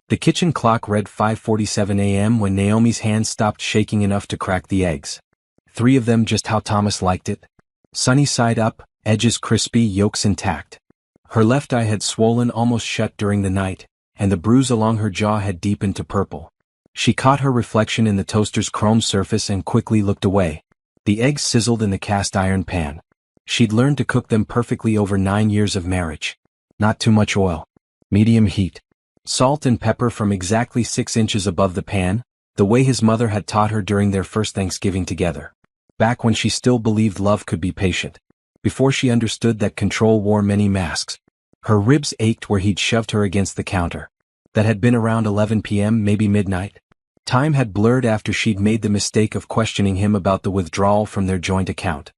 The kitchen clock read 5:47 a.m. when Naomi's hands stopped shaking enough to crack the eggs. 3 of them just how Thomas liked it. Sunny side up, edges crispy, yolks intact. Her left eye had swollen almost shut during the night, and the bruise along her jaw had deepened to purple. She caught her reflection in the toaster's chrome surface and quickly looked away. The eggs sizzled in the cast iron pan. She'd learned to cook them perfectly over 9 years of marriage. Not too much oil. Medium heat. Salt and pepper from exactly 6 inches above the pan, the way his mother had taught her during their first Thanksgiving together. Back when she still believed love could be patient. Before she understood that control wore many masks. Her ribs ached where he'd shoved her against the counter. That had been around 11 p.m., maybe midnight. Time had blurred after she'd made the mistake of questioning him about the withdrawal from their joint account.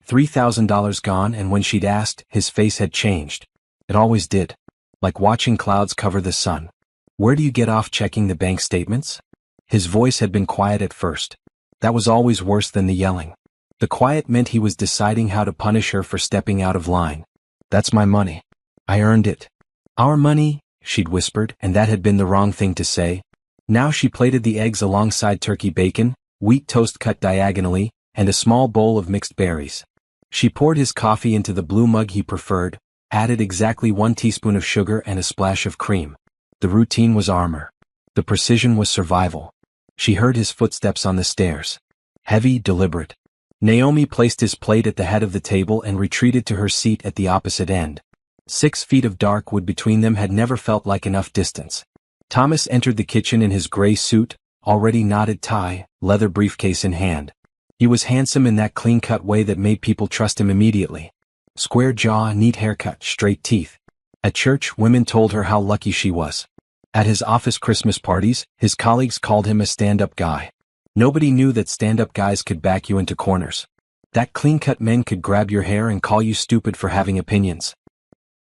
$3,000 gone, and when she'd asked, his face had changed. It always did. Like watching clouds cover the sun. Where do you get off checking the bank statements? His voice had been quiet at first. That was always worse than the yelling. The quiet meant he was deciding how to punish her for stepping out of line. That's my money. I earned it. Our money, she'd whispered, and that had been the wrong thing to say. Now she plated the eggs alongside turkey bacon, wheat toast cut diagonally, and a small bowl of mixed berries. She poured his coffee into the blue mug he preferred, added exactly 1 teaspoon of sugar and a splash of cream. The routine was armor. The precision was survival. She heard his footsteps on the stairs. Heavy, deliberate. Naomi placed his plate at the head of the table and retreated to her seat at the opposite end. 6 feet of dark wood between them had never felt like enough distance. Thomas entered the kitchen in his gray suit, already knotted tie, leather briefcase in hand. He was handsome in that clean-cut way that made people trust him immediately. Square jaw, neat haircut, straight teeth. At church, women told her how lucky she was. At his office Christmas parties, his colleagues called him a stand-up guy. Nobody knew that stand-up guys could back you into corners. That clean-cut men could grab your hair and call you stupid for having opinions.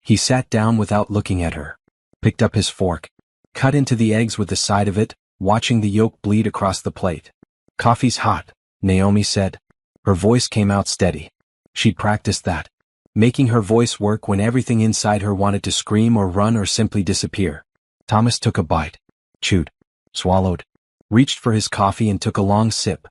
He sat down without looking at her. Picked up his fork. Cut into the eggs with the side of it, watching the yolk bleed across the plate. Coffee's hot, Naomi said. Her voice came out steady. She'd practiced that. Making her voice work when everything inside her wanted to scream or run or simply disappear. Thomas took a bite. Chewed. Swallowed. Reached for his coffee and took a long sip.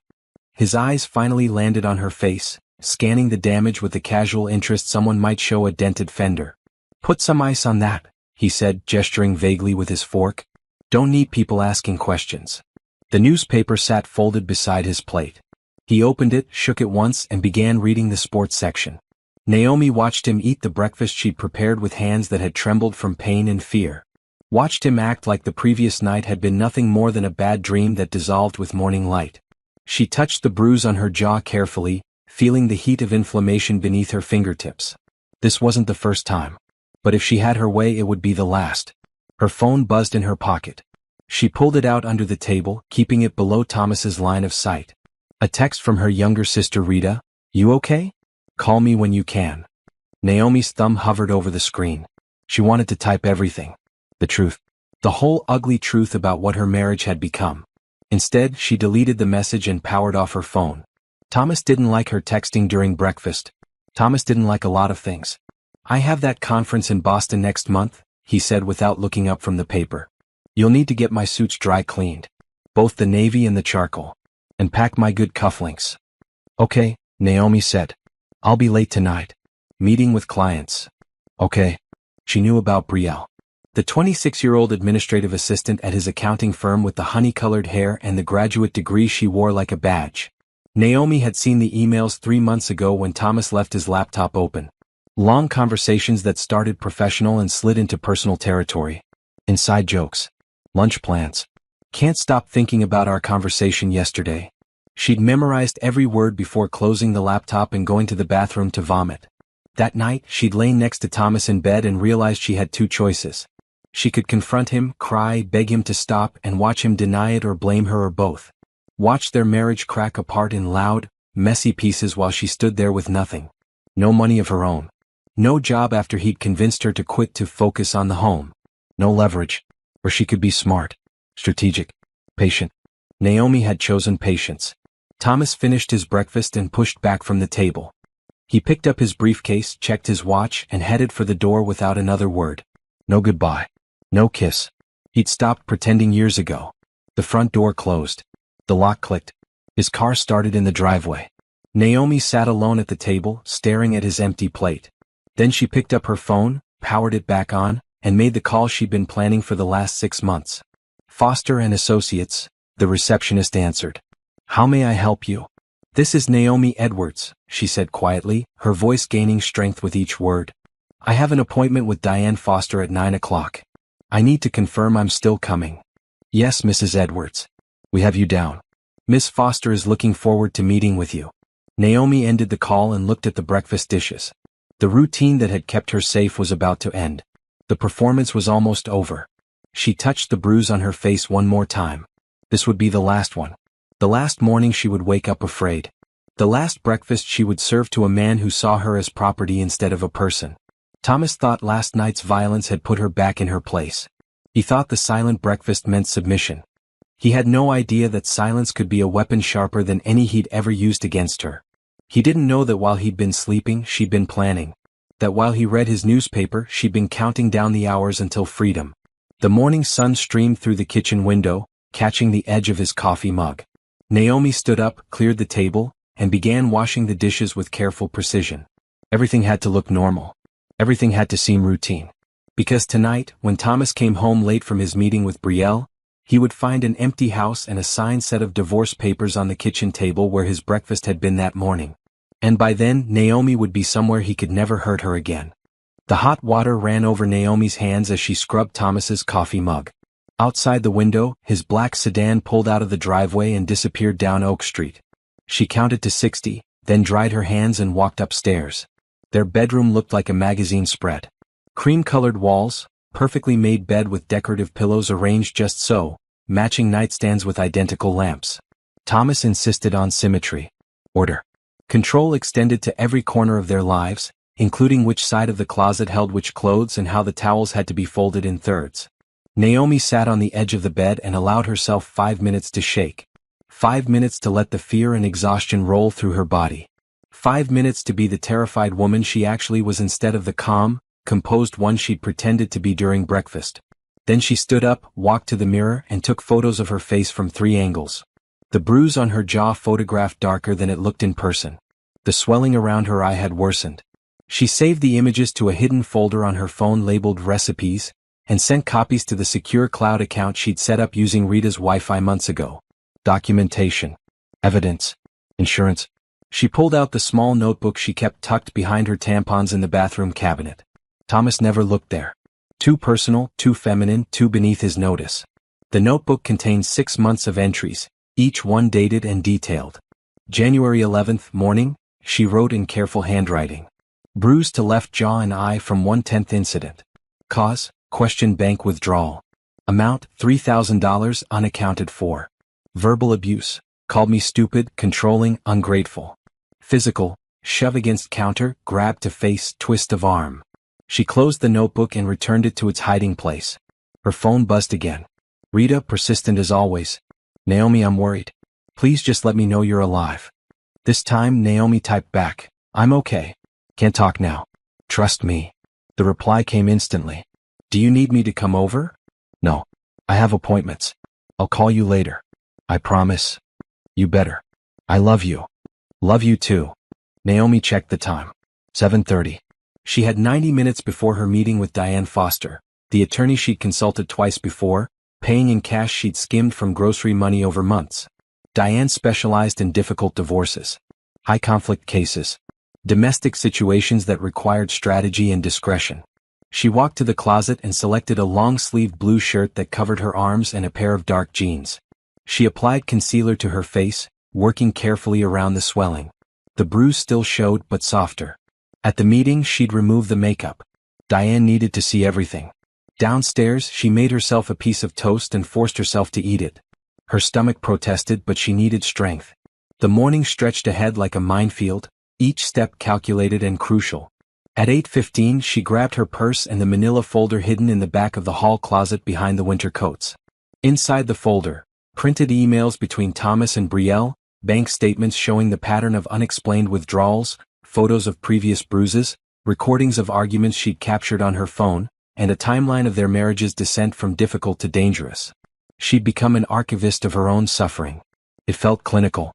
His eyes finally landed on her face, scanning the damage with the casual interest someone might show a dented fender. Put some ice on that, he said, gesturing vaguely with his fork. Don't need people asking questions. The newspaper sat folded beside his plate. He opened it, shook it once, and began reading the sports section. Naomi watched him eat the breakfast she'd prepared with hands that had trembled from pain and fear. Watched him act like the previous night had been nothing more than a bad dream that dissolved with morning light. She touched the bruise on her jaw carefully, feeling the heat of inflammation beneath her fingertips. This wasn't the first time. But if she had her way, it would be the last. Her phone buzzed in her pocket. She pulled it out under the table, keeping it below Thomas's line of sight. A text from her younger sister Rita. You okay? Call me when you can. Naomi's thumb hovered over the screen. She wanted to type everything. The truth. The whole ugly truth about what her marriage had become. Instead, she deleted the message and powered off her phone. Thomas didn't like her texting during breakfast. Thomas didn't like a lot of things. I have that conference in Boston next month, he said without looking up from the paper. You'll need to get my suits dry cleaned. Both the navy and the charcoal. And pack my good cufflinks. Okay, Naomi said. I'll be late tonight. Meeting with clients. Okay. She knew about Brielle. The 26-year-old administrative assistant at his accounting firm with the honey-colored hair and the graduate degree she wore like a badge. Naomi had seen the emails 3 months ago when Thomas left his laptop open. Long conversations that started professional and slid into personal territory. Inside jokes. Lunch plans. Can't stop thinking about our conversation yesterday. She'd memorized every word before closing the laptop and going to the bathroom to vomit. That night, she'd lain next to Thomas in bed and realized she had 2 choices. She could confront him, cry, beg him to stop, and watch him deny it or blame her or both. Watch their marriage crack apart in loud, messy pieces while she stood there with nothing. No money of her own. No job after he'd convinced her to quit to focus on the home. No leverage. Or she could be smart, strategic, patient. Naomi had chosen patience. Thomas finished his breakfast and pushed back from the table. He picked up his briefcase, checked his watch, and headed for the door without another word. No goodbye. No kiss. He'd stopped pretending years ago. The front door closed. The lock clicked. His car started in the driveway. Naomi sat alone at the table, staring at his empty plate. Then she picked up her phone, powered it back on, and made the call she'd been planning for the last 6 months. Foster and Associates, the receptionist answered. How may I help you? This is Naomi Edwards, she said quietly, her voice gaining strength with each word. I have an appointment with Diane Foster at 9 o'clock. I need to confirm I'm still coming. Yes, Mrs. Edwards. We have you down. Miss Foster is looking forward to meeting with you. Naomi ended the call and looked at the breakfast dishes. The routine that had kept her safe was about to end. The performance was almost over. She touched the bruise on her face one more time. This would be the last one. The last morning she would wake up afraid. The last breakfast she would serve to a man who saw her as property instead of a person. Thomas thought last night's violence had put her back in her place. He thought the silent breakfast meant submission. He had no idea that silence could be a weapon sharper than any he'd ever used against her. He didn't know that while he'd been sleeping, she'd been planning. That while he read his newspaper, she'd been counting down the hours until freedom. The morning sun streamed through the kitchen window, catching the edge of his coffee mug. Naomi stood up, cleared the table, and began washing the dishes with careful precision. Everything had to look normal. Everything had to seem routine. Because tonight, when Thomas came home late from his meeting with Brielle, he would find an empty house and a signed set of divorce papers on the kitchen table where his breakfast had been that morning. And by then, Naomi would be somewhere he could never hurt her again. The hot water ran over Naomi's hands as she scrubbed Thomas's coffee mug. Outside the window, his black sedan pulled out of the driveway and disappeared down Oak Street. She counted to 60, then dried her hands and walked upstairs. Their bedroom looked like a magazine spread. Cream-colored walls, perfectly made bed with decorative pillows arranged just so, matching nightstands with identical lamps. Thomas insisted on symmetry. Order. Control extended to every corner of their lives, including which side of the closet held which clothes and how the towels had to be folded in thirds. Naomi sat on the edge of the bed and allowed herself 5 minutes to shake. 5 minutes to let the fear and exhaustion roll through her body. 5 minutes to be the terrified woman she actually was instead of the calm, composed one she'd pretended to be during breakfast. Then she stood up, walked to the mirror, and took photos of her face from 3 angles. The bruise on her jaw photographed darker than it looked in person. The swelling around her eye had worsened. She saved the images to a hidden folder on her phone labeled Recipes, and sent copies to the secure cloud account she'd set up using Rita's Wi-Fi months ago. Documentation. Evidence. Insurance. She pulled out the small notebook she kept tucked behind her tampons in the bathroom cabinet. Thomas never looked there. Too personal, too feminine, too beneath his notice. The notebook contained 6 months of entries, each one dated and detailed. January 11th morning, she wrote in careful handwriting. Bruised to left jaw and eye from 1/10 incident. Cause, question bank withdrawal. Amount, $3,000 unaccounted for. Verbal abuse, called me stupid, controlling, ungrateful. Physical, shove against counter, grab to face, twist of arm. She closed the notebook and returned it to its hiding place. Her phone buzzed again. Rita, persistent as always. Naomi, I'm worried. Please just let me know you're alive. This time, Naomi typed back. I'm okay. Can't talk now. Trust me. The reply came instantly. Do you need me to come over? No. I have appointments. I'll call you later. I promise. You better. I love you. Love you too. Naomi checked the time. 7:30. She had 90 minutes before her meeting with Diane Foster, the attorney she'd consulted twice before, paying in cash she'd skimmed from grocery money over months. Diane specialized in difficult divorces, high-conflict cases, domestic situations that required strategy and discretion. She walked to the closet and selected a long-sleeved blue shirt that covered her arms and a pair of dark jeans. She applied concealer to her face, working carefully around the swelling. The bruise still showed, but softer. At the meeting, she'd remove the makeup. Diane needed to see everything. Downstairs, she made herself a piece of toast and forced herself to eat it. Her stomach protested, but she needed strength. The morning stretched ahead like a minefield, each step calculated and crucial. At 8:15, she grabbed her purse and the manila folder hidden in the back of the hall closet behind the winter coats. Inside the folder, printed emails between Thomas and Brielle, bank statements showing the pattern of unexplained withdrawals, photos of previous bruises, recordings of arguments she'd captured on her phone, and a timeline of their marriage's descent from difficult to dangerous. She'd become an archivist of her own suffering. It felt clinical,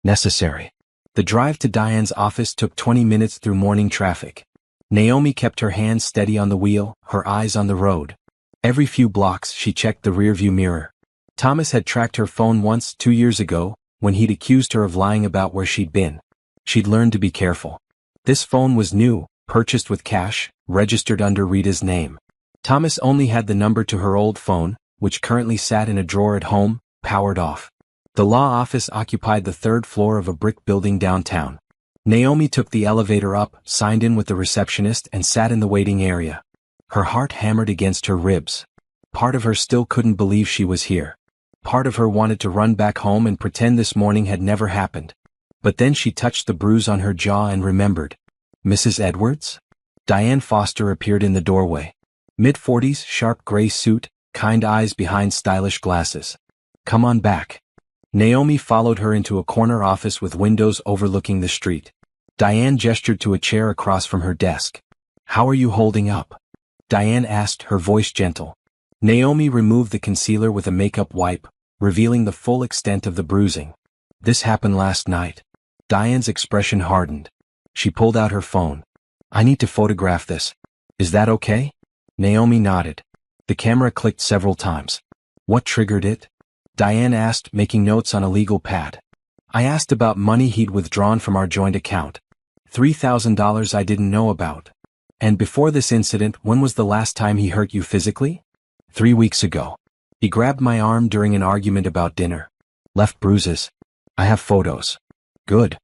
necessary. The drive to Diane's office took 20 minutes through morning traffic. Naomi kept her hands steady on the wheel, her eyes on the road. Every few blocks she checked the rearview mirror. Thomas had tracked her phone once 2 years ago, when he'd accused her of lying about where she'd been. She'd learned to be careful. This phone was new, purchased with cash, registered under Rita's name. Thomas only had the number to her old phone, which currently sat in a drawer at home, powered off. The law office occupied the 3rd floor of a brick building downtown. Naomi took the elevator up, signed in with the receptionist, and sat in the waiting area. Her heart hammered against her ribs. Part of her still couldn't believe she was here. Part of her wanted to run back home and pretend this morning had never happened. But then she touched the bruise on her jaw and remembered. Mrs. Edwards? Diane Foster appeared in the doorway. Mid-40s, sharp gray suit, kind eyes behind stylish glasses. Come on back. Naomi followed her into a corner office with windows overlooking the street. Diane gestured to a chair across from her desk. How are you holding up? Diane asked, her voice gentle. Naomi removed the concealer with a makeup wipe, revealing the full extent of the bruising. This happened last night. Diane's expression hardened. She pulled out her phone. I need to photograph this. Is that okay? Naomi nodded. The camera clicked several times. What triggered it? Diane asked, making notes on a legal pad. I asked about money he'd withdrawn from our joint account. $3,000 I didn't know about. And before this incident, when was the last time he hurt you physically? 3 weeks ago. He grabbed my arm during an argument about dinner. Left bruises. I have photos. Good.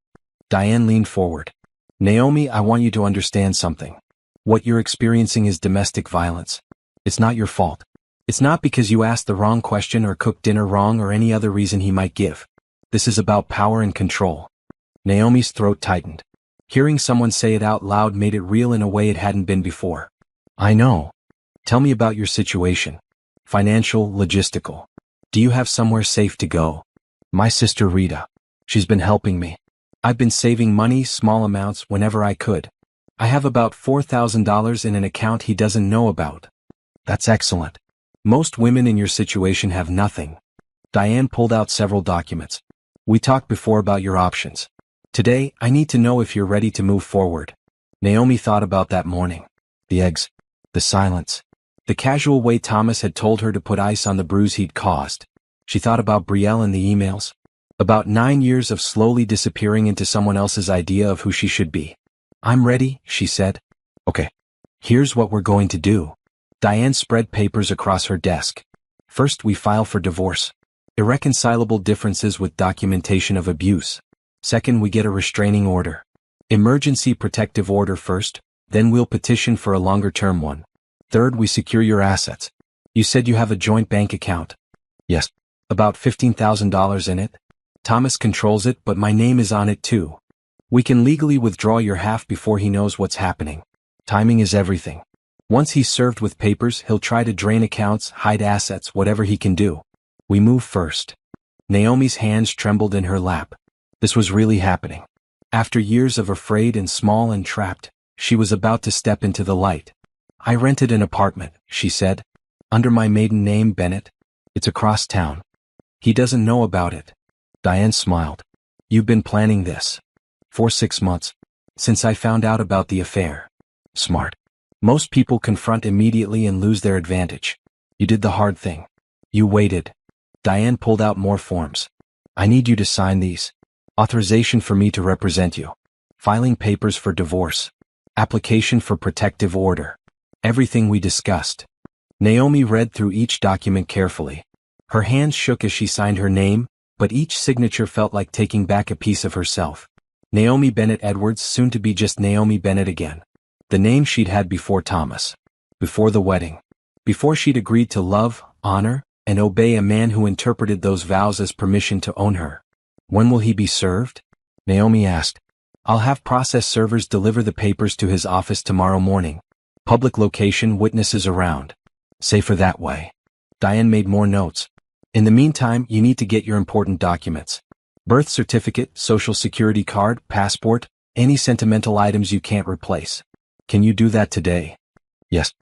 Diane leaned forward. Naomi, I want you to understand something. What you're experiencing is domestic violence. It's not your fault. It's not because you asked the wrong question or cooked dinner wrong or any other reason he might give. This is about power and control. Naomi's throat tightened. Hearing someone say it out loud made it real in a way it hadn't been before. I know. Tell me about your situation. Financial, logistical. Do you have somewhere safe to go? My sister Rita. She's been helping me. I've been saving money, small amounts, whenever I could. I have about $4,000 in an account he doesn't know about. That's excellent. Most women in your situation have nothing. Diane pulled out several documents. We talked before about your options. Today, I need to know if you're ready to move forward. Naomi thought about that morning. The eggs. The silence. The casual way Thomas had told her to put ice on the bruise he'd caused. She thought about Brielle and the emails. About 9 years of slowly disappearing into someone else's idea of who she should be. I'm ready, she said. Okay. Here's what we're going to do. Diane spread papers across her desk. First, we file for divorce. Irreconcilable differences with documentation of abuse. Second, we get a restraining order. Emergency protective order first, then we'll petition for a longer-term one. Third, we secure your assets. You said you have a joint bank account. Yes. About $15,000 in it. Thomas controls it, but my name is on it too. We can legally withdraw your half before he knows what's happening. Timing is everything. Once he's served with papers, he'll try to drain accounts, hide assets, whatever he can do. We move first. Naomi's hands trembled in her lap. This was really happening. After years of afraid and small and trapped, she was about to step into the light. I rented an apartment, she said. Under my maiden name, Bennett. It's across town. He doesn't know about it. Diane smiled. You've been planning this. For 6 months. Since I found out about the affair. Smart. Most people confront immediately and lose their advantage. You did the hard thing. You waited. Diane pulled out more forms. I need you to sign these. Authorization for me to represent you. Filing papers for divorce. Application for protective order. Everything we discussed. Naomi read through each document carefully. Her hands shook as she signed her name, but each signature felt like taking back a piece of herself. Naomi Bennett Edwards, soon to be just Naomi Bennett again. The name she'd had before Thomas. Before the wedding. Before she'd agreed to love, honor, and obey a man who interpreted those vows as permission to own her. When will he be served? Naomi asked. I'll have process servers deliver the papers to his office tomorrow morning. Public location, witnesses around. Safer that way. Diane made more notes. In the meantime, you need to get your important documents. Birth certificate, social security card, passport, any sentimental items you can't replace. Can you do that today? Yes.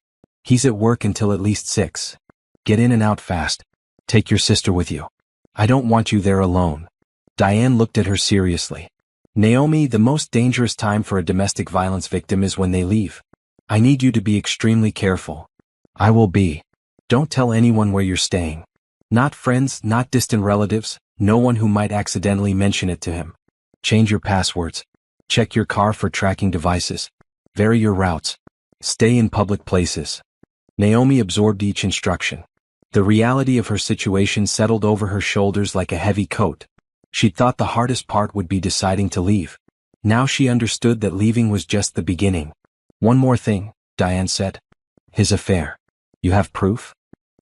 He's at work until at least 6. Get in and out fast. Take your sister with you. I don't want you there alone. Diane looked at her seriously. Naomi, the most dangerous time for a domestic violence victim is when they leave. I need you to be extremely careful. I will be. Don't tell anyone where you're staying. Not friends, not distant relatives, no one who might accidentally mention it to him. Change your passwords. Check your car for tracking devices. Vary your routes. Stay in public places. Naomi absorbed each instruction. The reality of her situation settled over her shoulders like a heavy coat. She'd thought the hardest part would be deciding to leave. Now she understood that leaving was just the beginning. One more thing, Diane said. His affair. You have proof?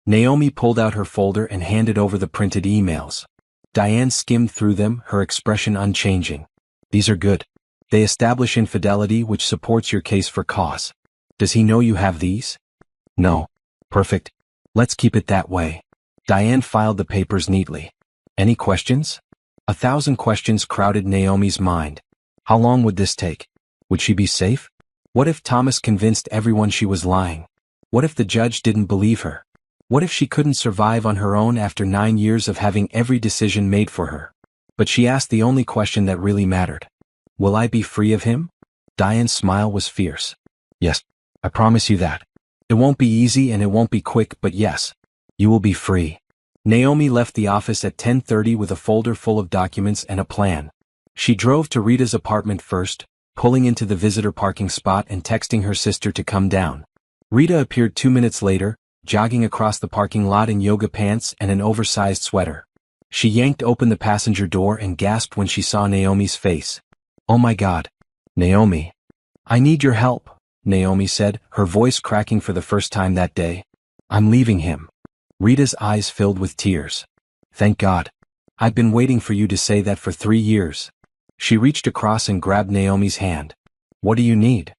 Naomi pulled out her folder and handed over the printed emails. Diane skimmed through them, her expression unchanging. These are good. They establish infidelity, which supports your case for cause. Does he know you have these? No. Perfect. Let's keep it that way. Diane filed the papers neatly. Any questions? 1,000 questions crowded Naomi's mind. How long would this take? Would she be safe? What if Thomas convinced everyone she was lying? What if the judge didn't believe her? What if she couldn't survive on her own after 9 years of having every decision made for her? But she asked the only question that really mattered. Will I be free of him? Diane's smile was fierce. Yes, I promise you that. It won't be easy and it won't be quick, but yes, you will be free. Naomi left the office at 10:30 with a folder full of documents and a plan. She drove to Rita's apartment first, pulling into the visitor parking spot and texting her sister to come down. Rita appeared 2 minutes later, jogging across the parking lot in yoga pants and an oversized sweater. She yanked open the passenger door and gasped when she saw Naomi's face. Oh my God. Naomi. I need your help, Naomi said, her voice cracking for the first time that day. I'm leaving him. Rita's eyes filled with tears. Thank God. I've been waiting for you to say that for 3 years. She reached across and grabbed Naomi's hand. What do you need?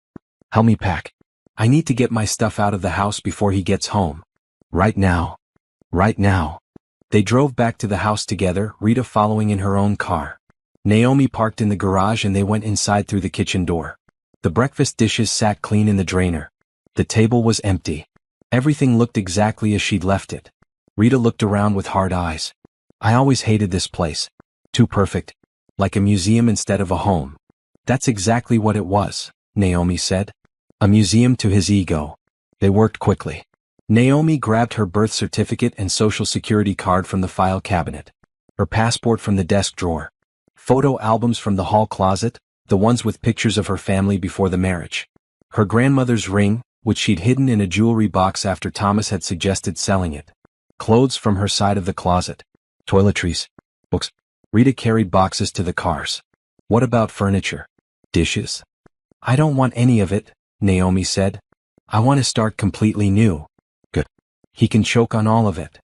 Help me pack. I need to get my stuff out of the house before he gets home. Right now. Right now. They drove back to the house together, Rita following in her own car. Naomi parked in the garage and they went inside through the kitchen door. The breakfast dishes sat clean in the drainer. The table was empty. Everything looked exactly as she'd left it. Rita looked around with hard eyes. I always hated this place. Too perfect. Like a museum instead of a home. That's exactly what it was, Naomi said. A museum to his ego. They worked quickly. Naomi grabbed her birth certificate and social security card from the file cabinet. Her passport from the desk drawer. Photo albums from the hall closet, the ones with pictures of her family before the marriage. Her grandmother's ring, which she'd hidden in a jewelry box after Thomas had suggested selling it. Clothes from her side of the closet. Toiletries. Books. Rita carried boxes to the cars. What about furniture? Dishes? I don't want any of it, Naomi said. I want to start completely new. Good. He can choke on all of it.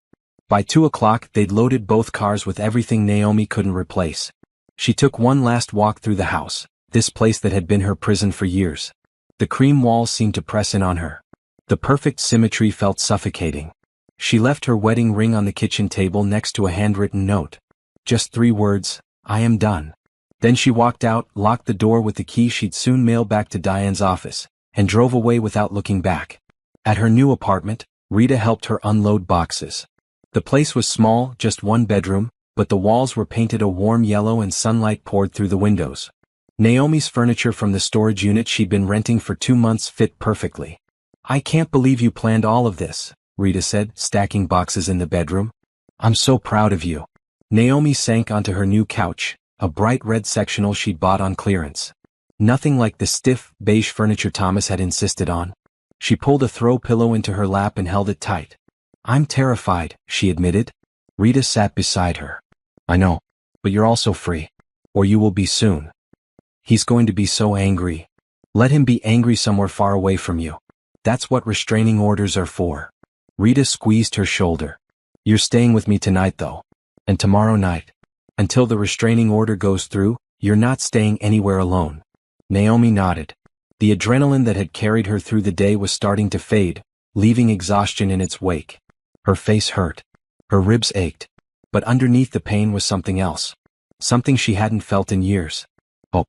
By 2 o'clock, they'd loaded both cars with everything Naomi couldn't replace. She took one last walk through the house, this place that had been her prison for years. The cream walls seemed to press in on her. The perfect symmetry felt suffocating. She left her wedding ring on the kitchen table next to a handwritten note. Just 3 words, I am done. Then she walked out, locked the door with the key she'd soon mail back to Diane's office, and drove away without looking back. At her new apartment, Rita helped her unload boxes. The place was small, just 1 bedroom, but the walls were painted a warm yellow and sunlight poured through the windows. Naomi's furniture from the storage unit she'd been renting for 2 months fit perfectly. I can't believe you planned all of this, Rita said, stacking boxes in the bedroom. I'm so proud of you. Naomi sank onto her new couch, a bright red sectional she'd bought on clearance. Nothing like the stiff, beige furniture Thomas had insisted on. She pulled a throw pillow into her lap and held it tight. I'm terrified, she admitted. Rita sat beside her. I know, but you're also free. Or you will be soon. He's going to be so angry. Let him be angry somewhere far away from you. That's what restraining orders are for. Rita squeezed her shoulder. You're staying with me tonight though. And tomorrow night. Until the restraining order goes through, you're not staying anywhere alone. Naomi nodded. The adrenaline that had carried her through the day was starting to fade, leaving exhaustion in its wake. Her face hurt. Her ribs ached. But underneath the pain was something else. Something she hadn't felt in years. Oh.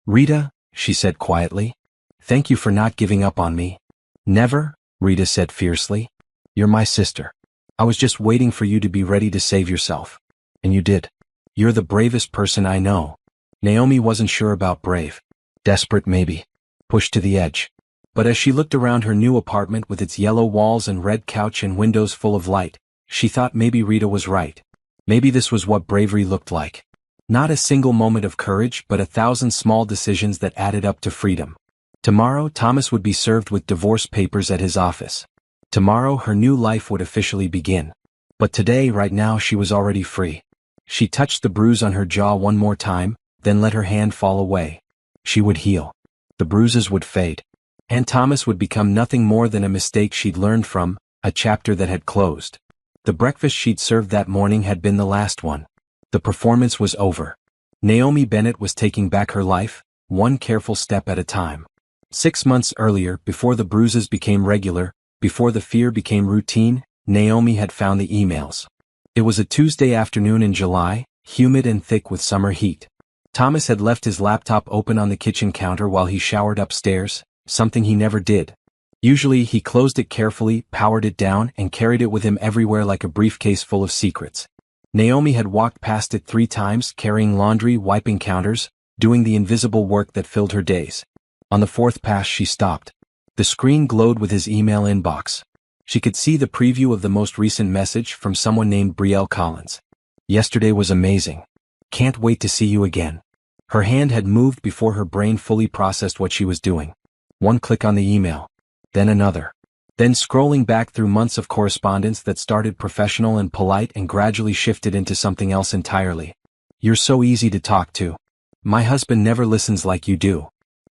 Rita, she said quietly. Thank you for not giving up on me. Never, Rita said fiercely. You're my sister. I was just waiting for you to be ready to save yourself. And you did. You're the bravest person I know. Naomi wasn't sure about brave. Desperate maybe. Pushed to the edge. But as she looked around her new apartment with its yellow walls and red couch and windows full of light, she thought maybe Rita was right. Maybe this was what bravery looked like. Not a single moment of courage, but 1,000 small decisions that added up to freedom. Tomorrow, Thomas would be served with divorce papers at his office. Tomorrow, her new life would officially begin. But today, right now, she was already free. She touched the bruise on her jaw one more time, then let her hand fall away. She would heal. The bruises would fade. And Thomas would become nothing more than a mistake she'd learned from, a chapter that had closed. The breakfast she'd served that morning had been the last one. The performance was over. Naomi Bennett was taking back her life, one careful step at a time. 6 months earlier, before the bruises became regular, before the fear became routine, Naomi had found the emails. It was a Tuesday afternoon in July, humid and thick with summer heat. Thomas had left his laptop open on the kitchen counter while he showered upstairs, something he never did. Usually he closed it carefully, powered it down, and carried it with him everywhere like a briefcase full of secrets. Naomi had walked past it 3 times, carrying laundry, wiping counters, doing the invisible work that filled her days. On the 4th pass she stopped. The screen glowed with his email inbox. She could see the preview of the most recent message from someone named Brielle Collins. Yesterday was amazing. Can't wait to see you again. Her hand had moved before her brain fully processed what she was doing. One click on the email. Then another. Then scrolling back through months of correspondence that started professional and polite and gradually shifted into something else entirely. You're so easy to talk to. My husband never listens like you do.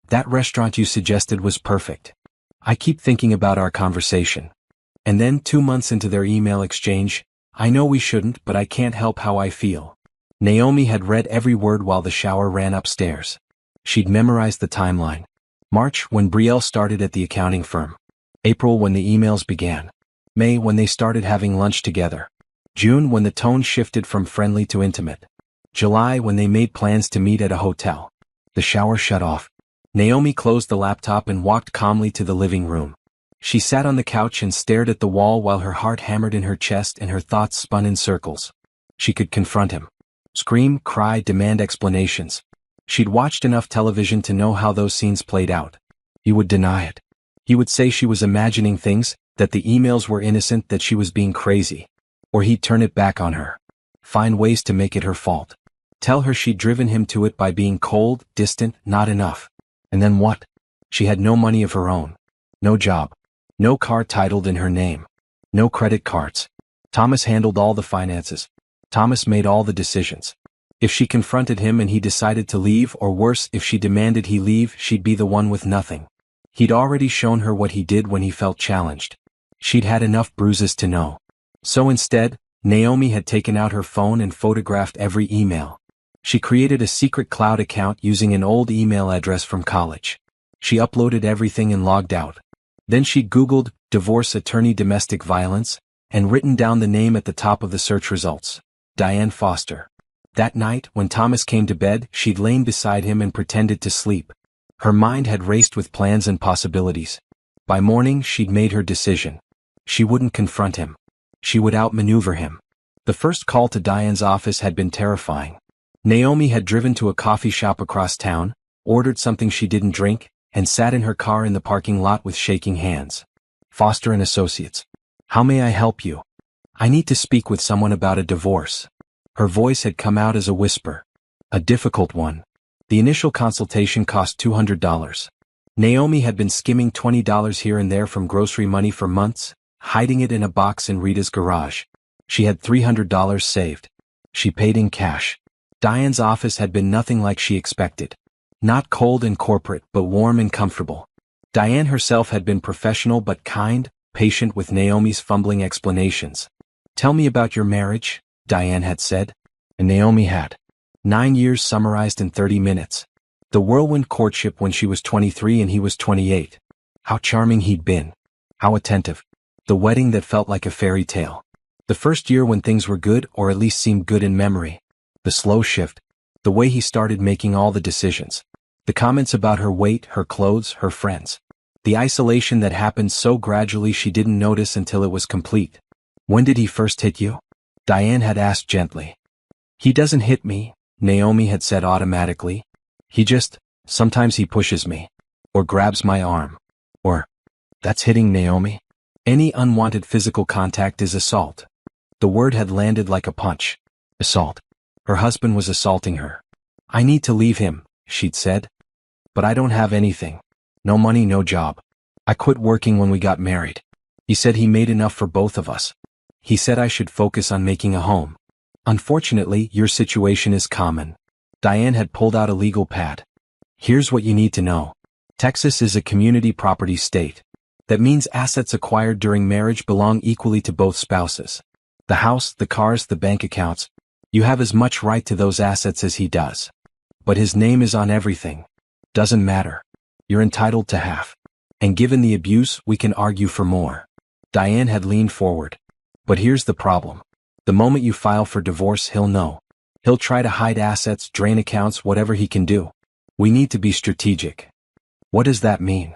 That restaurant you suggested was perfect. I keep thinking about our conversation. And then 2 months into their email exchange, I know we shouldn't, but I can't help how I feel. Naomi had read every word while the shower ran upstairs. She'd memorized the timeline. March, when Brielle started at the accounting firm. April, when the emails began. May, when they started having lunch together. June, when the tone shifted from friendly to intimate. July, when they made plans to meet at a hotel. The shower shut off. Naomi closed the laptop and walked calmly to the living room. She sat on the couch and stared at the wall while her heart hammered in her chest and her thoughts spun in circles. She could confront him. Scream, cry, demand explanations. She'd watched enough television to know how those scenes played out. He would deny it. He would say she was imagining things, that the emails were innocent, that she was being crazy. Or he'd turn it back on her. Find ways to make it her fault. Tell her she'd driven him to it by being cold, distant, not enough. And then what? She had no money of her own. No job. No car titled in her name. No credit cards. Thomas handled all the finances. Thomas made all the decisions. If she confronted him and he decided to leave, or worse, if she demanded he leave, she'd be the one with nothing. He'd already shown her what he did when he felt challenged. She'd had enough bruises to know. So instead, Naomi had taken out her phone and photographed every email. She created a secret cloud account using an old email address from college. She uploaded everything and logged out. Then she'd Googled, divorce attorney domestic violence, and written down the name at the top of the search results. Diane Foster. That night, when Thomas came to bed, she'd lain beside him and pretended to sleep. Her mind had raced with plans and possibilities. By morning, she'd made her decision. She wouldn't confront him. She would outmaneuver him. The first call to Diane's office had been terrifying. Naomi had driven to a coffee shop across town, ordered something she didn't drink, and sat in her car in the parking lot with shaking hands. Foster and Associates. How may I help you? I need to speak with someone about a divorce. Her voice had come out as a whisper. A difficult one. The initial consultation cost $200. Naomi had been skimming $20 here and there from grocery money for months, hiding it in a box in Rita's garage. She had $300 saved. She paid in cash. Diane's office had been nothing like she expected. Not cold and corporate, but warm and comfortable. Diane herself had been professional but kind, patient with Naomi's fumbling explanations. Tell me about your marriage, Diane had said. And Naomi had. 9 years summarized in 30 minutes. The whirlwind courtship when she was 23 and he was 28. How charming he'd been. How attentive. The wedding that felt like a fairy tale. The first year when things were good, or at least seemed good in memory. The slow shift. The way he started making all the decisions. The comments about her weight, her clothes, her friends. The isolation that happened so gradually she didn't notice until it was complete. When did he first hit you? Diane had asked gently. He doesn't hit me, Naomi had said automatically. Sometimes he pushes me. Or grabs my arm. Or, that's hitting, Naomi. Any unwanted physical contact is assault. The word had landed like a punch. Assault. Her husband was assaulting her. I need to leave him, she'd said. But I don't have anything. No money, no job. I quit working when we got married. He said he made enough for both of us. He said I should focus on making a home. Unfortunately, your situation is common. Diane had pulled out a legal pad. Here's what you need to know. Texas is a community property state. That means assets acquired during marriage belong equally to both spouses. The house, the cars, the bank accounts. You have as much right to those assets as he does. But his name is on everything. Doesn't matter. You're entitled to half. And given the abuse, we can argue for more. Diane had leaned forward. But here's the problem. The moment you file for divorce, he'll know. He'll try to hide assets, drain accounts, whatever he can do. We need to be strategic. What does that mean?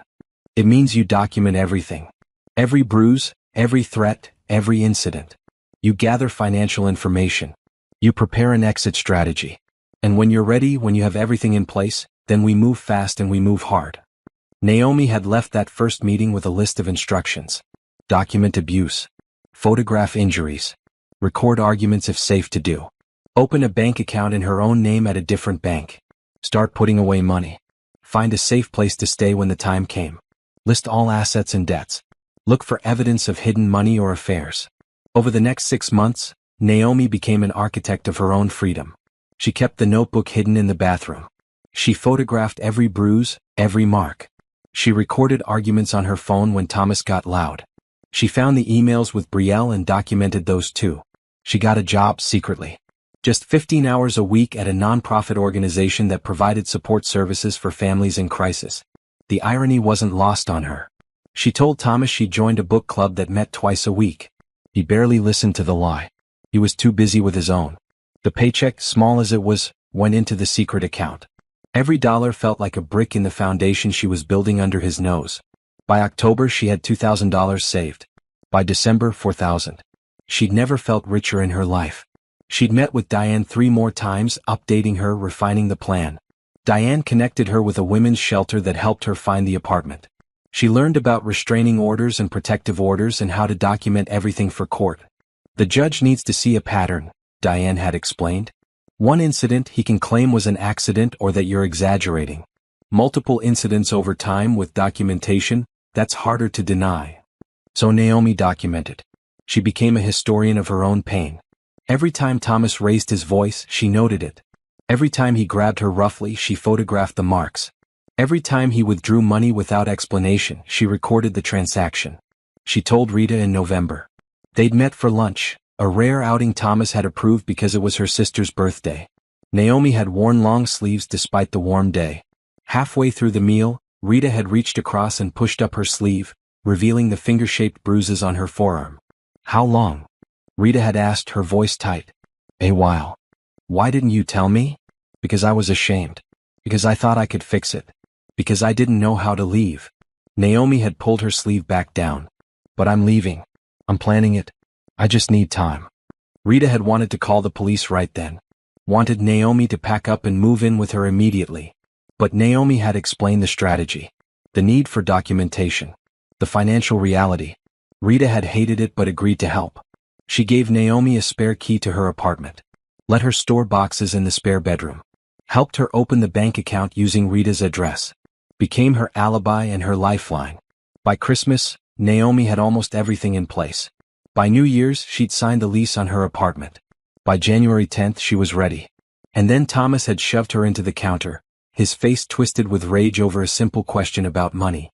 It means you document everything. Every bruise, every threat, every incident. You gather financial information. You prepare an exit strategy. And when you're ready, when you have everything in place, then we move fast and we move hard. Naomi had left that first meeting with a list of instructions. Document abuse. Photograph injuries. Record arguments if safe to do. Open a bank account in her own name at a different bank. Start putting away money. Find a safe place to stay when the time came. List all assets and debts. Look for evidence of hidden money or affairs. Over the next 6 months, Naomi became an architect of her own freedom. She kept the notebook hidden in the bathroom. She photographed every bruise, every mark. She recorded arguments on her phone when Thomas got loud. She found the emails with Brielle and documented those too. She got a job secretly. Just 15 hours a week at a nonprofit organization that provided support services for families in crisis. The irony wasn't lost on her. She told Thomas she joined a book club that met twice a week. He barely listened to the lie. He was too busy with his own. The paycheck, small as it was, went into the secret account. Every dollar felt like a brick in the foundation she was building under his nose. By October she had $2,000 saved. By December, $4,000. She'd never felt richer in her life. She'd met with Diane 3 more times, updating her, refining the plan. Diane connected her with a women's shelter that helped her find the apartment. She learned about restraining orders and protective orders and how to document everything for court. The judge needs to see a pattern, Diane had explained. One incident he can claim was an accident or that you're exaggerating. Multiple incidents over time with documentation, that's harder to deny. So Naomi documented. She became a historian of her own pain. Every time Thomas raised his voice, she noted it. Every time he grabbed her roughly, she photographed the marks. Every time he withdrew money without explanation, she recorded the transaction. She told Rita in November. They'd met for lunch, a rare outing Thomas had approved because it was her sister's birthday. Naomi had worn long sleeves despite the warm day. Halfway through the meal, Rita had reached across and pushed up her sleeve, revealing the finger-shaped bruises on her forearm. How long? Rita had asked, her voice tight. A while. Why didn't you tell me? Because I was ashamed. Because I thought I could fix it. Because I didn't know how to leave. Naomi had pulled her sleeve back down. But I'm leaving. I'm planning it. I just need time. Rita had wanted to call the police right then. Wanted Naomi to pack up and move in with her immediately. But Naomi had explained the strategy. The need for documentation. The financial reality. Rita had hated it but agreed to help. She gave Naomi a spare key to her apartment. Let her store boxes in the spare bedroom. Helped her open the bank account using Rita's address. Became her alibi and her lifeline. By Christmas, Naomi had almost everything in place. By New Year's, she'd signed the lease on her apartment. By January 10th, she was ready. And then Thomas had shoved her into the counter, his face twisted with rage over a simple question about money.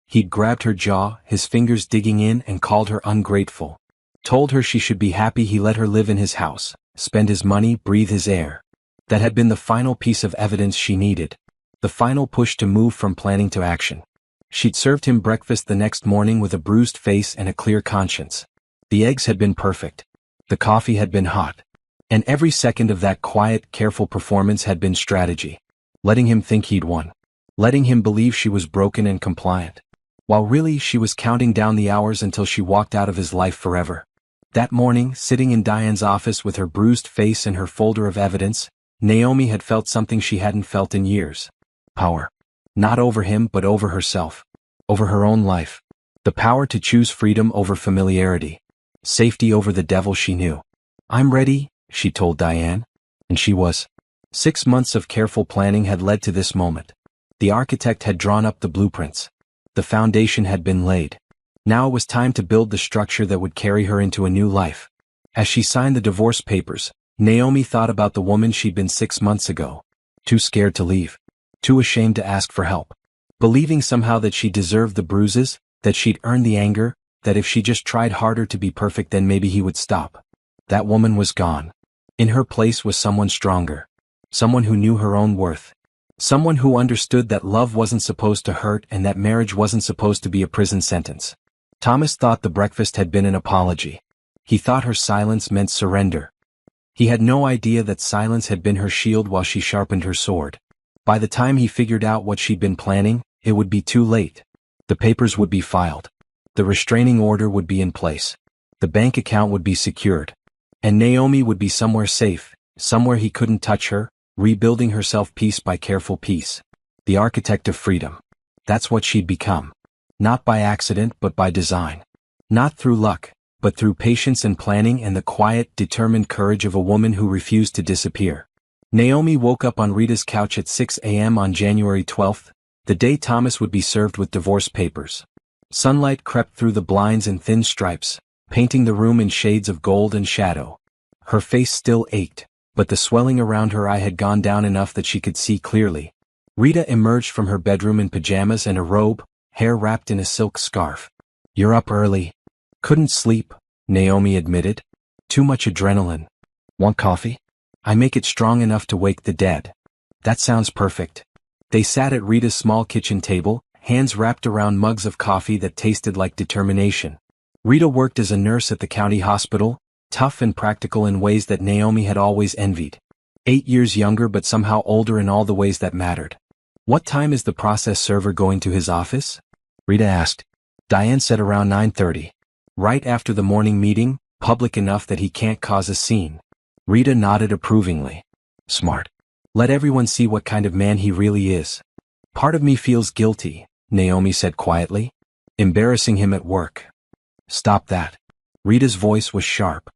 He'd grabbed her jaw, his fingers digging in, and called her ungrateful. Told her she should be happy he let her live in his house, spend his money, breathe his air. That had been the final piece of evidence she needed. The final push to move from planning to action. She'd served him breakfast the next morning with a bruised face and a clear conscience. The eggs had been perfect. The coffee had been hot. And every second of that quiet, careful performance had been strategy. Letting him think he'd won. Letting him believe she was broken and compliant. while really she was counting down the hours until she walked out of his life forever. That morning, sitting in Diane's office with her bruised face and her folder of evidence, Naomi had felt something she hadn't felt in years. Power. Not over him but over herself. Over her own life. The power to choose freedom over familiarity. Safety over the devil she knew. "I'm ready," she told Diane. And she was. 6 months of careful planning had led to this moment. The architect had drawn up the blueprints. The foundation had been laid. Now it was time to build the structure that would carry her into a new life. As she signed the divorce papers, Naomi thought about the woman she'd been 6 months ago. Too scared to leave. Too ashamed to ask for help. Believing somehow that she deserved the bruises, that she'd earned the anger, that if she just tried harder to be perfect then maybe he would stop. That woman was gone. In her place was someone stronger. Someone who knew her own worth. Someone who understood that love wasn't supposed to hurt and that marriage wasn't supposed to be a prison sentence. Thomas thought the breakfast had been an apology. He thought her silence meant surrender. He had no idea that silence had been her shield while she sharpened her sword. By the time he figured out what she'd been planning, it would be too late. The papers would be filed. The restraining order would be in place. The bank account would be secured. And Naomi would be somewhere safe, somewhere he couldn't touch her, rebuilding herself piece by careful piece. The architect of freedom. That's what she'd become. Not by accident but by design. Not through luck, but through patience and planning and the quiet, determined courage of a woman who refused to disappear. Naomi woke up on Rita's couch at 6 a.m. on January 12th, the day Thomas would be served with divorce papers. Sunlight crept through the blinds in thin stripes, painting the room in shades of gold and shadow. Her face still ached, but the swelling around her eye had gone down enough that she could see clearly. Rita emerged from her bedroom in pajamas and a robe, hair wrapped in a silk scarf. "You're up early." "Couldn't sleep," Naomi admitted. "Too much adrenaline." "Want coffee?" "I make it strong enough to wake the dead." "That sounds perfect." They sat at Rita's small kitchen table, hands wrapped around mugs of coffee that tasted like determination. Rita worked as a nurse at the county hospital, tough and practical in ways that Naomi had always envied. 8 years younger but somehow older in all the ways that mattered. "What time is the process server going to his office?" Rita asked. Diane said around 9:30. "Right after the morning meeting, public enough that he can't cause a scene." Rita nodded approvingly. "Smart. Let everyone see what kind of man he really is." "Part of me feels guilty," Naomi said quietly. "Embarrassing him at work." "Stop that." Rita's voice was sharp.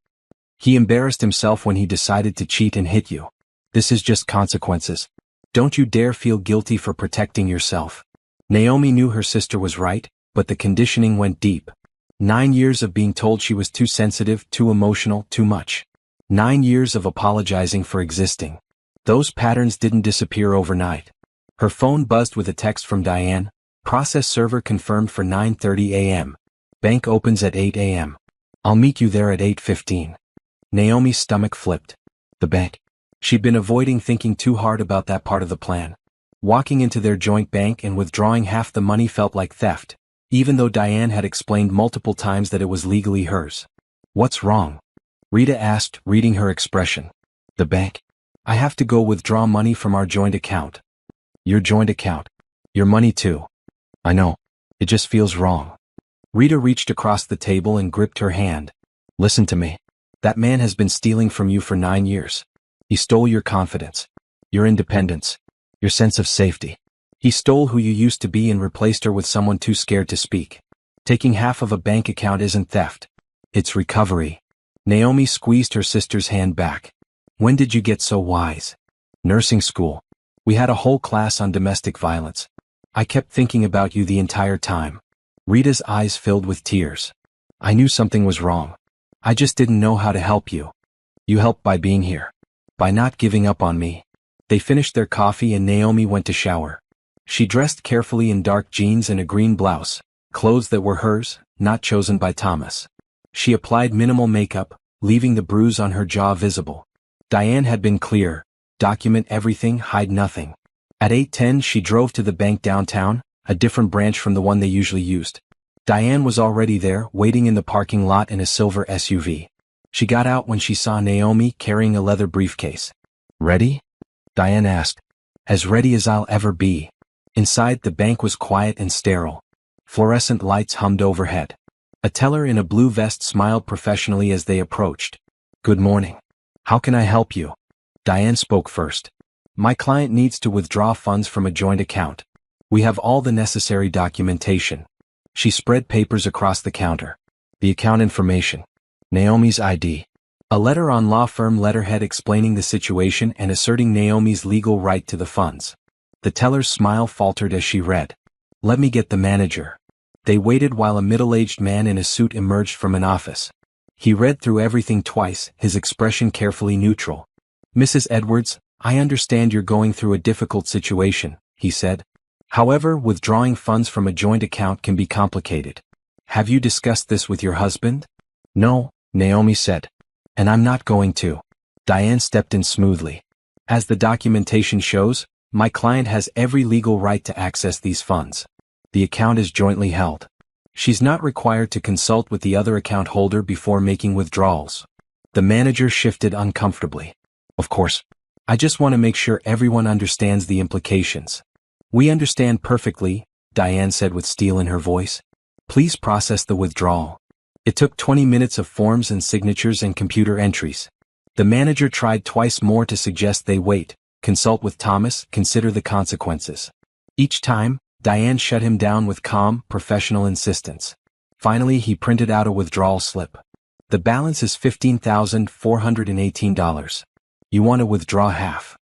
"He embarrassed himself when he decided to cheat and hit you. This is just consequences. Don't you dare feel guilty for protecting yourself." Naomi knew her sister was right, but the conditioning went deep. 9 years of being told she was too sensitive, too emotional, too much. 9 years of apologizing for existing. Those patterns didn't disappear overnight. Her phone buzzed with a text from Diane. "Process server confirmed for 9:30 a.m. Bank opens at 8 a.m. I'll meet you there at 8:15. Naomi's stomach flipped. The bank. She'd been avoiding thinking too hard about that part of the plan. Walking into their joint bank and withdrawing half the money felt like theft, even though Diane had explained multiple times that it was legally hers. "What's wrong?" Rita asked, reading her expression. "The bank. I have to go withdraw money from our joint account." "Your joint account. Your money too." "I know. It just feels wrong." Rita reached across the table and gripped her hand. "Listen to me. That man has been stealing from you for 9 years. He stole your confidence, your independence, your sense of safety. He stole who you used to be and replaced her with someone too scared to speak. Taking half of a bank account isn't theft. It's recovery." Naomi squeezed her sister's hand back. "When did you get so wise?" "Nursing school. We had a whole class on domestic violence. I kept thinking about you the entire time." Rita's eyes filled with tears. "I knew something was wrong. I just didn't know how to help you. You helped by being here. By not giving up on me." They finished their coffee and Naomi went to shower. She dressed carefully in dark jeans and a green blouse, clothes that were hers, not chosen by Thomas. She applied minimal makeup, leaving the bruise on her jaw visible. Diane had been clear. Document everything, hide nothing. At 8:10 she drove to the bank downtown, a different branch from the one they usually used. Diane was already there, waiting in the parking lot in a silver SUV. She got out when she saw Naomi carrying a leather briefcase. "Ready?" Diane asked. "As ready as I'll ever be." Inside, the bank was quiet and sterile. Fluorescent lights hummed overhead. A teller in a blue vest smiled professionally as they approached. "Good morning. How can I help you?" Diane spoke first. "My client needs to withdraw funds from a joint account. We have all the necessary documentation." She spread papers across the counter. The account information. Naomi's ID. A letter on law firm letterhead explaining the situation and asserting Naomi's legal right to the funds. The teller's smile faltered as she read. "Let me get the manager." They waited while a middle-aged man in a suit emerged from an office. He read through everything twice, his expression carefully neutral. "Mrs. Edwards, I understand you're going through a difficult situation," he said. "However, withdrawing funds from a joint account can be complicated. Have you discussed this with your husband?" "No," Naomi said. "And I'm not going to." Diane stepped in smoothly. "As the documentation shows, my client has every legal right to access these funds. The account is jointly held. She's not required to consult with the other account holder before making withdrawals." The manager shifted uncomfortably. "Of course. I just want to make sure everyone understands the implications." "We understand perfectly," Diane said with steel in her voice. "Please process the withdrawal." It took 20 minutes of forms and signatures and computer entries. The manager tried twice more to suggest they wait, consult with Thomas, consider the consequences. Each time, Diane shut him down with calm, professional insistence. Finally, he printed out a withdrawal slip. "The balance is $15,418. You want to withdraw half?"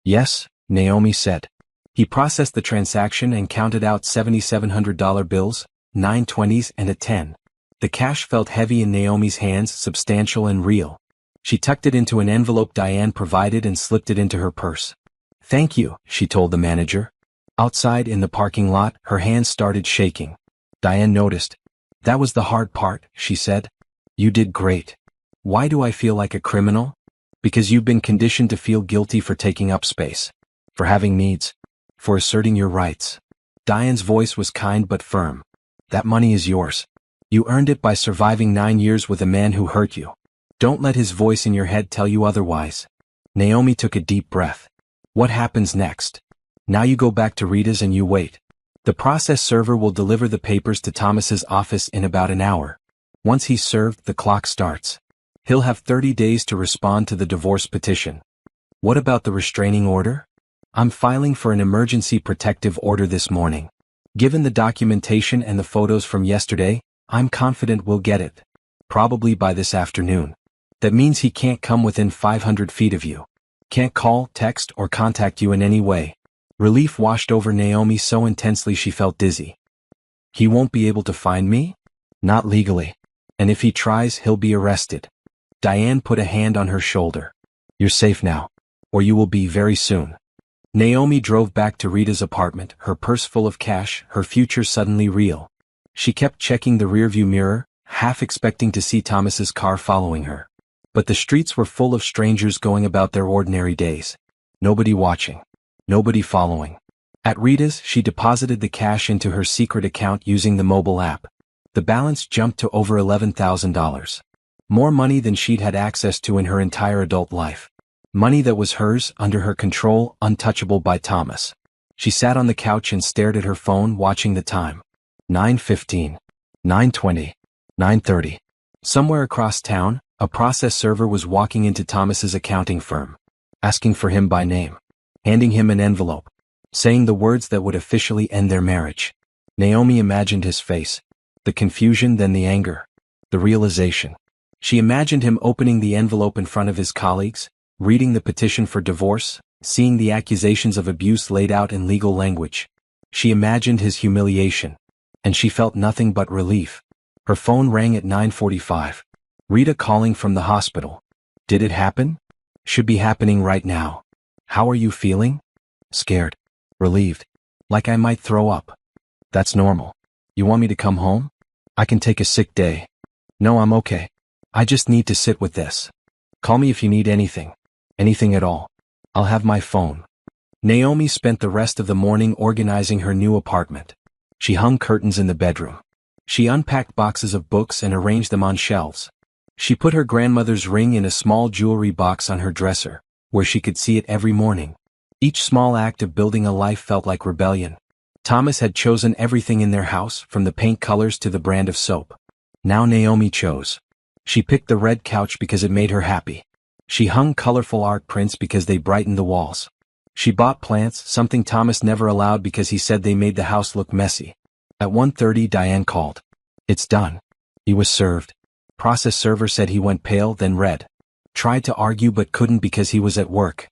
"Yes," Naomi said. He processed the transaction and counted out $7,700 bills, 9 20s and a 10. The cash felt heavy in Naomi's hands, substantial and real. She tucked it into an envelope Diane provided and slipped it into her purse. "Thank you," she told the manager. Outside in the parking lot, her hands started shaking. Diane noticed. "That was the hard part," she said. "You did great." "Why do I feel like a criminal?" "Because you've been conditioned to feel guilty for taking up space. For having needs. For asserting your rights." Diane's voice was kind but firm. "That money is yours. You earned it by surviving 9 years with a man who hurt you. Don't let his voice in your head tell you otherwise." Naomi took a deep breath. "What happens next?" "Now you go back to Rita's and you wait. The process server will deliver the papers to Thomas's office in about an hour. Once he's served, the clock starts. He'll have 30 days to respond to the divorce petition." "What about the restraining order?" "I'm filing for an emergency protective order this morning. Given the documentation and the photos from yesterday, I'm confident we'll get it. Probably by this afternoon. That means he can't come within 500 feet of you. Can't call, text, or contact you in any way." Relief washed over Naomi so intensely she felt dizzy. "He won't be able to find me?" "Not legally. And if he tries, he'll be arrested." Diane put a hand on her shoulder. "You're safe now. Or you will be very soon." Naomi drove back to Rita's apartment, her purse full of cash, her future suddenly real. She kept checking the rearview mirror, half expecting to see Thomas's car following her. But the streets were full of strangers going about their ordinary days. Nobody watching. Nobody following. At Rita's, she deposited the cash into her secret account using the mobile app. The balance jumped to over $11,000. More money than she'd had access to in her entire adult life. Money that was hers, under her control, untouchable by Thomas. She sat on the couch and stared at her phone, watching the time. 9:15. 9:20. 9:30. Somewhere across town, a process server was walking into Thomas's accounting firm. Asking for him by name. Handing him an envelope. Saying the words that would officially end their marriage. Naomi imagined his face. The confusion, then the anger. The realization. She imagined him opening the envelope in front of his colleagues, reading the petition for divorce, seeing the accusations of abuse laid out in legal language. She imagined his humiliation. And she felt nothing but relief. Her phone rang at 9:45. Rita calling from the hospital. Did it happen? Should be happening right now. How are you feeling? Scared. Relieved. Like I might throw up. That's normal. You want me to come home? I can take a sick day. No, I'm okay. I just need to sit with this. Call me if you need anything. Anything at all. I'll have my phone. Naomi spent the rest of the morning organizing her new apartment. She hung curtains in the bedroom. She unpacked boxes of books and arranged them on shelves. She put her grandmother's ring in a small jewelry box on her dresser, where she could see it every morning. Each small act of building a life felt like rebellion. Thomas had chosen everything in their house, from the paint colors to the brand of soap. Now Naomi chose. She picked the red couch because it made her happy. She hung colorful art prints because they brightened the walls. She bought plants, something Thomas never allowed because he said they made the house look messy. At 1:30 Diane called. It's done. He was served. Process server said he went pale, then red. Tried to argue but couldn't because he was at work.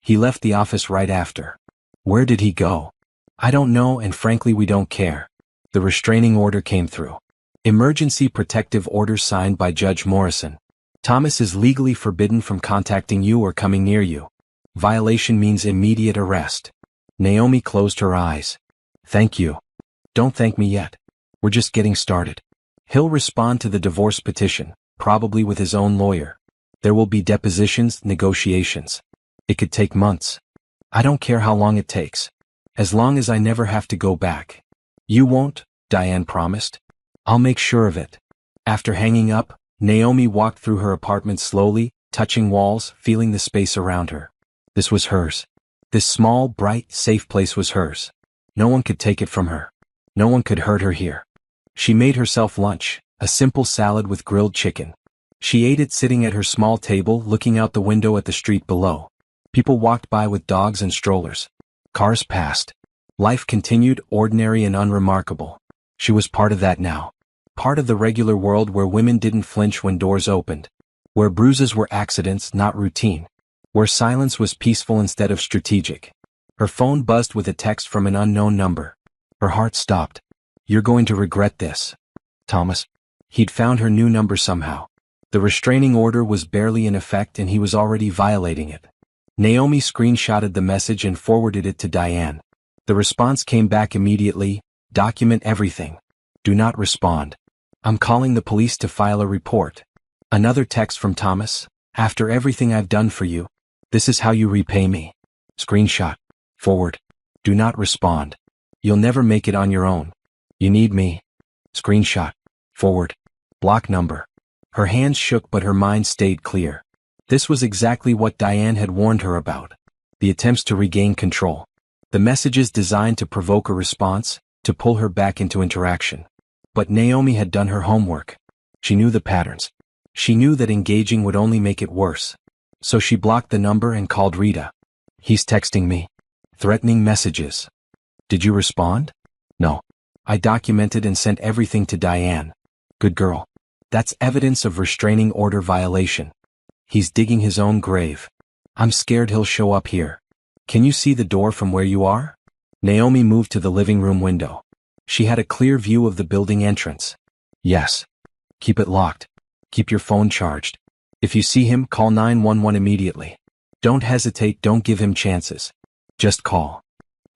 He left the office right after. Where did he go? I don't know, and frankly we don't care. The restraining order came through. Emergency protective order signed by Judge Morrison. Thomas is legally forbidden from contacting you or coming near you. Violation means immediate arrest. Naomi closed her eyes. Thank you. Don't thank me yet. We're just getting started. He'll respond to the divorce petition, probably with his own lawyer. There will be depositions, negotiations. It could take months. I don't care how long it takes. As long as I never have to go back. You won't, Diane promised. I'll make sure of it. After hanging up, Naomi walked through her apartment slowly, touching walls, feeling the space around her. This was hers. This small, bright, safe place was hers. No one could take it from her. No one could hurt her here. She made herself lunch, a simple salad with grilled chicken. She ate it sitting at her small table, looking out the window at the street below. People walked by with dogs and strollers. Cars passed. Life continued, ordinary and unremarkable. She was part of that now. Part of the regular world where women didn't flinch when doors opened. Where bruises were accidents, not routine. Where silence was peaceful instead of strategic. Her phone buzzed with a text from an unknown number. Her heart stopped. You're going to regret this. Thomas. He'd found her new number somehow. The restraining order was barely in effect and he was already violating it. Naomi screenshotted the message and forwarded it to Diane. The response came back immediately. Document everything. Do not respond. I'm calling the police to file a report. Another text from Thomas. After everything I've done for you, this is how you repay me. Screenshot. Forward. Do not respond. You'll never make it on your own. You need me. Screenshot. Forward. Block number. Her hands shook but her mind stayed clear. This was exactly what Diane had warned her about. The attempts to regain control. The messages designed to provoke a response, to pull her back into interaction. But Naomi had done her homework. She knew the patterns. She knew that engaging would only make it worse. So she blocked the number and called Rita. He's texting me. Threatening messages. Did you respond? No. I documented and sent everything to Diane. Good girl. That's evidence of restraining order violation. He's digging his own grave. I'm scared he'll show up here. Can you see the door from where you are? Naomi moved to the living room window. She had a clear view of the building entrance. Yes. Keep it locked. Keep your phone charged. If you see him, call 911 immediately. Don't hesitate, don't give him chances. Just call.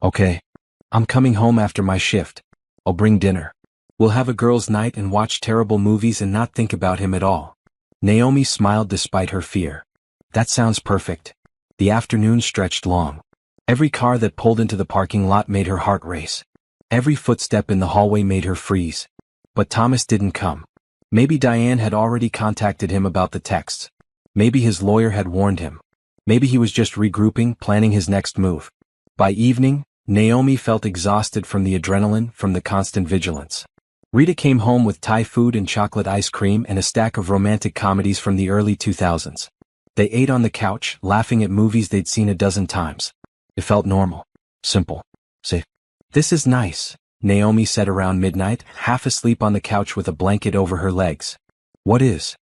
Okay. I'm coming home after my shift. I'll bring dinner. We'll have a girls' night and watch terrible movies and not think about him at all. Naomi smiled despite her fear. That sounds perfect. The afternoon stretched long. Every car that pulled into the parking lot made her heart race. Every footstep in the hallway made her freeze. But Thomas didn't come. Maybe Diane had already contacted him about the texts. Maybe his lawyer had warned him. Maybe he was just regrouping, planning his next move. By evening, Naomi felt exhausted from the adrenaline, from the constant vigilance. Rita came home with Thai food and chocolate ice cream and a stack of romantic comedies from the early 2000s. They ate on the couch, laughing at movies they'd seen a dozen times. It felt normal. Simple. Safe. This is nice, Naomi said around midnight, half asleep on the couch with a blanket over her legs. What is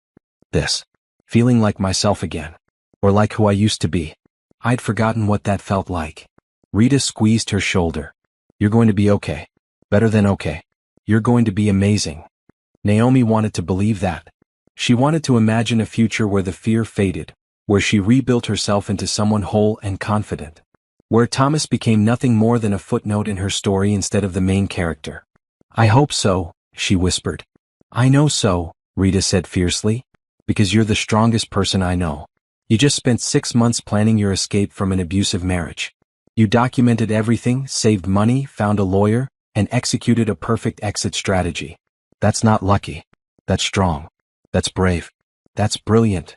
this? Feeling like myself again. Or like who I used to be. I'd forgotten what that felt like. Rita squeezed her shoulder. You're going to be okay. Better than okay. You're going to be amazing. Naomi wanted to believe that. She wanted to imagine a future where the fear faded, where she rebuilt herself into someone whole and confident. Where Thomas became nothing more than a footnote in her story instead of the main character. I hope so, she whispered. I know so, Rita said fiercely. Because you're the strongest person I know. You just spent 6 months planning your escape from an abusive marriage. You documented everything, saved money, found a lawyer, and executed a perfect exit strategy. That's not lucky. That's strong. That's brave. That's brilliant.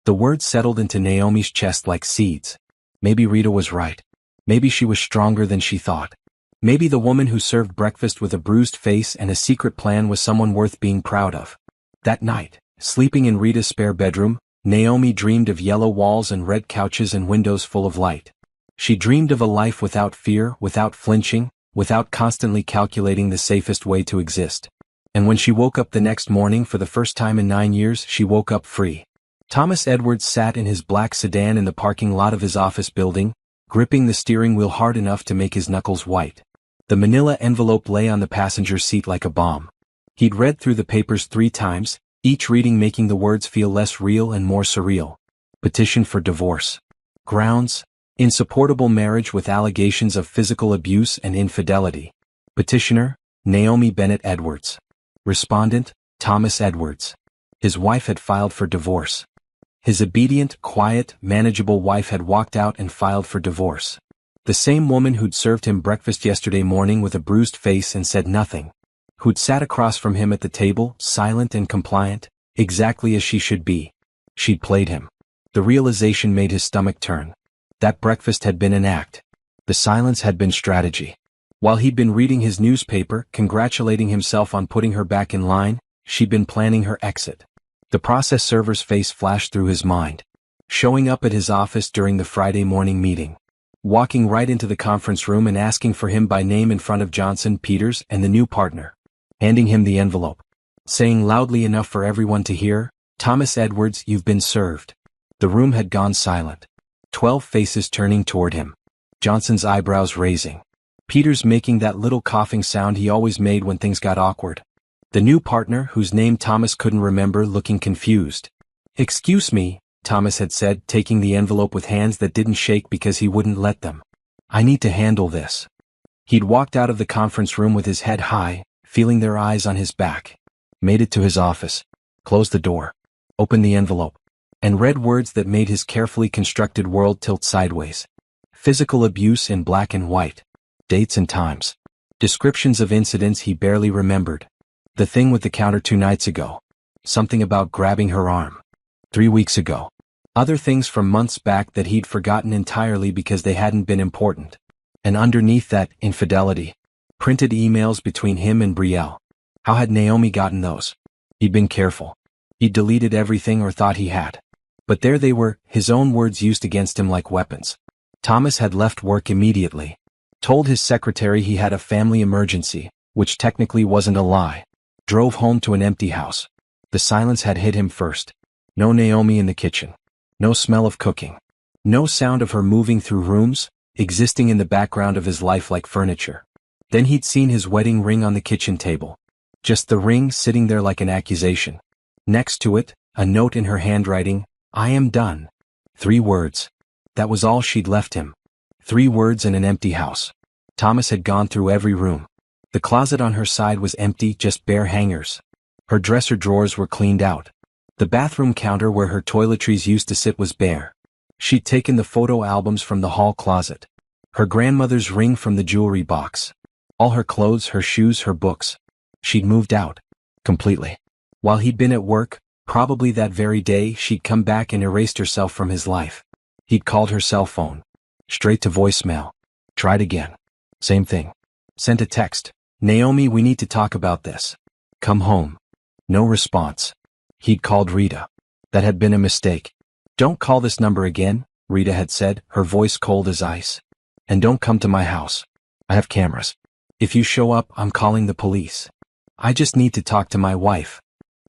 The words settled into Naomi's chest like seeds. Maybe Rita was right. Maybe she was stronger than she thought. Maybe the woman who served breakfast with a bruised face and a secret plan was someone worth being proud of. That night, sleeping in Rita's spare bedroom, Naomi dreamed of yellow walls and red couches and windows full of light. She dreamed of a life without fear, without flinching, without constantly calculating the safest way to exist. And when she woke up the next morning for the first time in 9 years, she woke up free. Thomas Edwards sat in his black sedan in the parking lot of his office building, gripping the steering wheel hard enough to make his knuckles white. The manila envelope lay on the passenger seat like a bomb. He'd read through the papers 3 times, each reading making the words feel less real and more surreal. Petition for divorce. Grounds: insupportable marriage with allegations of physical abuse and infidelity. Petitioner: Naomi Bennett Edwards. Respondent: Thomas Edwards. His wife had filed for divorce. His obedient, quiet, manageable wife had walked out and filed for divorce. The same woman who'd served him breakfast yesterday morning with a bruised face and said nothing. Who'd sat across from him at the table, silent and compliant, exactly as she should be. She'd played him. The realization made his stomach turn. That breakfast had been an act. The silence had been strategy. While he'd been reading his newspaper, congratulating himself on putting her back in line, she'd been planning her exit. The process server's face flashed through his mind. Showing up at his office during the Friday morning meeting. Walking right into the conference room and asking for him by name in front of Johnson, Peters, and the new partner. Handing him the envelope. Saying loudly enough for everyone to hear, "Thomas Edwards, you've been served." The room had gone silent. 12 faces turning toward him. Johnson's eyebrows raising. Peters making that little coughing sound he always made when things got awkward. The new partner, whose name Thomas couldn't remember, looking confused. "Excuse me," Thomas had said, taking the envelope with hands that didn't shake because he wouldn't let them. "I need to handle this." He'd walked out of the conference room with his head high, feeling their eyes on his back. Made it to his office. Closed the door. Opened the envelope. And read words that made his carefully constructed world tilt sideways. Physical abuse in black and white. Dates and times. Descriptions of incidents he barely remembered. The thing with the counter 2 nights ago. Something about grabbing her arm. 3 weeks ago. Other things from months back that he'd forgotten entirely because they hadn't been important. And underneath that, infidelity. Printed emails between him and Brielle. How had Naomi gotten those? He'd been careful. He'd deleted everything or thought he had. But there they were, his own words used against him like weapons. Thomas had left work immediately. Told his secretary he had a family emergency, which technically wasn't a lie. Drove home to an empty house. The silence had hit him first. No Naomi in the kitchen. No smell of cooking. No sound of her moving through rooms, existing in the background of his life like furniture. Then he'd seen his wedding ring on the kitchen table. Just the ring sitting there like an accusation. Next to it, a note in her handwriting, "I am done." 3 words. That was all she'd left him. 3 words in an empty house. Thomas had gone through every room. The closet on her side was empty, just bare hangers. Her dresser drawers were cleaned out. The bathroom counter where her toiletries used to sit was bare. She'd taken the photo albums from the hall closet. Her grandmother's ring from the jewelry box. All her clothes, her shoes, her books. She'd moved out. Completely. While he'd been at work, probably that very day, she'd come back and erased herself from his life. He'd called her cell phone. Straight to voicemail. Tried again. Same thing. Sent a text. "Naomi, we need to talk about this. Come home." No response. He'd called Rita. That had been a mistake. "Don't call this number again," Rita had said, her voice cold as ice. "And don't come to my house. I have cameras. If you show up, I'm calling the police. I just need to talk to my wife.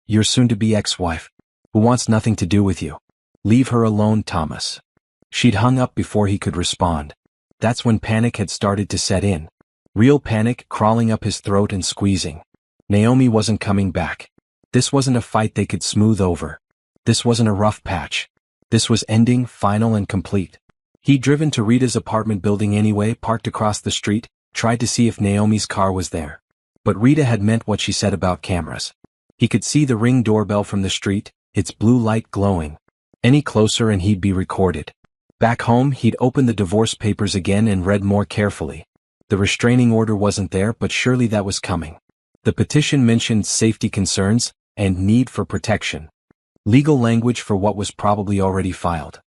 Your soon-to-be ex-wife. Who wants nothing to do with you. Leave her alone, Thomas." She'd hung up before he could respond. That's when panic had started to set in. Real panic crawling up his throat and squeezing. Naomi wasn't coming back. This wasn't a fight they could smooth over. This wasn't a rough patch. This was ending, final and complete. He'd driven to Rita's apartment building anyway, parked across the street, tried to see if Naomi's car was there. But Rita had meant what she said about cameras. He could see the Ring doorbell from the street, its blue light glowing. Any closer and he'd be recorded. Back home, he'd opened the divorce papers again and read more carefully. The restraining order wasn't there, but surely that was coming. The petition mentioned safety concerns and need for protection. Legal language for what was probably already filed.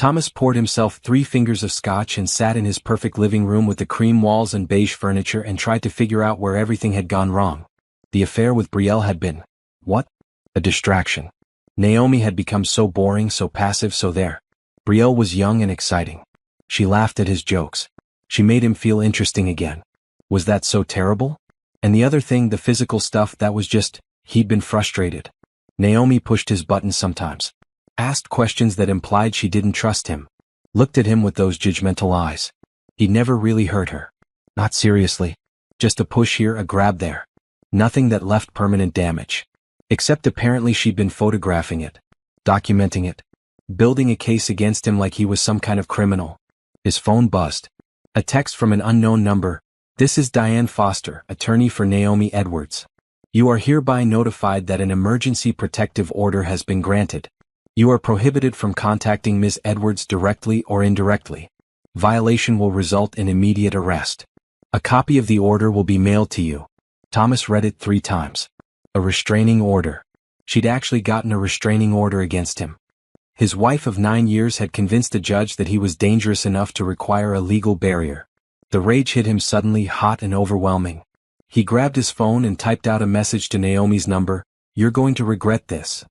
Thomas poured himself 3 fingers of scotch and sat in his perfect living room with the cream walls and beige furniture and tried to figure out where everything had gone wrong. The affair with Brielle had been, what? A distraction. Naomi had become so boring, so passive, so there. Brielle was young and exciting. She laughed at his jokes. She made him feel interesting again. Was that so terrible? And the other thing, the physical stuff, that was just, he'd been frustrated. Naomi pushed his buttons sometimes. Asked questions that implied she didn't trust him. Looked at him with those judgmental eyes. He'd never really hurt her. Not seriously. Just a push here, a grab there. Nothing that left permanent damage. Except apparently she'd been photographing it. Documenting it. Building a case against him like he was some kind of criminal. His phone buzzed. A text from an unknown number. This is Diane Foster, attorney for Naomi Edwards. You are hereby notified that an emergency protective order has been granted. You are prohibited from contacting Ms. Edwards directly or indirectly. Violation will result in immediate arrest. A copy of the order will be mailed to you. Thomas read it 3 times. A restraining order. She'd actually gotten a restraining order against him. His wife of 9 years had convinced a judge that he was dangerous enough to require a legal barrier. The rage hit him suddenly, hot and overwhelming. He grabbed his phone and typed out a message to Naomi's number. You're going to regret this.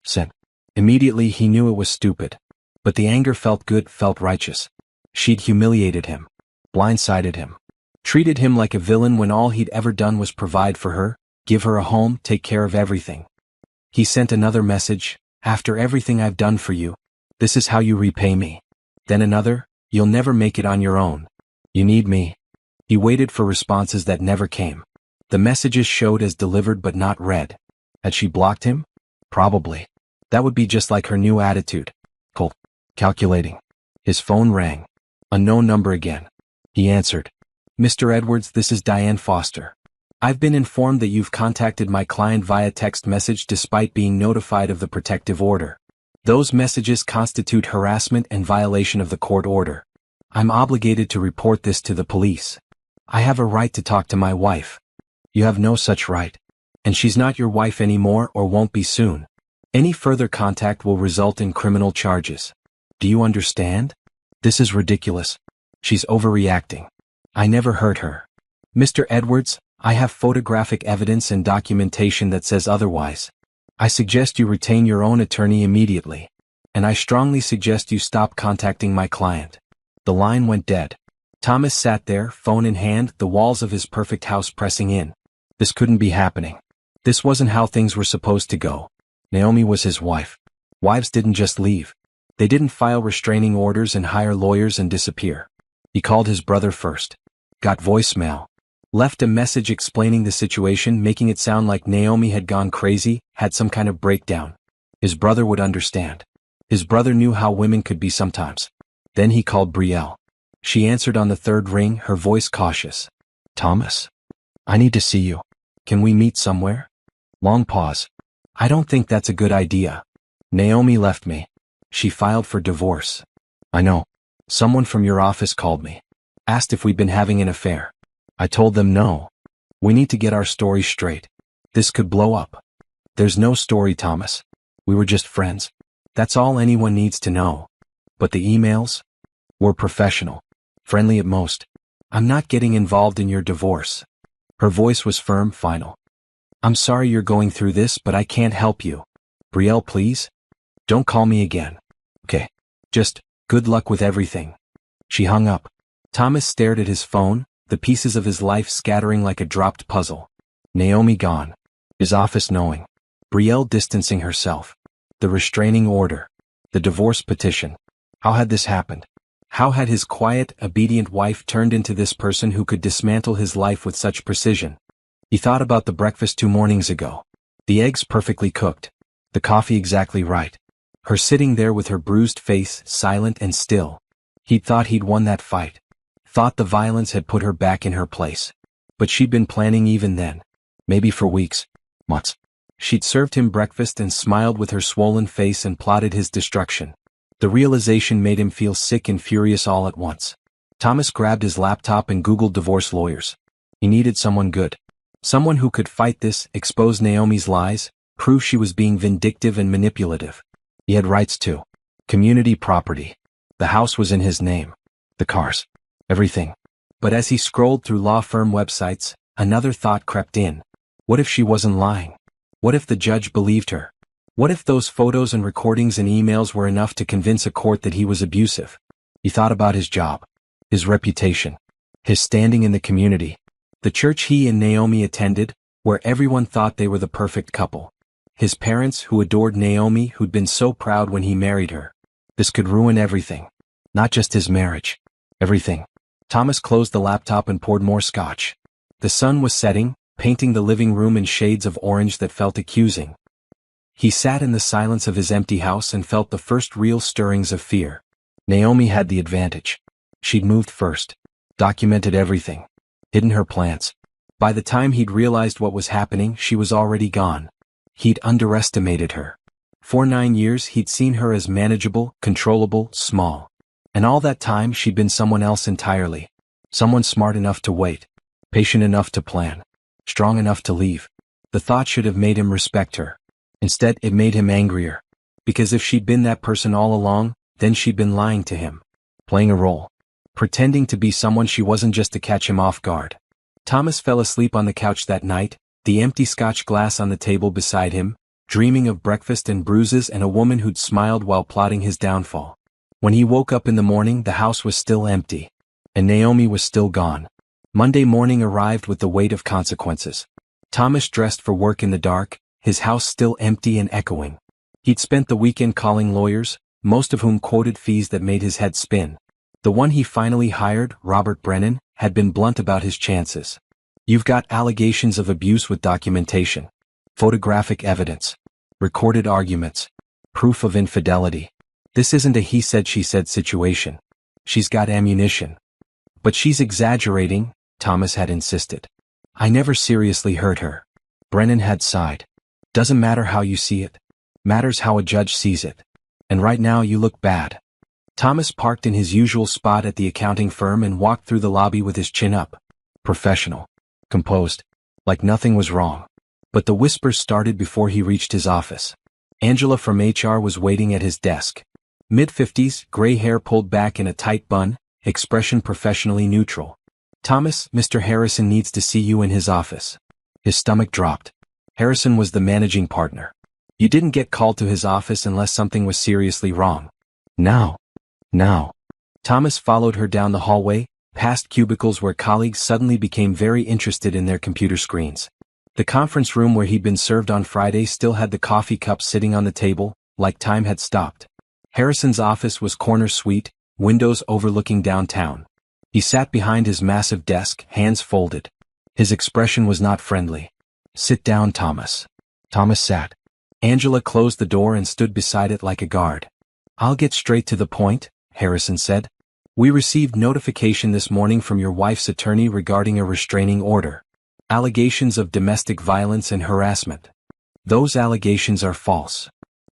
Sent. Immediately he knew it was stupid. But the anger felt good, felt righteous. She'd humiliated him. Blindsided him. Treated him like a villain when all he'd ever done was provide for her, give her a home, take care of everything. He sent another message. After everything I've done for you, this is how you repay me. Then another, you'll never make it on your own. You need me. He waited for responses that never came. The messages showed as delivered but not read. Had she blocked him? Probably. That would be just like her new attitude. Cold. Calculating. His phone rang. Unknown number again. He answered. Mr. Edwards, this is Diane Foster. I've been informed that you've contacted my client via text message despite being notified of the protective order. Those messages constitute harassment and violation of the court order. I'm obligated to report this to the police. I have a right to talk to my wife. You have no such right. And she's not your wife anymore or won't be soon. Any further contact will result in criminal charges. Do you understand? This is ridiculous. She's overreacting. I never hurt her. Mr. Edwards, I have photographic evidence and documentation that says otherwise. I suggest you retain your own attorney immediately. And I strongly suggest you stop contacting my client. The line went dead. Thomas sat there, phone in hand, the walls of his perfect house pressing in. This couldn't be happening. This wasn't how things were supposed to go. Naomi was his wife. Wives didn't just leave. They didn't file restraining orders and hire lawyers and disappear. He called his brother first. Got voicemail. Left a message explaining the situation, making it sound like Naomi had gone crazy, had some kind of breakdown. His brother would understand. His brother knew how women could be sometimes. Then he called Brielle. She answered on the 3rd ring, her voice cautious. Thomas? I need to see you. Can we meet somewhere? Long pause. I don't think that's a good idea. Naomi left me. She filed for divorce. I know. Someone from your office called me. Asked if we'd been having an affair. I told them no. We need to get our story straight. This could blow up. There's no story, Thomas. We were just friends. That's all anyone needs to know. But the emails? Were professional. Friendly at most. I'm not getting involved in your divorce. Her voice was firm, final. I'm sorry you're going through this, but I can't help you. Brielle, please? Don't call me again. Okay. Just, good luck with everything. She hung up. Thomas stared at his phone, the pieces of his life scattering like a dropped puzzle. Naomi gone. His office knowing. Brielle distancing herself. The restraining order. The divorce petition. How had this happened? How had his quiet, obedient wife turned into this person who could dismantle his life with such precision? He thought about the breakfast 2 mornings ago. The eggs perfectly cooked. The coffee exactly right. Her sitting there with her bruised face, silent and still. He'd thought he'd won that fight. Thought the violence had put her back in her place. But she'd been planning even then. Maybe for weeks. Months. She'd served him breakfast and smiled with her swollen face and plotted his destruction. The realization made him feel sick and furious all at once. Thomas grabbed his laptop and Googled divorce lawyers. He needed someone good. Someone who could fight this, expose Naomi's lies, prove she was being vindictive and manipulative. He had rights too. Community property. The house was in his name. The cars. Everything. But as he scrolled through law firm websites, another thought crept in. What if she wasn't lying? What if the judge believed her? What if those photos and recordings and emails were enough to convince a court that he was abusive? He thought about his job, his reputation, his standing in the community, the church he and Naomi attended, where everyone thought they were the perfect couple. His parents who adored Naomi, who'd been so proud when he married her. This could ruin everything. Not just his marriage. Everything. Thomas closed the laptop and poured more scotch. The sun was setting, painting the living room in shades of orange that felt accusing. He sat in the silence of his empty house and felt the first real stirrings of fear. Naomi had the advantage. She'd moved first. Documented everything. Hidden her plans. By the time he'd realized what was happening, she was already gone. He'd underestimated her. For 9 years he'd seen her as manageable, controllable, small. And all that time she'd been someone else entirely. Someone smart enough to wait. Patient enough to plan. Strong enough to leave. The thought should have made him respect her. Instead, it made him angrier. Because if she'd been that person all along, then she'd been lying to him. Playing a role. Pretending to be someone she wasn't just to catch him off guard. Thomas fell asleep on the couch that night, the empty scotch glass on the table beside him, dreaming of breakfast and bruises and a woman who'd smiled while plotting his downfall. When he woke up in the morning, the house was still empty. And Naomi was still gone. Monday morning arrived with the weight of consequences. Thomas dressed for work in the dark, his house still empty and echoing. He'd spent the weekend calling lawyers, most of whom quoted fees that made his head spin. The one he finally hired, Robert Brennan, had been blunt about his chances. You've got allegations of abuse with documentation. Photographic evidence. Recorded arguments. Proof of infidelity. This isn't a he said she said situation. She's got ammunition. But she's exaggerating, Thomas had insisted. I never seriously hurt her. Brennan had sighed. Doesn't matter how you see it. Matters how a judge sees it. And right now you look bad. Thomas parked in his usual spot at the accounting firm and walked through the lobby with his chin up. Professional. Composed. Like nothing was wrong. But the whispers started before he reached his office. Angela from HR was waiting at his desk. Mid-50s, gray hair pulled back in a tight bun, expression professionally neutral. Thomas, Mr. Harrison needs to see you in his office. His stomach dropped. Harrison was the managing partner. You didn't get called to his office unless something was seriously wrong. Now. Thomas followed her down the hallway, past cubicles where colleagues suddenly became very interested in their computer screens. The conference room where he'd been served on Friday still had the coffee cups sitting on the table, like time had stopped. Harrison's office was corner suite, windows overlooking downtown. He sat behind his massive desk, hands folded. His expression was not friendly. Sit down, Thomas. Thomas sat. Angela closed the door and stood beside it like a guard. I'll get straight to the point, Harrison said. We received notification this morning from your wife's attorney regarding a restraining order. Allegations of domestic violence and harassment. Those allegations are false.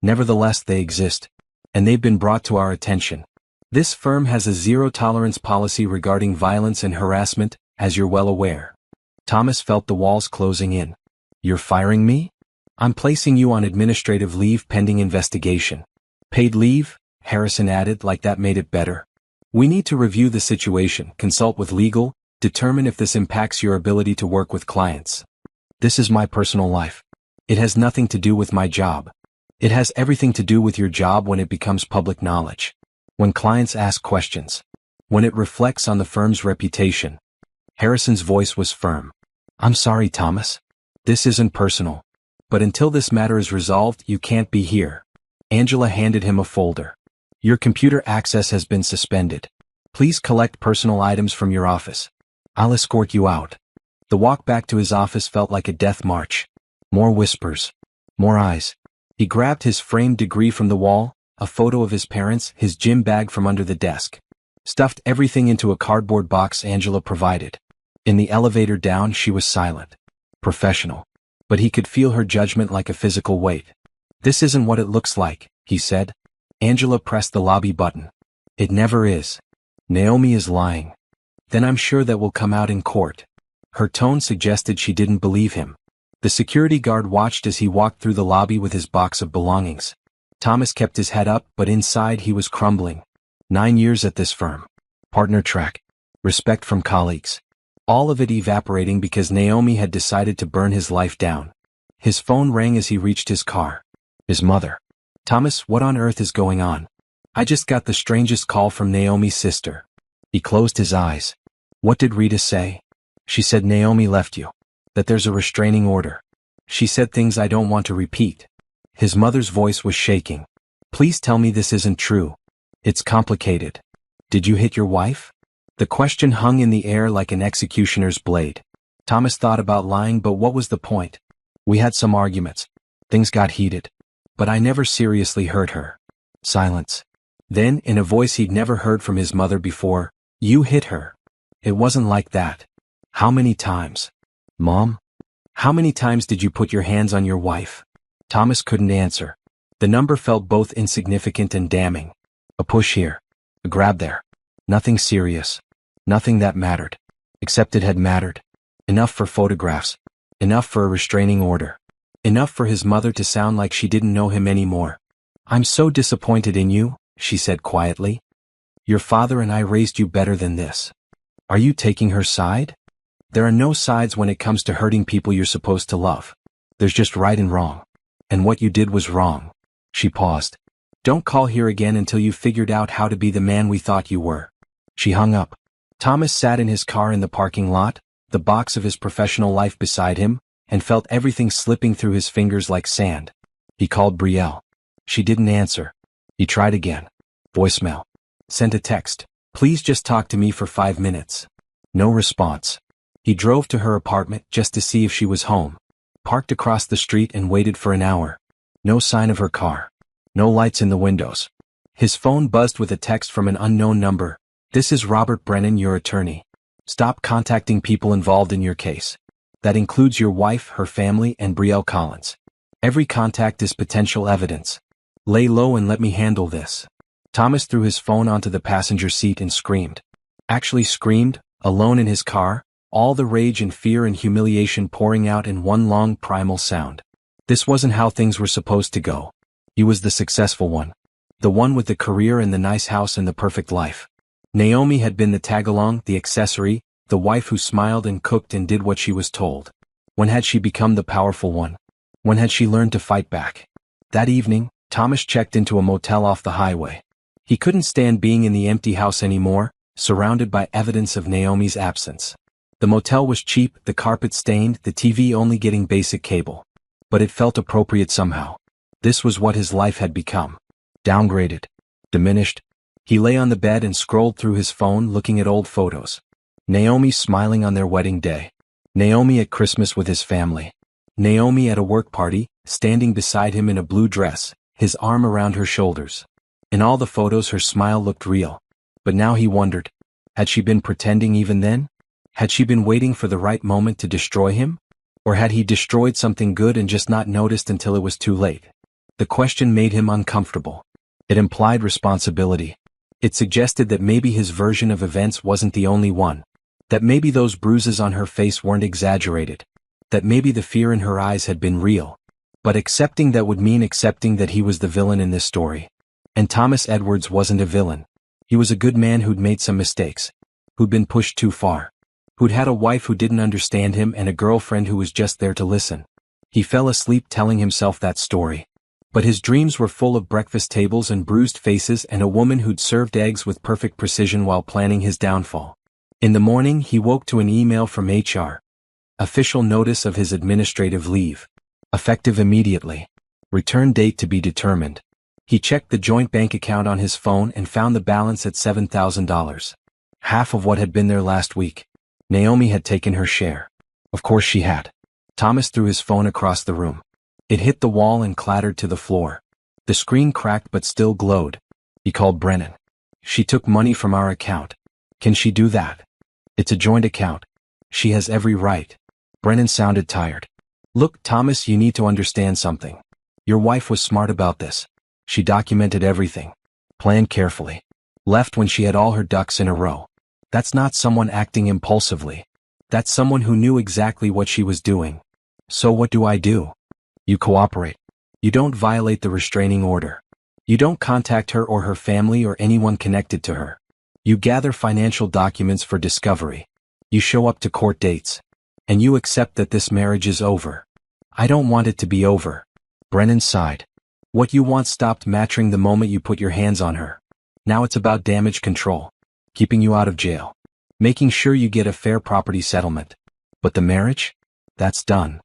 Nevertheless, they exist. And they've been brought to our attention. This firm has a zero-tolerance policy regarding violence and harassment, as you're well aware. Thomas felt the walls closing in. You're firing me? I'm placing you on administrative leave pending investigation. Paid leave? Harrison added, like that made it better. We need to review the situation, consult with legal, determine if this impacts your ability to work with clients. This is my personal life. It has nothing to do with my job. It has everything to do with your job when it becomes public knowledge. When clients ask questions. When it reflects on the firm's reputation. Harrison's voice was firm. I'm sorry, Thomas. This isn't personal. But until this matter is resolved, you can't be here. Angela handed him a folder. Your computer access has been suspended. Please collect personal items from your office. I'll escort you out. The walk back to his office felt like a death march. More whispers. More eyes. He grabbed his framed degree from the wall, a photo of his parents, his gym bag from under the desk. Stuffed everything into a cardboard box Angela provided. In the elevator down, she was silent. Professional. But he could feel her judgment like a physical weight. This isn't what it looks like, he said. Angela pressed the lobby button. It never is. Naomi is lying. Then I'm sure that will come out in court. Her tone suggested she didn't believe him. The security guard watched as he walked through the lobby with his box of belongings. Thomas kept his head up, but inside he was crumbling. 9 years at this firm. Partner track. Respect from colleagues. All of it evaporating because Naomi had decided to burn his life down. His phone rang as he reached his car. His mother. Thomas, what on earth is going on? I just got the strangest call from Naomi's sister. He closed his eyes. What did Rita say? She said Naomi left you. That there's a restraining order. She said things I don't want to repeat. His mother's voice was shaking. Please tell me this isn't true. It's complicated. Did you hit your wife? The question hung in the air like an executioner's blade. Thomas thought about lying, but what was the point? We had some arguments. Things got heated. But I never seriously hurt her. Silence. Then, in a voice he'd never heard from his mother before, you hit her. It wasn't like that. How many times? Mom? How many times did you put your hands on your wife? Thomas couldn't answer. The number felt both insignificant and damning. A push here. A grab there. Nothing serious. Nothing that mattered. Except it had mattered. Enough for photographs. Enough for a restraining order. Enough for his mother to sound like she didn't know him anymore. I'm so disappointed in you, she said quietly. Your father and I raised you better than this. Are you taking her side? There are no sides when it comes to hurting people you're supposed to love. There's just right and wrong. And what you did was wrong. She paused. Don't call here again until you've figured out how to be the man we thought you were. She hung up. Thomas sat in his car in the parking lot, the box of his professional life beside him, and felt everything slipping through his fingers like sand. He called Brielle. She didn't answer. He tried again. Voicemail. Sent a text. Please just talk to me for 5 minutes. No response. He drove to her apartment just to see if she was home. Parked across the street and waited for an hour. No sign of her car. No lights in the windows. His phone buzzed with a text from an unknown number. This is Robert Brennan, your attorney. Stop contacting people involved in your case. That includes your wife, her family, and Brielle Collins. Every contact is potential evidence. Lay low and let me handle this. Thomas threw his phone onto the passenger seat and screamed. Actually screamed, alone in his car, all the rage and fear and humiliation pouring out in one long primal sound. This wasn't how things were supposed to go. He was the successful one. The one with the career and the nice house and the perfect life. Naomi had been the tag-along, the accessory, the wife who smiled and cooked and did what she was told. When had she become the powerful one? When had she learned to fight back? That evening, Thomas checked into a motel off the highway. He couldn't stand being in the empty house anymore, surrounded by evidence of Naomi's absence. The motel was cheap, the carpet stained, the TV only getting basic cable. But it felt appropriate somehow. This was what his life had become. Downgraded. Diminished. He lay on the bed and scrolled through his phone looking at old photos. Naomi smiling on their wedding day. Naomi at Christmas with his family. Naomi at a work party, standing beside him in a blue dress, his arm around her shoulders. In all the photos her smile looked real. But now he wondered, had she been pretending even then? Had she been waiting for the right moment to destroy him? Or had he destroyed something good and just not noticed until it was too late? The question made him uncomfortable. It implied responsibility. It suggested that maybe his version of events wasn't the only one. That maybe those bruises on her face weren't exaggerated. That maybe the fear in her eyes had been real. But accepting that would mean accepting that he was the villain in this story. And Thomas Edwards wasn't a villain. He was a good man who'd made some mistakes. Who'd been pushed too far. Who'd had a wife who didn't understand him and a girlfriend who was just there to listen. He fell asleep telling himself that story. But his dreams were full of breakfast tables and bruised faces and a woman who'd served eggs with perfect precision while planning his downfall. In the morning, he woke to an email from HR. Official notice of his administrative leave. Effective immediately. Return date to be determined. He checked the joint bank account on his phone and found the balance at $7,000. Half of what had been there last week. Naomi had taken her share. Of course she had. Thomas threw his phone across the room. It hit the wall and clattered to the floor. The screen cracked but still glowed. He called Brennan. She took money from our account. Can she do that? It's a joint account. She has every right. Brennan sounded tired. Look, Thomas, you need to understand something. Your wife was smart about this. She documented everything. Planned carefully. Left when she had all her ducks in a row. That's not someone acting impulsively. That's someone who knew exactly what she was doing. So what do? You cooperate. You don't violate the restraining order. You don't contact her or her family or anyone connected to her. You gather financial documents for discovery. You show up to court dates. And you accept that this marriage is over. I don't want it to be over. Brennan sighed. What you want stopped mattering the moment you put your hands on her. Now it's about damage control. Keeping you out of jail. Making sure you get a fair property settlement. But the marriage? That's done.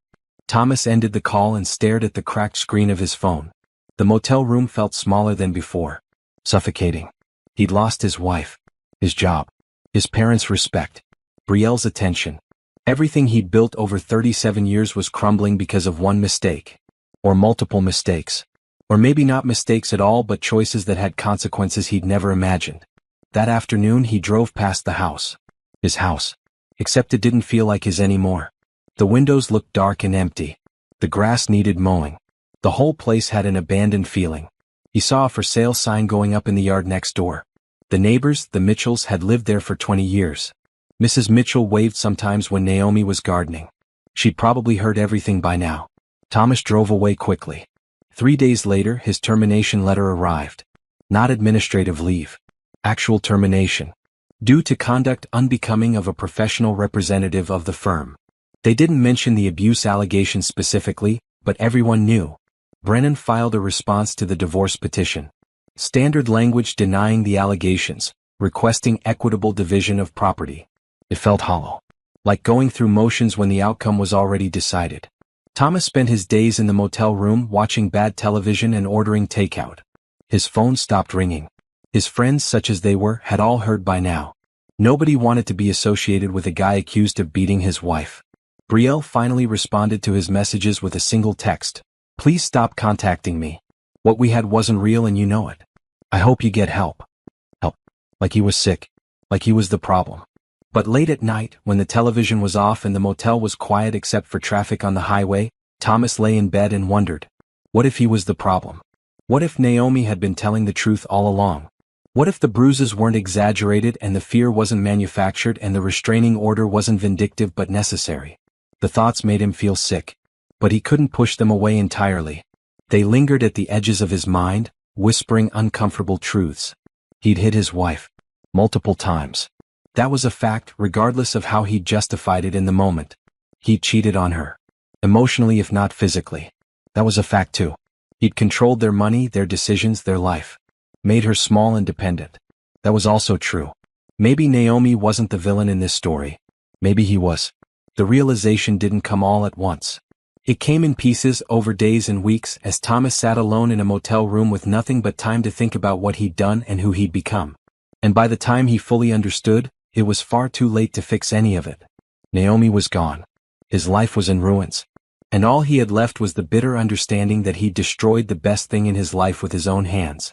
Thomas ended the call and stared at the cracked screen of his phone. The motel room felt smaller than before. Suffocating. He'd lost his wife. His job. His parents' respect. Brielle's attention. Everything he'd built over 37 years was crumbling because of one mistake. Or multiple mistakes. Or maybe not mistakes at all but choices that had consequences he'd never imagined. That afternoon he drove past the house. His house. Except it didn't feel like his anymore. The windows looked dark and empty. The grass needed mowing. The whole place had an abandoned feeling. He saw a for sale sign going up in the yard next door. The neighbors, the Mitchells, had lived there for 20 years. Mrs. Mitchell waved sometimes when Naomi was gardening. She'd probably heard everything by now. Thomas drove away quickly. 3 days later his termination letter arrived. Not administrative leave. Actual termination. Due to conduct unbecoming of a professional representative of the firm. They didn't mention the abuse allegations specifically, but everyone knew. Brennan filed a response to the divorce petition. Standard language denying the allegations, requesting equitable division of property. It felt hollow. Like going through motions when the outcome was already decided. Thomas spent his days in the motel room watching bad television and ordering takeout. His phone stopped ringing. His friends, such as they were, had all heard by now. Nobody wanted to be associated with a guy accused of beating his wife. Brielle finally responded to his messages with a single text. Please stop contacting me. What we had wasn't real and you know it. I hope you get help. Help. Like he was sick. Like he was the problem. But late at night, when the television was off and the motel was quiet except for traffic on the highway, Thomas lay in bed and wondered. What if he was the problem? What if Naomi had been telling the truth all along? What if the bruises weren't exaggerated and the fear wasn't manufactured and the restraining order wasn't vindictive but necessary? The thoughts made him feel sick. But he couldn't push them away entirely. They lingered at the edges of his mind, whispering uncomfortable truths. He'd hit his wife. Multiple times. That was a fact, regardless of how he'd justified it in the moment. He'd cheated on her. Emotionally if not physically. That was a fact too. He'd controlled their money, their decisions, their life. Made her small and dependent. That was also true. Maybe Naomi wasn't the villain in this story. Maybe he was. The realization didn't come all at once. It came in pieces over days and weeks as Thomas sat alone in a motel room with nothing but time to think about what he'd done and who he'd become. And by the time he fully understood, it was far too late to fix any of it. Naomi was gone. His life was in ruins. And all he had left was the bitter understanding that he'd destroyed the best thing in his life with his own hands.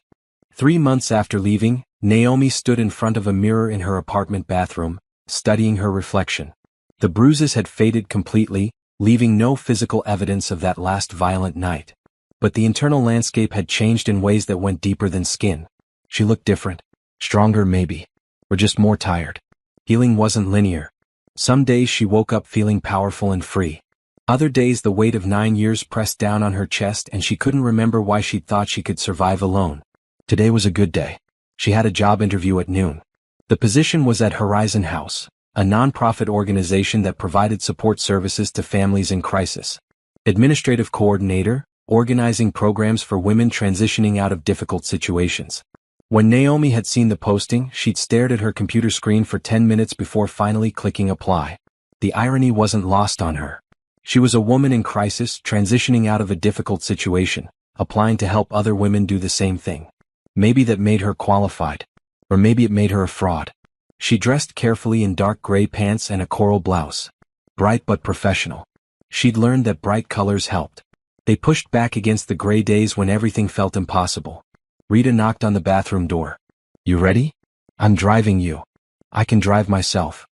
3 months after leaving, Naomi stood in front of a mirror in her apartment bathroom, studying her reflection. The bruises had faded completely, leaving no physical evidence of that last violent night. But the internal landscape had changed in ways that went deeper than skin. She looked different. Stronger maybe. Or just more tired. Healing wasn't linear. Some days she woke up feeling powerful and free. Other days the weight of 9 years pressed down on her chest and she couldn't remember why she'd thought she could survive alone. Today was a good day. She had a job interview at noon. The position was at Horizon House, a non-profit organization that provided support services to families in crisis. Administrative coordinator, organizing programs for women transitioning out of difficult situations. When Naomi had seen the posting, she'd stared at her computer screen for 10 minutes before finally clicking apply. The irony wasn't lost on her. She was a woman in crisis, transitioning out of a difficult situation, applying to help other women do the same thing. Maybe that made her qualified. Or maybe it made her a fraud. She dressed carefully in dark gray pants and a coral blouse. Bright but professional. She'd learned that bright colors helped. They pushed back against the gray days when everything felt impossible. Rita knocked on the bathroom door. You ready? I'm driving you. I can drive myself.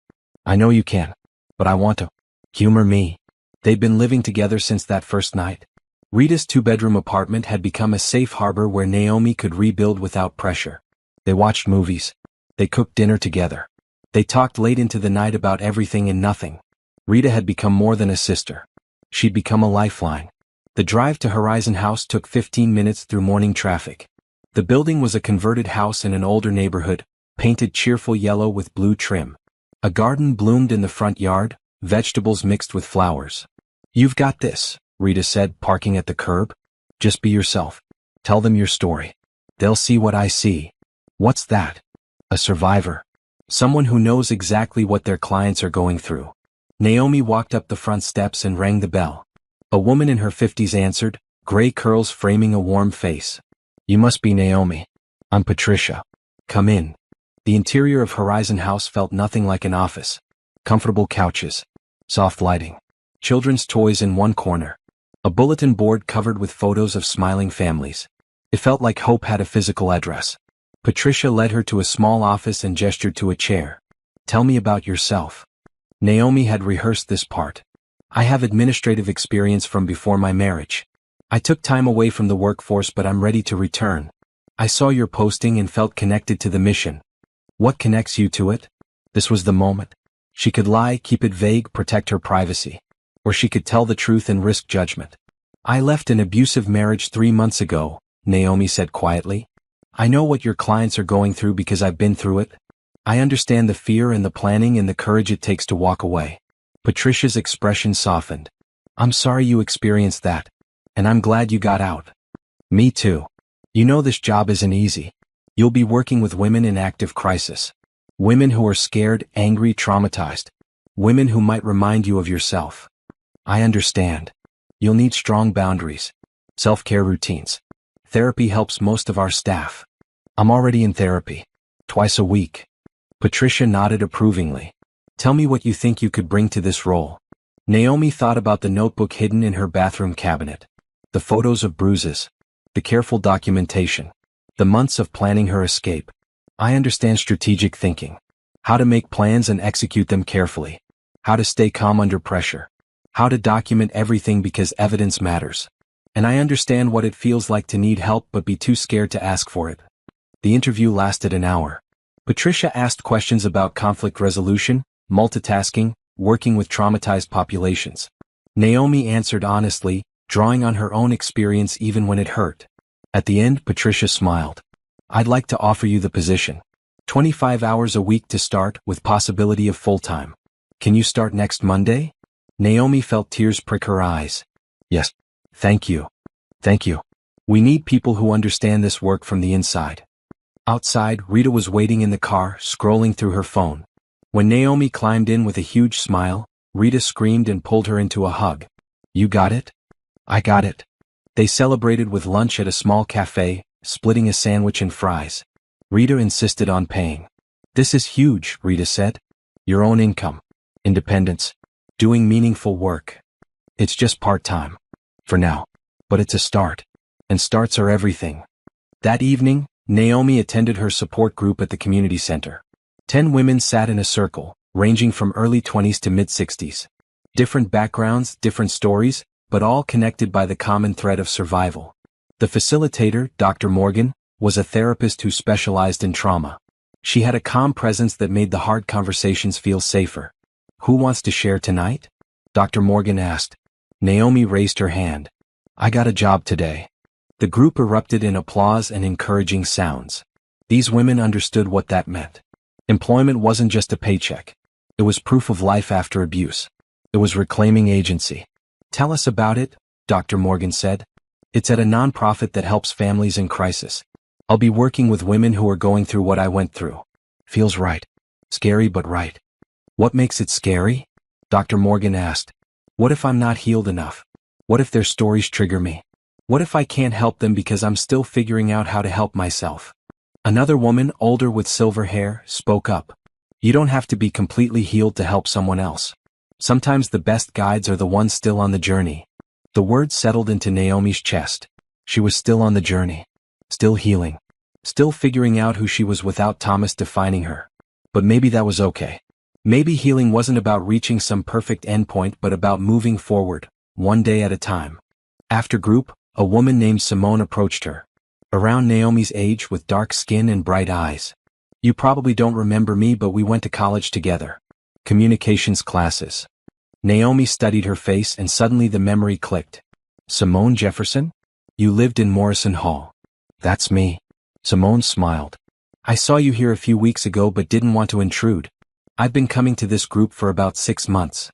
I know you can. But I want to. Humor me. They'd been living together since that first night. Rita's 2-bedroom apartment had become a safe harbor where Naomi could rebuild without pressure. They watched movies. They cooked dinner together. They talked late into the night about everything and nothing. Rita had become more than a sister. She'd become a lifeline. The drive to Horizon House took 15 minutes through morning traffic. The building was a converted house in an older neighborhood, painted cheerful yellow with blue trim. A garden bloomed in the front yard, vegetables mixed with flowers. "You've got this," Rita said, parking at the curb. "Just be yourself. Tell them your story. They'll see what I see." "What's that?" "A survivor. Someone who knows exactly what their clients are going through." Naomi walked up the front steps and rang the bell. A woman in her 50s answered, gray curls framing a warm face. "You must be Naomi. I'm Patricia. Come in." The interior of Horizon House felt nothing like an office. Comfortable couches. Soft lighting. Children's toys in one corner. A bulletin board covered with photos of smiling families. It felt like hope had a physical address. Patricia led her to a small office and gestured to a chair. "Tell me about yourself." Naomi had rehearsed this part. "I have administrative experience from before my marriage. I took time away from the workforce, but I'm ready to return. I saw your posting and felt connected to the mission." "What connects you to it?" This was the moment. She could lie, keep it vague, protect her privacy. Or she could tell the truth and risk judgment. "I left an abusive marriage 3 months ago," Naomi said quietly. "I know what your clients are going through because I've been through it. I understand the fear and the planning and the courage it takes to walk away." Patricia's expression softened. "I'm sorry you experienced that. And I'm glad you got out." "Me too. You know this job isn't easy. You'll be working with women in active crisis. Women who are scared, angry, traumatized. Women who might remind you of yourself." "I understand. You'll need strong boundaries. Self-care routines. Therapy helps most of our staff." "I'm already in therapy. Twice a week." Patricia nodded approvingly. "Tell me what you think you could bring to this role." Naomi thought about the notebook hidden in her bathroom cabinet. The photos of bruises. The careful documentation. The months of planning her escape. "I understand strategic thinking. How to make plans and execute them carefully. How to stay calm under pressure. How to document everything because evidence matters. And I understand what it feels like to need help but be too scared to ask for it." The interview lasted an hour. Patricia asked questions about conflict resolution, multitasking, working with traumatized populations. Naomi answered honestly, drawing on her own experience even when it hurt. At the end, Patricia smiled. "I'd like to offer you the position. 25 hours a week to start, with possibility of full-time. Can you start next Monday?" Naomi felt tears prick her eyes. "Yes. Thank you. Thank you. We need people who understand this work from the inside." Outside, Rita was waiting in the car, scrolling through her phone. When Naomi climbed in with a huge smile, Rita screamed and pulled her into a hug. "You got it?" "I got it." They celebrated with lunch at a small cafe, splitting a sandwich and fries. Rita insisted on paying. "This is huge," Rita said. "Your own income. Independence. Doing meaningful work. It's just part-time. For now. But it's a start. And starts are everything." That evening, Naomi attended her support group at the community center. 10 women sat in a circle, ranging from early 20s to mid-60s. Different backgrounds, different stories, but all connected by the common thread of survival. The facilitator, Dr. Morgan, was a therapist who specialized in trauma. She had a calm presence that made the hard conversations feel safer. "Who wants to share tonight?" Dr. Morgan asked. Naomi raised her hand. "I got a job today." The group erupted in applause and encouraging sounds. These women understood what that meant. Employment wasn't just a paycheck. It was proof of life after abuse. It was reclaiming agency. "Tell us about it," Dr. Morgan said. "It's at a nonprofit that helps families in crisis. I'll be working with women who are going through what I went through." "Feels right. Scary but right." "What makes it scary?" Dr. Morgan asked. "What if I'm not healed enough? What if their stories trigger me? What if I can't help them because I'm still figuring out how to help myself?" Another woman, older with silver hair, spoke up. "You don't have to be completely healed to help someone else. Sometimes the best guides are the ones still on the journey." The words settled into Naomi's chest. She was still on the journey. Still healing. Still figuring out who she was without Thomas defining her. But maybe that was okay. Maybe healing wasn't about reaching some perfect endpoint but about moving forward, one day at a time. After group, a woman named Simone approached her. Around Naomi's age with dark skin and bright eyes. "You probably don't remember me, but we went to college together. Communications classes." Naomi studied her face and suddenly the memory clicked. "Simone Jefferson? You lived in Morrison Hall." "That's me." Simone smiled. I saw you here a few weeks ago but didn't want to intrude. I've been coming to this group for about 6 months.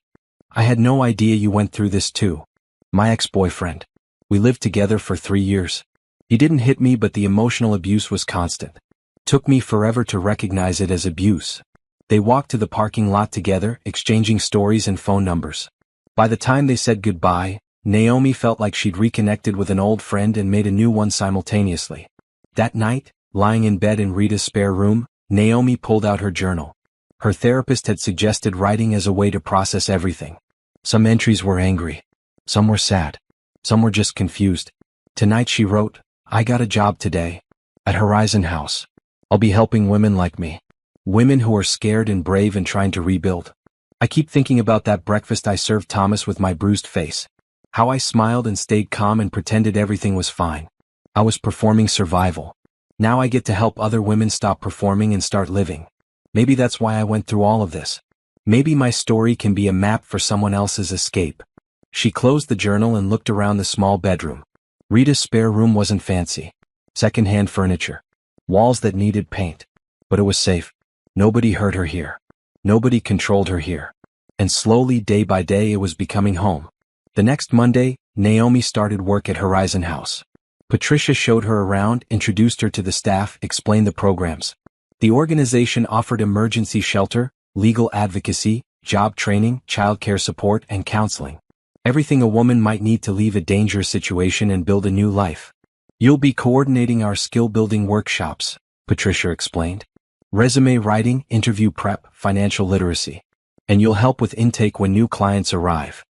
I had no idea you went through this too. My ex-boyfriend. We lived together for 3 years. He didn't hit me but the emotional abuse was constant. Took me forever to recognize it as abuse. They walked to the parking lot together, exchanging stories and phone numbers. By the time they said goodbye, Naomi felt like she'd reconnected with an old friend and made a new one simultaneously. That night, lying in bed in Rita's spare room, Naomi pulled out her journal. Her therapist had suggested writing as a way to process everything. Some entries were angry. Some were sad. Some were just confused. Tonight she wrote, I got a job today. At Horizon House. I'll be helping women like me. Women who are scared and brave and trying to rebuild. I keep thinking about that breakfast I served Thomas with my bruised face. How I smiled and stayed calm and pretended everything was fine. I was performing survival. Now I get to help other women stop performing and start living. Maybe that's why I went through all of this. Maybe my story can be a map for someone else's escape. She closed the journal and looked around the small bedroom. Rita's spare room wasn't fancy. Second-hand furniture. Walls that needed paint. But it was safe. Nobody hurt her here. Nobody controlled her here. And slowly, day by day, it was becoming home. The next Monday, Naomi started work at Horizon House. Patricia showed her around, introduced her to the staff, explained the programs. The organization offered emergency shelter, legal advocacy, job training, childcare support, and counseling. Everything a woman might need to leave a dangerous situation and build a new life. You'll be coordinating our skill-building workshops, Patricia explained. Resume writing, interview prep, financial literacy. And you'll help with intake when new clients arrive.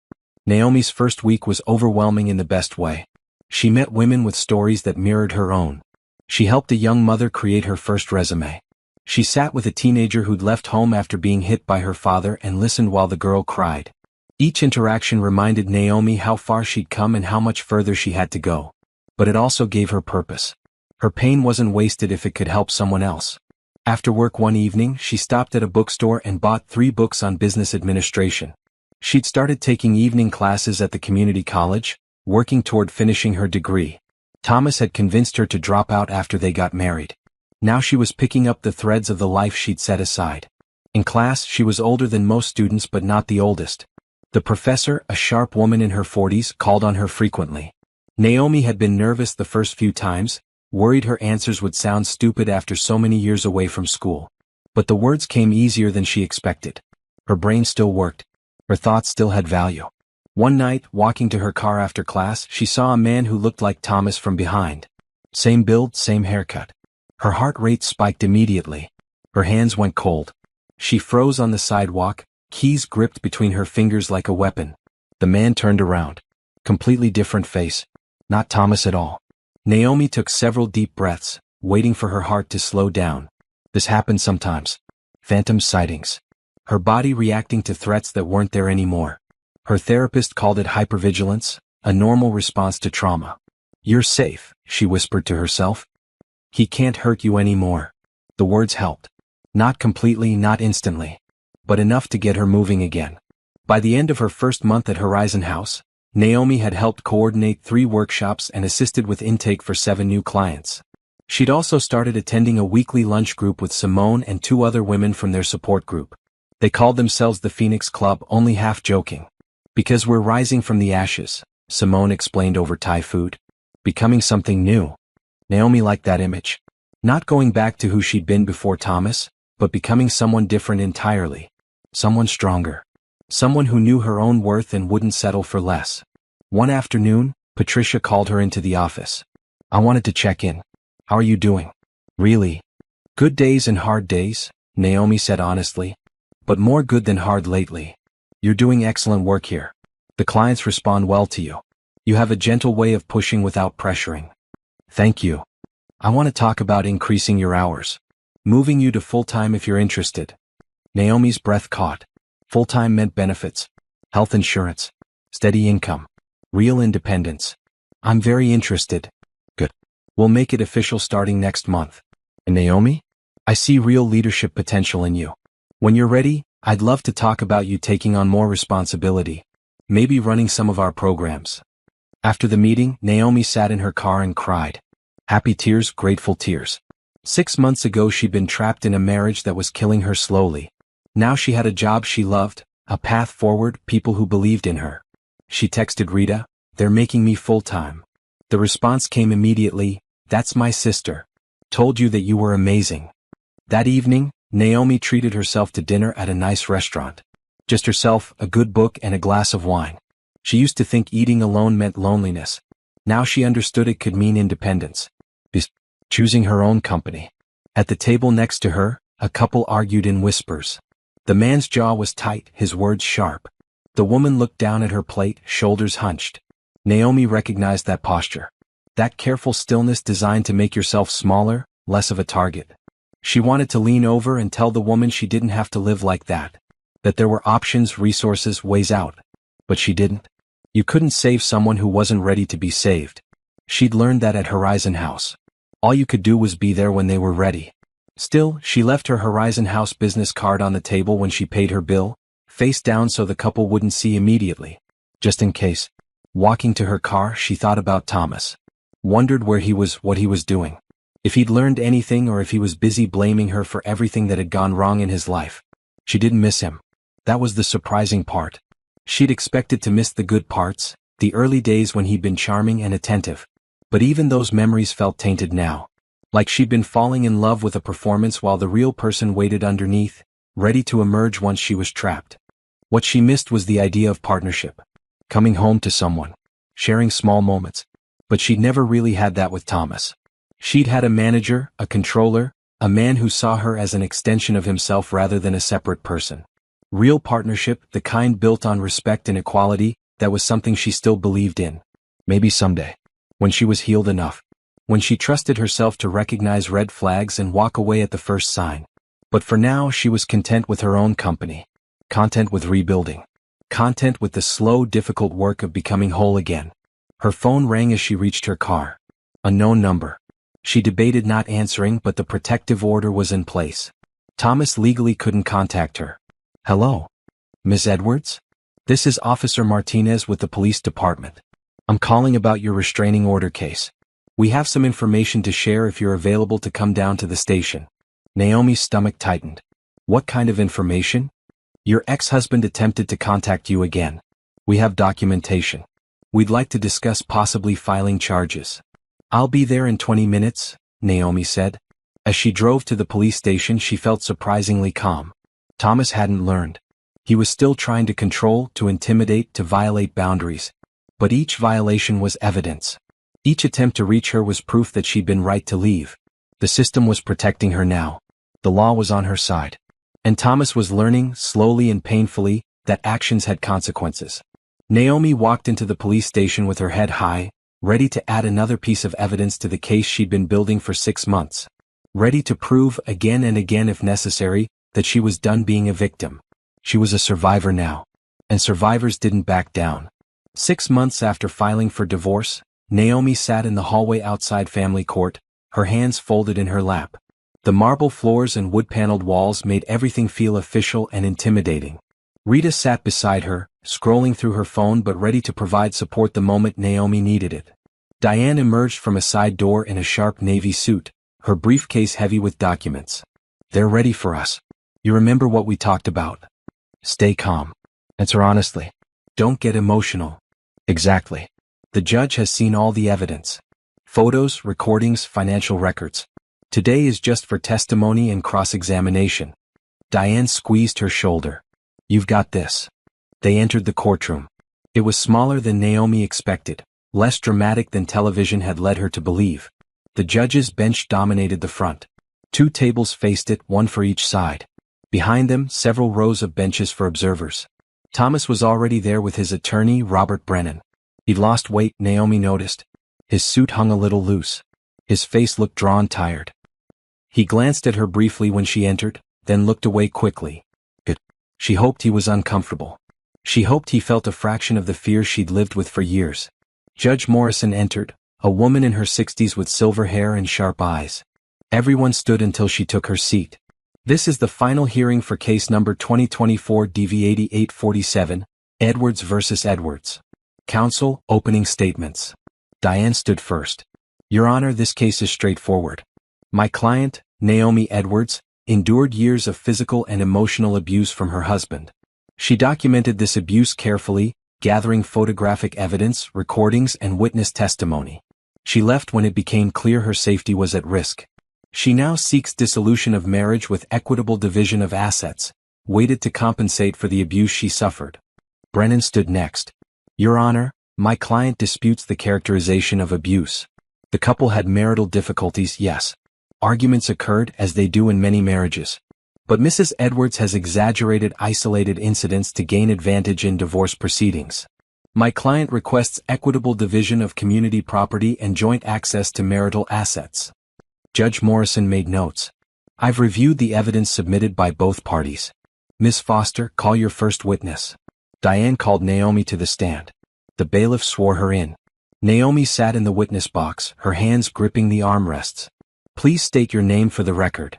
Naomi's first week was overwhelming in the best way. She met women with stories that mirrored her own. She helped a young mother create her first resume. She sat with a teenager who'd left home after being hit by her father and listened while the girl cried. Each interaction reminded Naomi how far she'd come and how much further she had to go. But it also gave her purpose. Her pain wasn't wasted if it could help someone else. After work one evening, she stopped at a bookstore and bought 3 books on business administration. She'd started taking evening classes at the community college, working toward finishing her degree. Thomas had convinced her to drop out after they got married. Now she was picking up the threads of the life she'd set aside. In class, she was older than most students but not the oldest. The professor, a sharp woman in her 40s, called on her frequently. Naomi had been nervous the first few times, worried her answers would sound stupid after so many years away from school. But the words came easier than she expected. Her brain still worked. Her thoughts still had value. One night, walking to her car after class, she saw a man who looked like Thomas from behind. Same build, same haircut. Her heart rate spiked immediately. Her hands went cold. She froze on the sidewalk, keys gripped between her fingers like a weapon. The man turned around. Completely different face. Not Thomas at all. Naomi took several deep breaths, waiting for her heart to slow down. This happened sometimes. Phantom sightings. Her body reacting to threats that weren't there anymore. Her therapist called it hypervigilance, a normal response to trauma. You're safe, she whispered to herself. He can't hurt you anymore. The words helped. Not completely, not instantly. But enough to get her moving again. By the end of her first month at Horizon House, Naomi had helped coordinate 3 workshops and assisted with intake for 7 new clients. She'd also started attending a weekly lunch group with Simone and 2 other women from their support group. They called themselves the Phoenix Club, only half joking. Because we're rising from the ashes, Simone explained over Thai food. Becoming something new. Naomi liked that image. Not going back to who she'd been before Thomas, but becoming someone different entirely. Someone stronger. Someone who knew her own worth and wouldn't settle for less. One afternoon, Patricia called her into the office. I wanted to check in. How are you doing? Really? Good days and hard days, Naomi said honestly. But more good than hard lately. You're doing excellent work here. The clients respond well to you. You have a gentle way of pushing without pressuring. Thank you. I want to talk about increasing your hours. Moving you to full-time if you're interested. Naomi's breath caught. Full-time meant benefits, health insurance, steady income, real independence. I'm very interested. Good. We'll make it official starting next month. And Naomi? I see real leadership potential in you. When you're ready, I'd love to talk about you taking on more responsibility. Maybe running some of our programs. After the meeting, Naomi sat in her car and cried. Happy tears, grateful tears. 6 months ago she'd been trapped in a marriage that was killing her slowly. Now she had a job she loved, a path forward, people who believed in her. She texted Rita, "They're making me full-time." The response came immediately, "That's my sister. Told you that you were amazing." That evening, Naomi treated herself to dinner at a nice restaurant. Just herself, a good book and a glass of wine. She used to think eating alone meant loneliness. Now she understood it could mean independence. Choosing her own company. At the table next to her, a couple argued in whispers. The man's jaw was tight, his words sharp. The woman looked down at her plate, shoulders hunched. Naomi recognized that posture. That careful stillness designed to make yourself smaller, less of a target. She wanted to lean over and tell the woman she didn't have to live like that. That there were options, resources, ways out. But she didn't. You couldn't save someone who wasn't ready to be saved. She'd learned that at Horizon House. All you could do was be there when they were ready. Still, she left her Horizon House business card on the table when she paid her bill, face down so the couple wouldn't see immediately. Just in case. Walking to her car, she thought about Thomas. Wondered where he was, what he was doing. If he'd learned anything or if he was busy blaming her for everything that had gone wrong in his life. She didn't miss him. That was the surprising part. She'd expected to miss the good parts, the early days when he'd been charming and attentive. But even those memories felt tainted now. Like she'd been falling in love with a performance while the real person waited underneath, ready to emerge once she was trapped. What she missed was the idea of partnership. Coming home to someone. Sharing small moments. But she'd never really had that with Thomas. She'd had a manager, a controller, a man who saw her as an extension of himself rather than a separate person. Real partnership, the kind built on respect and equality, that was something she still believed in. Maybe someday. When she was healed enough. When she trusted herself to recognize red flags and walk away at the first sign. But for now she was content with her own company. Content with rebuilding. Content with the slow, difficult work of becoming whole again. Her phone rang as she reached her car. A known number. She debated not answering, but the protective order was in place. Thomas legally couldn't contact her. "Hello? Ms. Edwards? This is Officer Martinez with the police department. I'm calling about your restraining order case. We have some information to share if you're available to come down to the station." Naomi's stomach tightened. "What kind of information?" "Your ex-husband attempted to contact you again. We have documentation. We'd like to discuss possibly filing charges." "I'll be there in 20 minutes, Naomi said. As she drove to the police station she felt surprisingly calm. Thomas hadn't learned. He was still trying to control, to intimidate, to violate boundaries. But each violation was evidence. Each attempt to reach her was proof that she'd been right to leave. The system was protecting her now. The law was on her side. And Thomas was learning, slowly and painfully, that actions had consequences. Naomi walked into the police station with her head high, ready to add another piece of evidence to the case she'd been building for 6 months. Ready to prove, again and again if necessary, that she was done being a victim. She was a survivor now. And survivors didn't back down. 6 months after filing for divorce, Naomi sat in the hallway outside family court, her hands folded in her lap. The marble floors and wood-paneled walls made everything feel official and intimidating. Rita sat beside her, scrolling through her phone but ready to provide support the moment Naomi needed it. Diane emerged from a side door in a sharp navy suit, her briefcase heavy with documents. "They're ready for us. You remember what we talked about?" "Stay calm. Answer honestly. Don't get emotional." "Exactly. The judge has seen all the evidence. Photos, recordings, financial records. Today is just for testimony and cross-examination." Diane squeezed her shoulder. "You've got this." They entered the courtroom. It was smaller than Naomi expected, less dramatic than television had led her to believe. The judge's bench dominated the front. 2 tables faced it, one for each side. Behind them, several rows of benches for observers. Thomas was already there with his attorney, Robert Brennan. He'd lost weight, Naomi noticed. His suit hung a little loose. His face looked drawn, tired. He glanced at her briefly when she entered, then looked away quickly. She hoped he was uncomfortable. She hoped he felt a fraction of the fear she'd lived with for years. Judge Morrison entered, a woman in her 60s with silver hair and sharp eyes. Everyone stood until she took her seat. "This is the final hearing for case number 2024 DV8847, Edwards versus Edwards. Counsel, opening statements." Diane stood first. "Your Honor, this case is straightforward. My client, Naomi Edwards, endured years of physical and emotional abuse from her husband. She documented this abuse carefully, gathering photographic evidence, recordings, and witness testimony. She left when it became clear her safety was at risk. She now seeks dissolution of marriage with equitable division of assets, weighted to compensate for the abuse she suffered. Brennan stood next. Your Honor, my client disputes the characterization of abuse. The couple had marital difficulties, yes. Arguments occurred as they do in many marriages. But Mrs. Edwards has exaggerated isolated incidents to gain advantage in divorce proceedings. My client requests equitable division of community property and joint access to marital assets. Judge Morrison made notes. I've reviewed the evidence submitted by both parties. Ms. Foster, call your first witness. Diane called Naomi to the stand. The bailiff swore her in. Naomi sat in the witness box, her hands gripping the armrests. Please state your name for the record.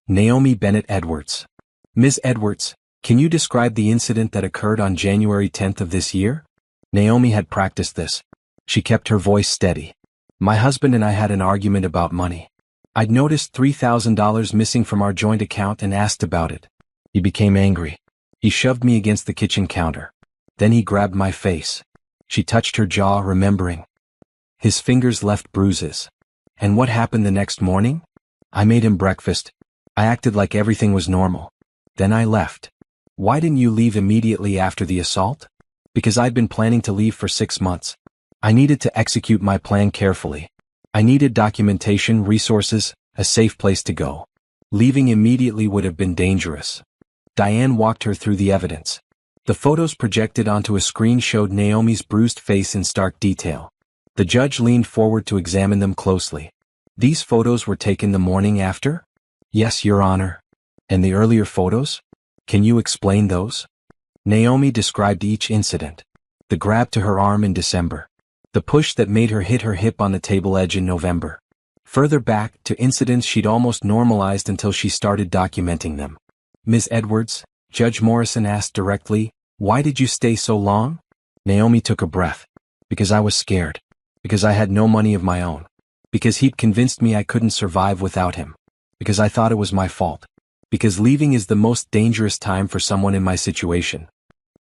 Naomi Bennett Edwards. Ms. Edwards, can you describe the incident that occurred on January 10th of this year? Naomi had practiced this. She kept her voice steady. My husband and I had an argument about money. I'd noticed $3,000 missing from our joint account and asked about it. He became angry. He shoved me against the kitchen counter. Then he grabbed my face. She touched her jaw, remembering. His fingers left bruises. And what happened the next morning? I made him breakfast. I acted like everything was normal. Then I left. Why didn't you leave immediately after the assault? Because I'd been planning to leave for 6 months. I needed to execute my plan carefully. I needed documentation, resources, a safe place to go. Leaving immediately would have been dangerous. Diane walked her through the evidence. The photos projected onto a screen showed Naomi's bruised face in stark detail. The judge leaned forward to examine them closely. These photos were taken the morning after? Yes, Your Honor. And the earlier photos? Can you explain those? Naomi described each incident. The grab to her arm in December. The push that made her hit her hip on the table edge in November. Further back to incidents she'd almost normalized until she started documenting them. Ms. Edwards, Judge Morrison asked directly, why did you stay so long? Naomi took a breath. Because I was scared. Because I had no money of my own. Because he'd convinced me I couldn't survive without him. Because I thought it was my fault. Because leaving is the most dangerous time for someone in my situation.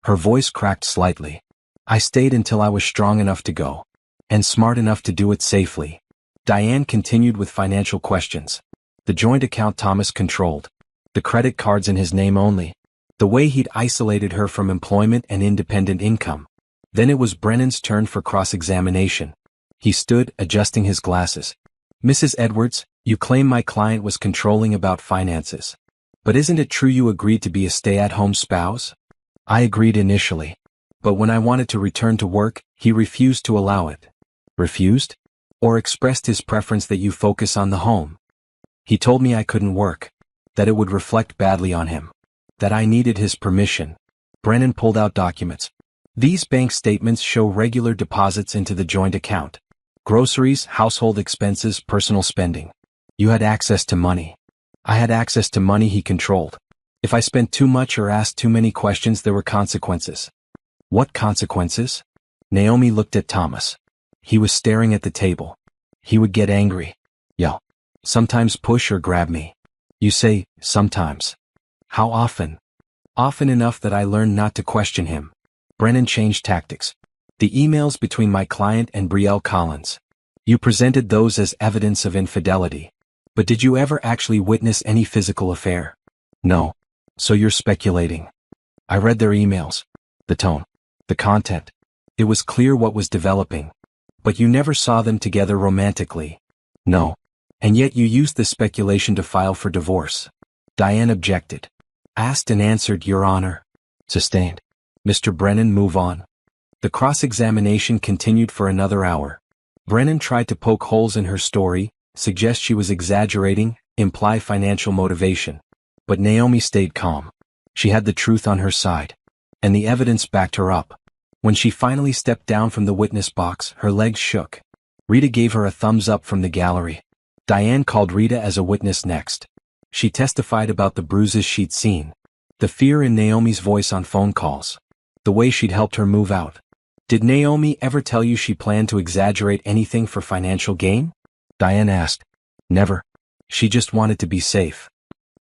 Her voice cracked slightly. I stayed until I was strong enough to go. And smart enough to do it safely. Diane continued with financial questions. The joint account Thomas controlled. The credit cards in his name only. The way he'd isolated her from employment and independent income. Then it was Brennan's turn for cross-examination. He stood, adjusting his glasses. Mrs. Edwards, you claim my client was controlling about finances. But isn't it true you agreed to be a stay-at-home spouse? I agreed initially. But when I wanted to return to work, he refused to allow it. Refused? Or expressed his preference that you focus on the home. He told me I couldn't work. That it would reflect badly on him. That I needed his permission. Brennan pulled out documents. These bank statements show regular deposits into the joint account. Groceries, household expenses, personal spending. You had access to money. I had access to money he controlled. If I spent too much or asked too many questions, there were consequences. What consequences? Naomi looked at Thomas. He was staring at the table. He would get angry. Yell. Sometimes push or grab me. You say, sometimes. How often? Often enough that I learned not to question him. Brennan changed tactics. The emails between my client and Brielle Collins. You presented those as evidence of infidelity. But did you ever actually witness any physical affair? No. So you're speculating. I read their emails. The tone. The content. It was clear what was developing. But you never saw them together romantically. No. And yet you used this speculation to file for divorce. Diane objected. Asked and answered, Your Honor. Sustained. Mr. Brennan, move on. The cross-examination continued for another hour. Brennan tried to poke holes in her story, suggest she was exaggerating, imply financial motivation. But Naomi stayed calm. She had the truth on her side. And the evidence backed her up. When she finally stepped down from the witness box, her legs shook. Rita gave her a thumbs up from the gallery. Diane called Rita as a witness next. She testified about the bruises she'd seen. The fear in Naomi's voice on phone calls. The way she'd helped her move out. Did Naomi ever tell you she planned to exaggerate anything for financial gain? Diane asked. Never. She just wanted to be safe.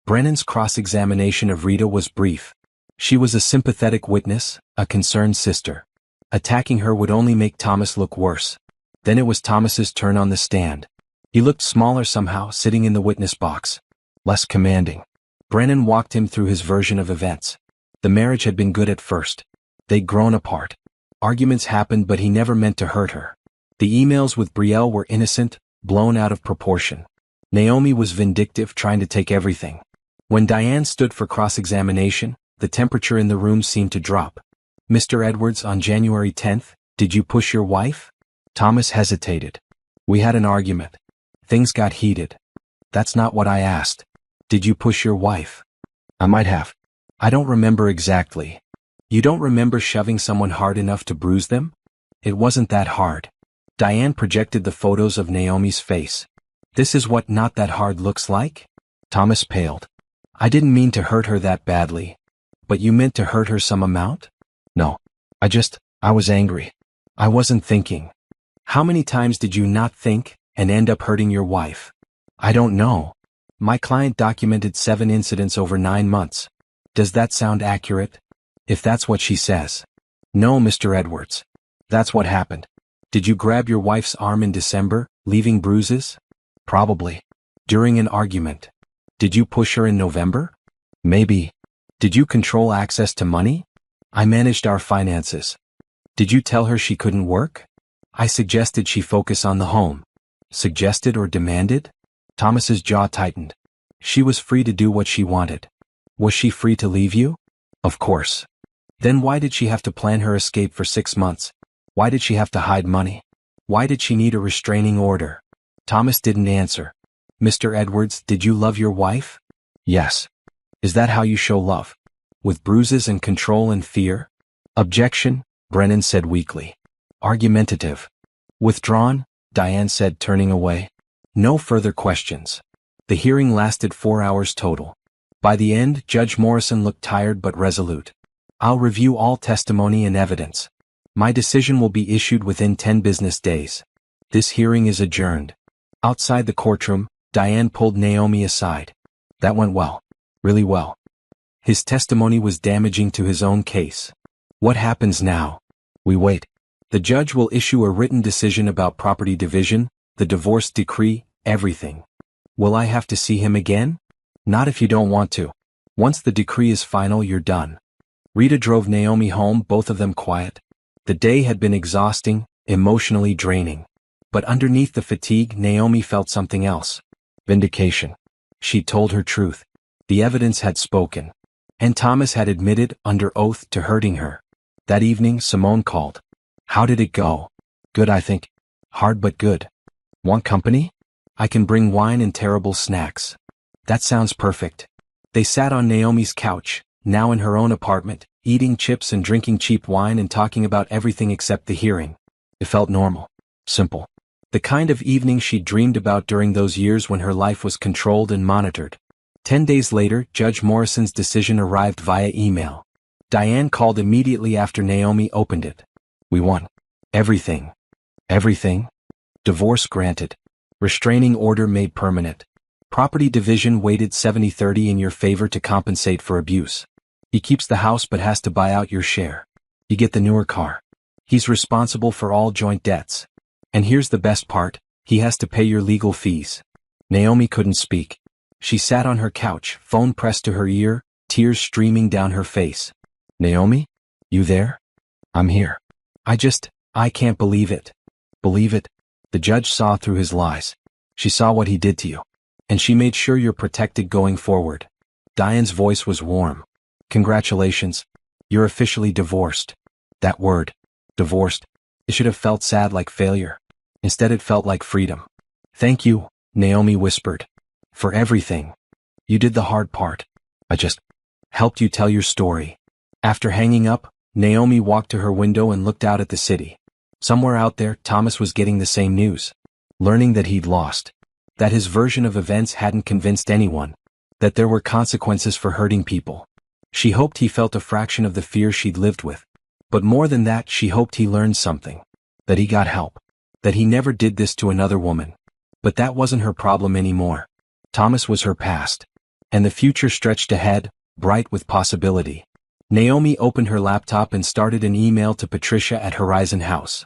Brennan's cross-examination of Rita was brief. She was a sympathetic witness, a concerned sister. Attacking her would only make Thomas look worse. Then it was Thomas's turn on the stand. He looked smaller somehow, sitting in the witness box. Less commanding. Brennan walked him through his version of events. The marriage had been good at first. They'd grown apart. Arguments happened, but he never meant to hurt her. The emails with Brielle were innocent, blown out of proportion. Naomi was vindictive, trying to take everything. When Diane stood for cross-examination, the temperature in the room seemed to drop. Mr. Edwards, on January 10th, did you push your wife? Thomas hesitated. We had an argument. Things got heated. That's not what I asked. Did you push your wife? I might have. I don't remember exactly. You don't remember shoving someone hard enough to bruise them? It wasn't that hard. Diane projected the photos of Naomi's face. This is what not that hard looks like? Thomas paled. I didn't mean to hurt her that badly. But you meant to hurt her some amount? No. I was angry. I wasn't thinking. How many times did you not think and end up hurting your wife? I don't know. My client documented 7 incidents over 9 months. Does that sound accurate? If that's what she says. No, Mr. Edwards. That's what happened. Did you grab your wife's arm in December, leaving bruises? Probably. During an argument. Did you push her in November? Maybe. Did you control access to money? I managed our finances. Did you tell her she couldn't work? I suggested she focus on the home. Suggested or demanded? Thomas's jaw tightened. She was free to do what she wanted. Was she free to leave you? Of course. Then why did she have to plan her escape for 6 months? Why did she have to hide money? Why did she need a restraining order? Thomas didn't answer. Mr. Edwards, did you love your wife? Yes. Is that how you show love? With bruises and control and fear? Objection, Brennan said weakly. Argumentative. Withdrawn, Diane said, turning away. No further questions. The hearing lasted 4 hours total. By the end, Judge Morrison looked tired but resolute. I'll review all testimony and evidence. My decision will be issued within 10 business days. This hearing is adjourned. Outside the courtroom, Diane pulled Naomi aside. That went well. Really well. His testimony was damaging to his own case. What happens now? We wait. The judge will issue a written decision about property division, the divorce decree, everything. Will I have to see him again? Not if you don't want to. Once the decree is final, you're done. Rita drove Naomi home, both of them quiet. The day had been exhausting, emotionally draining. But underneath the fatigue, Naomi felt something else. Vindication. She told her truth. The evidence had spoken. And Thomas had admitted, under oath, to hurting her. That evening, Simone called. How did it go? Good, I think. Hard but good. Want company? I can bring wine and terrible snacks. That sounds perfect. They sat on Naomi's couch, now in her own apartment, eating chips and drinking cheap wine and talking about everything except the hearing. It felt normal. Simple. The kind of evening she'd dreamed about during those years when her life was controlled and monitored. 10 days later, Judge Morrison's decision arrived via email. Diane called immediately after Naomi opened it. We won. Everything. Everything? Divorce granted. Restraining order made permanent. Property division weighted 70-30 in your favor to compensate for abuse. He keeps the house but has to buy out your share. You get the newer car. He's responsible for all joint debts. And here's the best part, he has to pay your legal fees. Naomi couldn't speak. She sat on her couch, phone pressed to her ear, tears streaming down her face. Naomi? You there? I'm here. I can't believe it. Believe it? The judge saw through his lies. She saw what he did to you. And she made sure you're protected going forward. Diane's voice was warm. Congratulations. You're officially divorced. That word. Divorced. It should have felt sad like failure. Instead it felt like freedom. Thank you, Naomi whispered. For everything. You did the hard part. I just helped you tell your story. After hanging up, Naomi walked to her window and looked out at the city. Somewhere out there, Thomas was getting the same news. Learning that he'd lost. That his version of events hadn't convinced anyone. That there were consequences for hurting people. She hoped he felt a fraction of the fear she'd lived with. But more than that, she hoped he learned something. That he got help. That he never did this to another woman. But that wasn't her problem anymore. Thomas was her past. And the future stretched ahead, bright with possibility. Naomi opened her laptop and started an email to Patricia at Horizon House.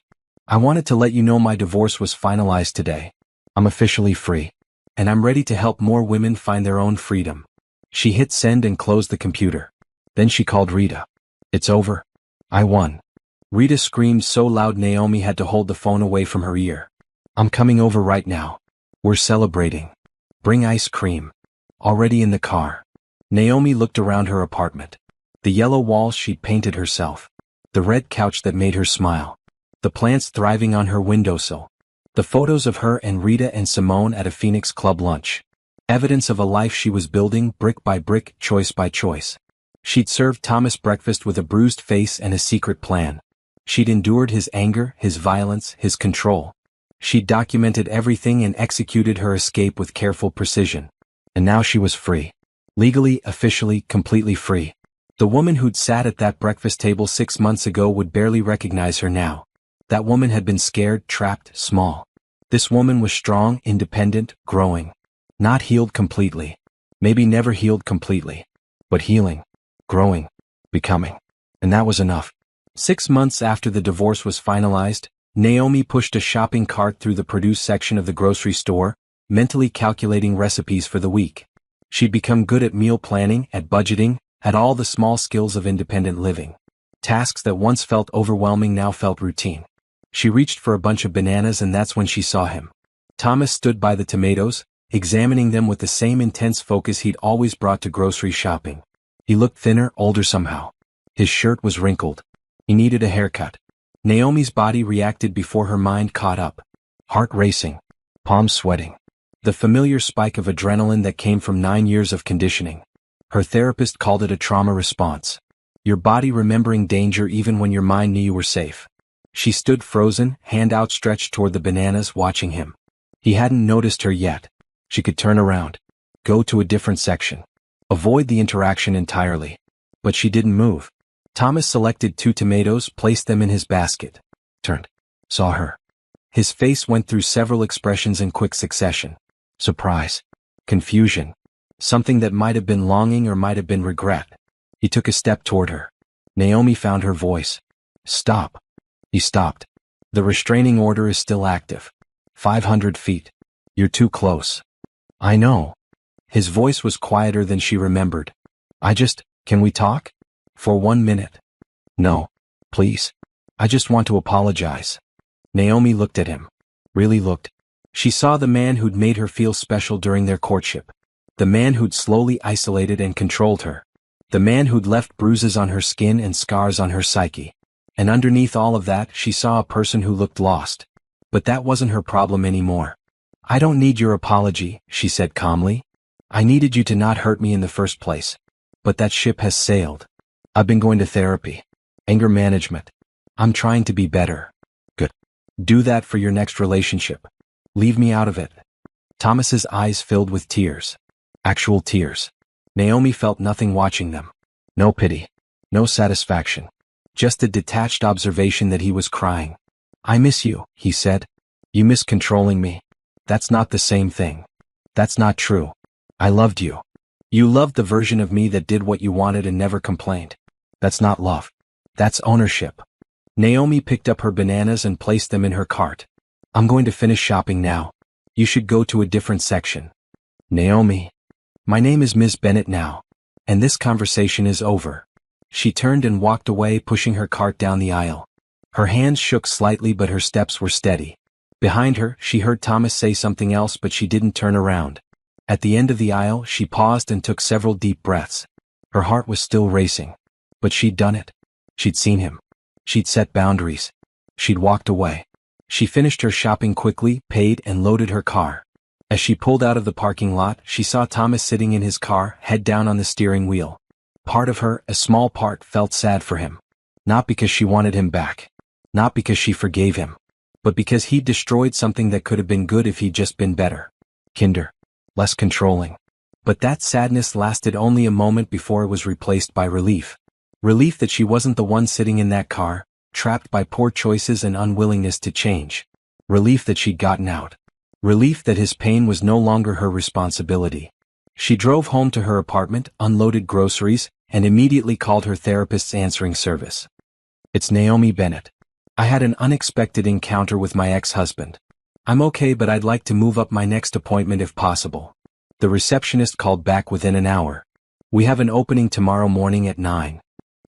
I wanted to let you know my divorce was finalized today. I'm officially free. And I'm ready to help more women find their own freedom. She hit send and closed the computer. Then she called Rita. It's over. I won. Rita screamed so loud Naomi had to hold the phone away from her ear. I'm coming over right now. We're celebrating. Bring ice cream. Already in the car. Naomi looked around her apartment. The yellow walls she'd painted herself. The red couch that made her smile. The plants thriving on her windowsill. The photos of her and Rita and Simone at a Phoenix Club lunch. Evidence of a life she was building brick by brick, choice by choice. She'd served Thomas breakfast with a bruised face and a secret plan. She'd endured his anger, his violence, his control. She'd documented everything and executed her escape with careful precision. And now she was free. Legally, officially, completely free. The woman who'd sat at that breakfast table 6 months ago would barely recognize her now. That woman had been scared, trapped, small. This woman was strong, independent, growing. Not healed completely. Maybe never healed completely. But healing. Growing. Becoming. And that was enough. 6 months after the divorce was finalized, Naomi pushed a shopping cart through the produce section of the grocery store, mentally calculating recipes for the week. She'd become good at meal planning, at budgeting, at all the small skills of independent living. Tasks that once felt overwhelming now felt routine. She reached for a bunch of bananas and that's when she saw him. Thomas stood by the tomatoes, examining them with the same intense focus he'd always brought to grocery shopping. He looked thinner, older somehow. His shirt was wrinkled. He needed a haircut. Naomi's body reacted before her mind caught up. Heart racing. Palms sweating. The familiar spike of adrenaline that came from 9 years of conditioning. Her therapist called it a trauma response. Your body remembering danger even when your mind knew you were safe. She stood frozen, hand outstretched toward the bananas, watching him. He hadn't noticed her yet. She could turn around. Go to a different section. Avoid the interaction entirely. But she didn't move. Thomas selected 2 tomatoes, placed them in his basket. Turned. Saw her. His face went through several expressions in quick succession. Surprise. Confusion. Something that might have been longing or might have been regret. He took a step toward her. Naomi found her voice. Stop. He stopped. The restraining order is still active. 500 feet. You're too close. I know. His voice was quieter than she remembered. Can we talk? For 1 minute. No. Please. I just want to apologize. Naomi looked at him. Really looked. She saw the man who'd made her feel special during their courtship. The man who'd slowly isolated and controlled her. The man who'd left bruises on her skin and scars on her psyche. And underneath all of that, she saw a person who looked lost. But that wasn't her problem anymore. I don't need your apology, she said calmly. I needed you to not hurt me in the first place. But that ship has sailed. I've been going to therapy. Anger management. I'm trying to be better. Good. Do that for your next relationship. Leave me out of it. Thomas's eyes filled with tears. Actual tears. Naomi felt nothing watching them. No pity. No satisfaction. Just a detached observation that he was crying. I miss you, he said. You miss controlling me. That's not the same thing. That's not true. I loved you. You loved the version of me that did what you wanted and never complained. That's not love. That's ownership. Naomi picked up her bananas and placed them in her cart. I'm going to finish shopping now. You should go to a different section. Naomi. My name is Ms. Bennett now. And this conversation is over. She turned and walked away, pushing her cart down the aisle. Her hands shook slightly but her steps were steady. Behind her, she heard Thomas say something else but she didn't turn around. At the end of the aisle, she paused and took several deep breaths. Her heart was still racing. But she'd done it. She'd seen him. She'd set boundaries. She'd walked away. She finished her shopping quickly, paid, and loaded her car. As she pulled out of the parking lot, she saw Thomas sitting in his car, head down on the steering wheel. Part of her, a small part, felt sad for him. Not because she wanted him back. Not because she forgave him. But because he'd destroyed something that could have been good if he'd just been better. Kinder. Less controlling. But that sadness lasted only a moment before it was replaced by relief. Relief that she wasn't the one sitting in that car, trapped by poor choices and unwillingness to change. Relief that she'd gotten out. Relief that his pain was no longer her responsibility. She drove home to her apartment, unloaded groceries, and immediately called her therapist's answering service. "It's Naomi Bennett. I had an unexpected encounter with my ex-husband. I'm okay, but I'd like to move up my next appointment if possible." The receptionist called back within an hour. "We have an opening tomorrow morning at 9.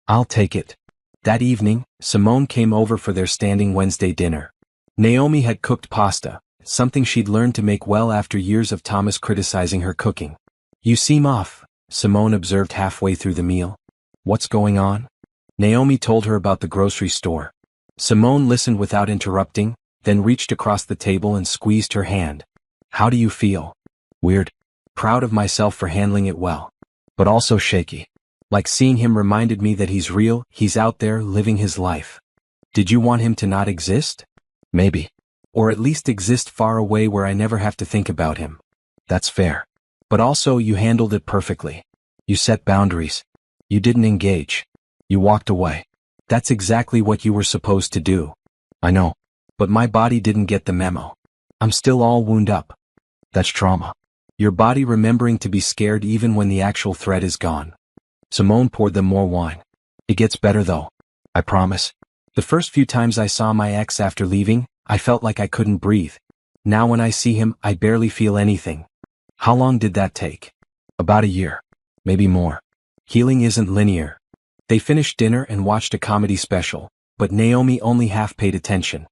"I'll take it." That evening, Simone came over for their standing Wednesday dinner. Naomi had cooked pasta, something she'd learned to make well after years of Thomas criticizing her cooking. "You seem off," Simone observed halfway through the meal. "What's going on?" Naomi told her about the grocery store. Simone listened without interrupting, then reached across the table and squeezed her hand. "How do you feel?" "Weird. Proud of myself for handling it well. But also shaky. Like seeing him reminded me that he's real, he's out there living his life." "Did you want him to not exist?" "Maybe. Or at least exist far away where I never have to think about him." "That's fair. But also you handled it perfectly. You set boundaries. You didn't engage. You walked away. That's exactly what you were supposed to do." "I know. But my body didn't get the memo. I'm still all wound up." "That's trauma. Your body remembering to be scared even when the actual threat is gone." Simone poured them more wine. "It gets better though. I promise. The first few times I saw my ex after leaving, I felt like I couldn't breathe. Now when I see him, I barely feel anything." "How long did that take?" "About a year. Maybe more. Healing isn't linear." They finished dinner and watched a comedy special, but Naomi only half paid attention.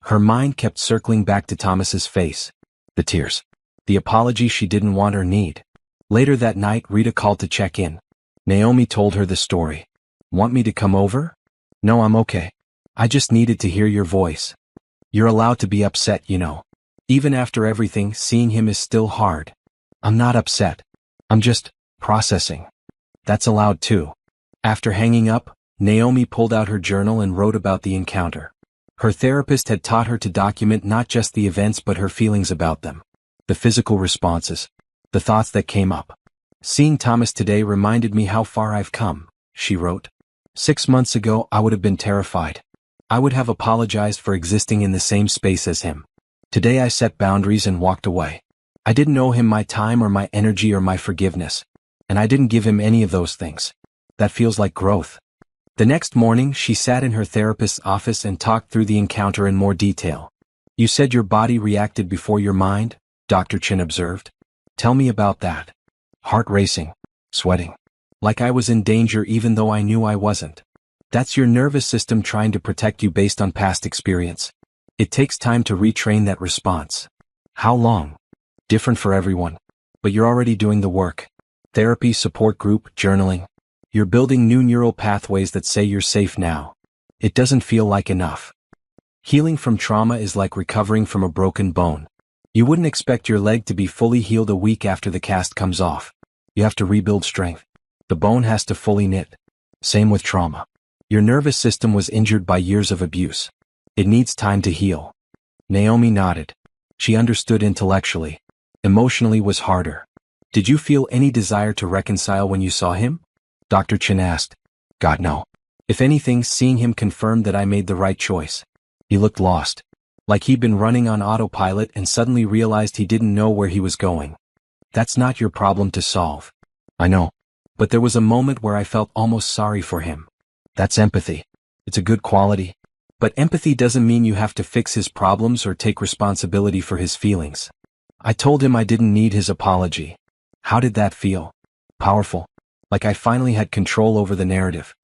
Her mind kept circling back to Thomas's face. The tears. The apology she didn't want or need. Later that night, Rita called to check in. Naomi told her the story. "Want me to come over?" "No, I'm okay. I just needed to hear your voice. You're allowed to be upset, you know. Even after everything, seeing him is still hard." "I'm not upset. I'm just processing." "That's allowed too." After hanging up, Naomi pulled out her journal and wrote about the encounter. Her therapist had taught her to document not just the events but her feelings about them. The physical responses. The thoughts that came up. "Seeing Thomas today reminded me how far I've come," she wrote. 6 months ago I would have been terrified. I would have apologized for existing in the same space as him. Today I set boundaries and walked away. I didn't owe him my time or my energy or my forgiveness. And I didn't give him any of those things. That feels like growth. The next morning she sat in her therapist's office and talked through the encounter in more detail. "You said your body reacted before your mind?" Dr. Chin observed. "Tell me about that." "Heart racing. Sweating. Like I was in danger even though I knew I wasn't." "That's your nervous system trying to protect you based on past experience. It takes time to retrain that response." "How long?" "Different for everyone. But you're already doing the work. Therapy, support group, journaling. You're building new neural pathways that say you're safe now. It doesn't feel like enough. Healing from trauma is like recovering from a broken bone. You wouldn't expect your leg to be fully healed a week after the cast comes off. You have to rebuild strength. The bone has to fully knit. Same with trauma. Your nervous system was injured by years of abuse. It needs time to heal." Naomi nodded. She understood intellectually. Emotionally was harder. "Did you feel any desire to reconcile when you saw him?" Dr. Chin asked. "God, no. If anything, seeing him confirmed that I made the right choice." He looked lost. Like he'd been running on autopilot and suddenly realized he didn't know where he was going. "That's not your problem to solve." "I know. But there was a moment where I felt almost sorry for him." "That's empathy. It's a good quality. But empathy doesn't mean you have to fix his problems or take responsibility for his feelings." I told him I didn't need his apology. How did that feel? Powerful. Like I finally had control over the narrative.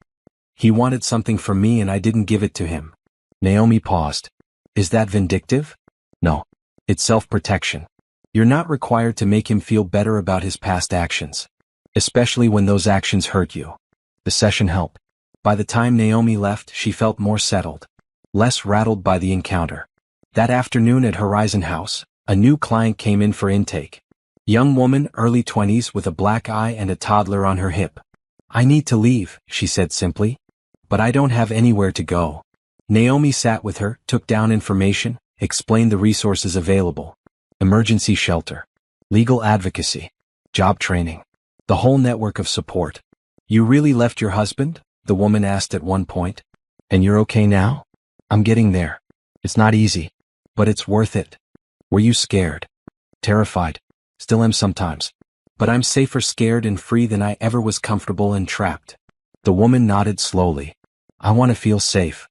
He wanted something from me and I didn't give it to him. Naomi paused. Is that vindictive? No. It's self-protection. You're not required to make him feel better about his past actions. Especially when those actions hurt you. The session helped. By the time Naomi left, she felt more settled. Less rattled by the encounter. That afternoon at Horizon House, a new client came in for intake. Young woman, early 20s with a black eye and a toddler on her hip. I need to leave, she said simply. But I don't have anywhere to go. Naomi sat with her, took down information, explained the resources available. Emergency shelter. Legal advocacy. Job training. The whole network of support. You really left your husband? The woman asked at one point. And you're okay now? I'm getting there. It's not easy. But it's worth it. Were you scared? Terrified. Still am sometimes. But I'm safer scared and free than I ever was comfortable and trapped. The woman nodded slowly. I want to feel safe.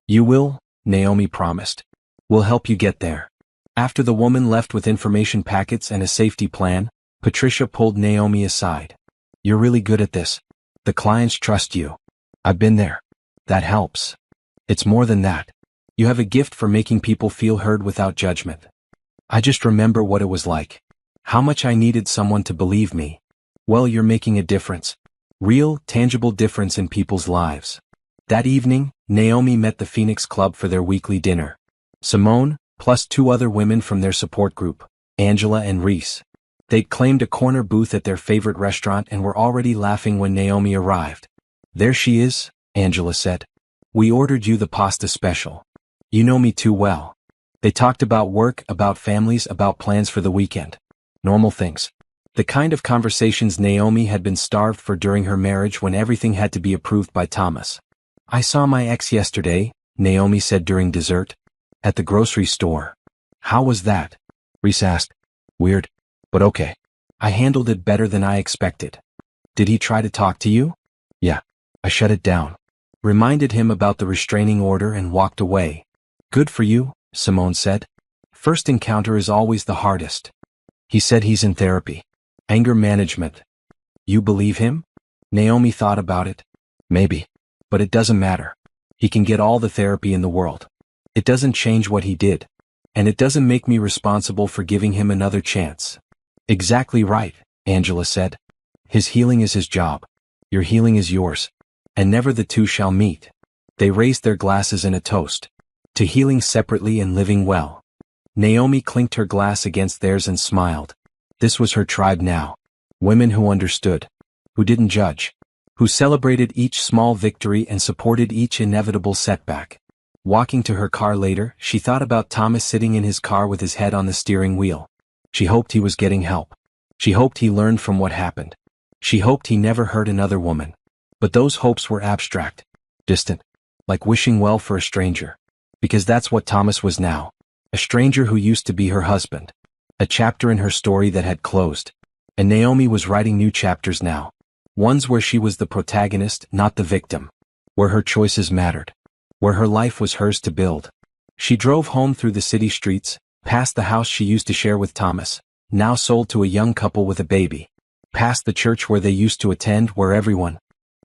You will, Naomi promised. We'll help you get there. After the woman left with information packets and a safety plan, Patricia pulled Naomi aside. You're really good at this. The clients trust you. I've been there. That helps. It's more than that. You have a gift for making people feel heard without judgment. I just remember what it was like. How much I needed someone to believe me. Well, you're making a difference. Real, tangible difference in people's lives. That evening, Naomi met the Phoenix Club for their weekly dinner. Simone, plus 2 other women from their support group, Angela and Reese. They'd claimed a corner booth at their favorite restaurant and were already laughing when Naomi arrived. There she is, Angela said. We ordered you the pasta special. You know me too well. They talked about work, about families, about plans for the weekend. Normal things. The kind of conversations Naomi had been starved for during her marriage when everything had to be approved by Thomas. I saw my ex yesterday, Naomi said during dessert. At the grocery store. How was that? Reese asked. Weird. But okay. I handled it better than I expected. Did he try to talk to you? Yeah. I shut it down. Reminded him about the restraining order and walked away. Good for you, Simone said. First encounter is always the hardest. He said he's in therapy. Anger management. You believe him? Naomi thought about it. Maybe. But it doesn't matter. He can get all the therapy in the world. It doesn't change what he did. And it doesn't make me responsible for giving him another chance. Exactly right, Angela said. His healing is his job. Your healing is yours. And never the two shall meet. They raised their glasses in a toast. To healing separately and living well. Naomi clinked her glass against theirs and smiled. This was her tribe now. Women who understood. Who didn't judge. Who celebrated each small victory and supported each inevitable setback. Walking to her car later, she thought about Thomas sitting in his car with his head on the steering wheel. She hoped he was getting help. She hoped he learned from what happened. She hoped he never hurt another woman. But those hopes were abstract. Distant. Like wishing well for a stranger. Because that's what Thomas was now. A stranger who used to be her husband. A chapter in her story that had closed. And Naomi was writing new chapters now. Ones where she was the protagonist, not the victim. Where her choices mattered. Where her life was hers to build. She drove home through the city streets, past the house she used to share with Thomas, now sold to a young couple with a baby. Past the church where they used to attend, where everyone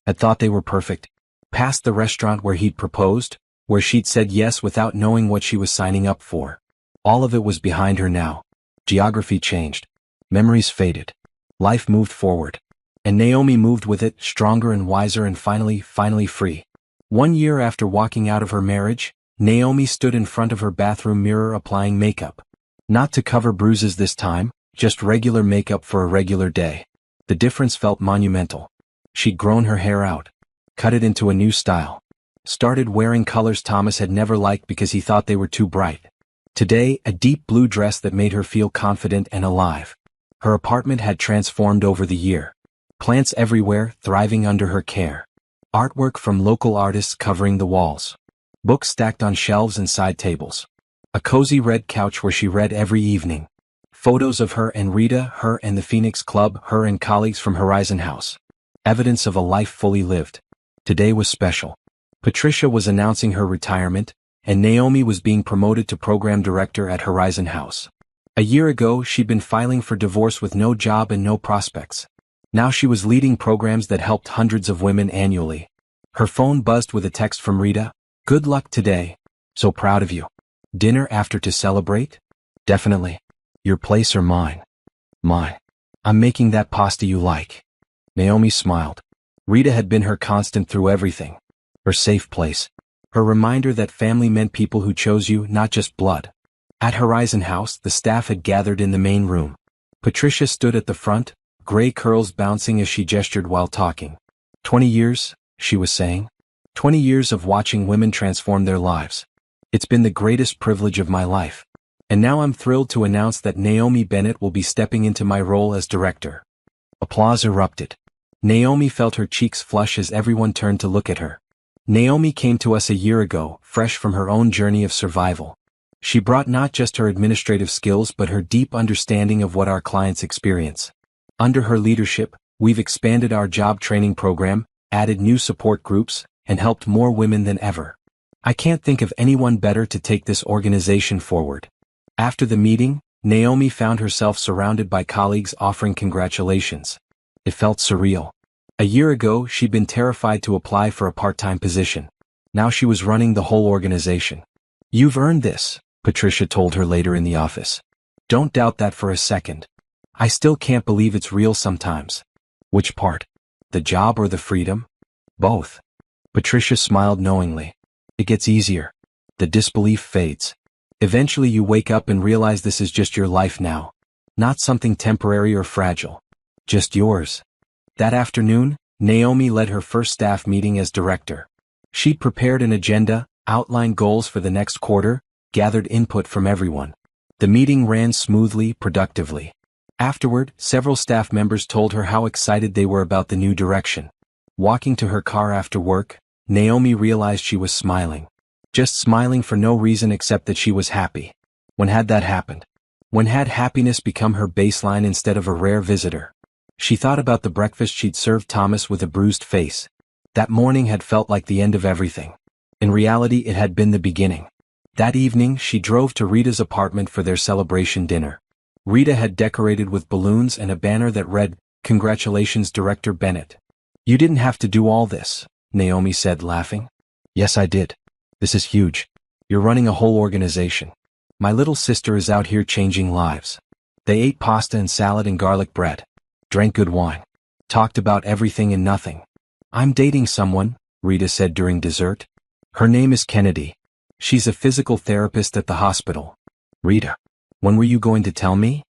had thought they were perfect. Past the restaurant where he'd proposed, where she'd said yes without knowing what she was signing up for. All of it was behind her now. Geography changed. Memories faded. Life moved forward. And Naomi moved with it, stronger and wiser and finally free. 1 year after walking out of her marriage, Naomi stood in front of her bathroom mirror applying makeup. Not to cover bruises this time, just regular makeup for a regular day. The difference felt monumental. She'd grown her hair out. Cut it into a new style. Started wearing colors Thomas had never liked because he thought they were too bright. Today, a deep blue dress that made her feel confident and alive. Her apartment had transformed over the year. Plants everywhere, thriving under her care. Artwork from local artists covering the walls. Books stacked on shelves and side tables. A cozy red couch where she read every evening. Photos of her and Rita, her and the Phoenix Club, her and colleagues from Horizon House. Evidence of a life fully lived. Today was special. Patricia was announcing her retirement, and Naomi was being promoted to program director at Horizon House. A year ago, she'd been filing for divorce with no job and no prospects. Now she was leading programs that helped hundreds of women annually. Her phone buzzed with a text from Rita. Good luck today. So proud of you. Dinner after to celebrate? Definitely. Your place or mine? Mine. I'm making that pasta you like. Naomi smiled. Rita had been her constant through everything. Her safe place. Her reminder that family meant people who chose you, not just blood. At Horizon House, the staff had gathered in the main room. Patricia stood at the front, gray curls bouncing as she gestured while talking. 20 years, she was saying. 20 years of watching women transform their lives. It's been the greatest privilege of my life. And now I'm thrilled to announce that Naomi Bennett will be stepping into my role as director. Applause erupted. Naomi felt her cheeks flush as everyone turned to look at her. Naomi came to us a year ago, fresh from her own journey of survival. She brought not just her administrative skills but her deep understanding of what our clients experience. Under her leadership, we've expanded our job training program, added new support groups, and helped more women than ever. I can't think of anyone better to take this organization forward. After the meeting, Naomi found herself surrounded by colleagues offering congratulations. It felt surreal. A year ago, she'd been terrified to apply for a part-time position. Now she was running the whole organization. "You've earned this," Patricia told her later in the office. "Don't doubt that for a second. I still can't believe it's real sometimes." "Which part? The job or the freedom?" "Both." Patricia smiled knowingly. "It gets easier. The disbelief fades. Eventually you wake up and realize this is just your life now. Not something temporary or fragile. Just yours." That afternoon, Naomi led her first staff meeting as director. She'd prepared an agenda, outlined goals for the next quarter, gathered input from everyone. The meeting ran smoothly, productively. Afterward, several staff members told her how excited they were about the new direction. Walking to her car after work, Naomi realized she was smiling. Just smiling for no reason except that she was happy. When had that happened? When had happiness become her baseline instead of a rare visitor? She thought about the breakfast she'd served Thomas with a bruised face. That morning had felt like the end of everything. In reality, it had been the beginning. That evening, she drove to Rita's apartment for their celebration dinner. Rita had decorated with balloons and a banner that read, "Congratulations, Director Bennett." "You didn't have to do all this," Naomi said, laughing. "Yes, I did. This is huge. You're running a whole organization. My little sister is out here changing lives." They ate pasta and salad and garlic bread. Drank good wine. Talked about everything and nothing. "I'm dating someone," Rita said during dessert. "Her name is Kennedy. She's a physical therapist at the hospital." "Rita, when were you going to tell me?"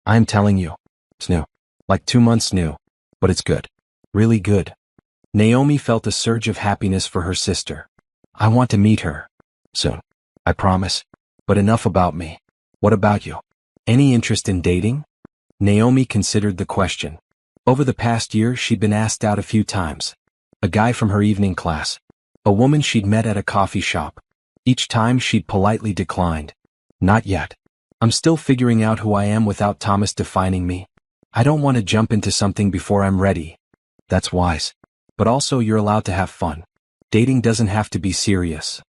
"I'm telling you. It's new. Like 2 months new. But it's good. Really good." Naomi felt a surge of happiness for her sister. "I want to meet her. Soon. I promise. But enough about me. What about you? Any interest in dating?" Naomi considered the question. Over the past year, she'd been asked out a few times. A guy from her evening class. A woman she'd met at a coffee shop. Each time she'd politely declined. "Not yet. I'm still figuring out who I am without Thomas defining me. I don't want to jump into something before I'm ready." "That's wise. But also you're allowed to have fun. Dating doesn't have to be serious.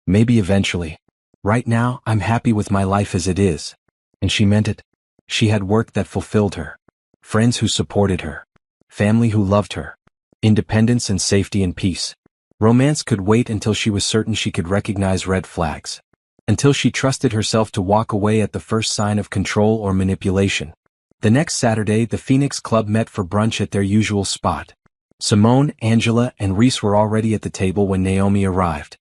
Maybe eventually. Right now, I'm happy with my life as it is." And she meant it. She had work that fulfilled her. Friends who supported her. Family who loved her. Independence and safety and peace. Romance could wait until she was certain she could recognize red flags. Until she trusted herself to walk away at the first sign of control or manipulation. The next Saturday, the Phoenix Club met for brunch at their usual spot. Simone, Angela, and Reese were already at the table when Naomi arrived.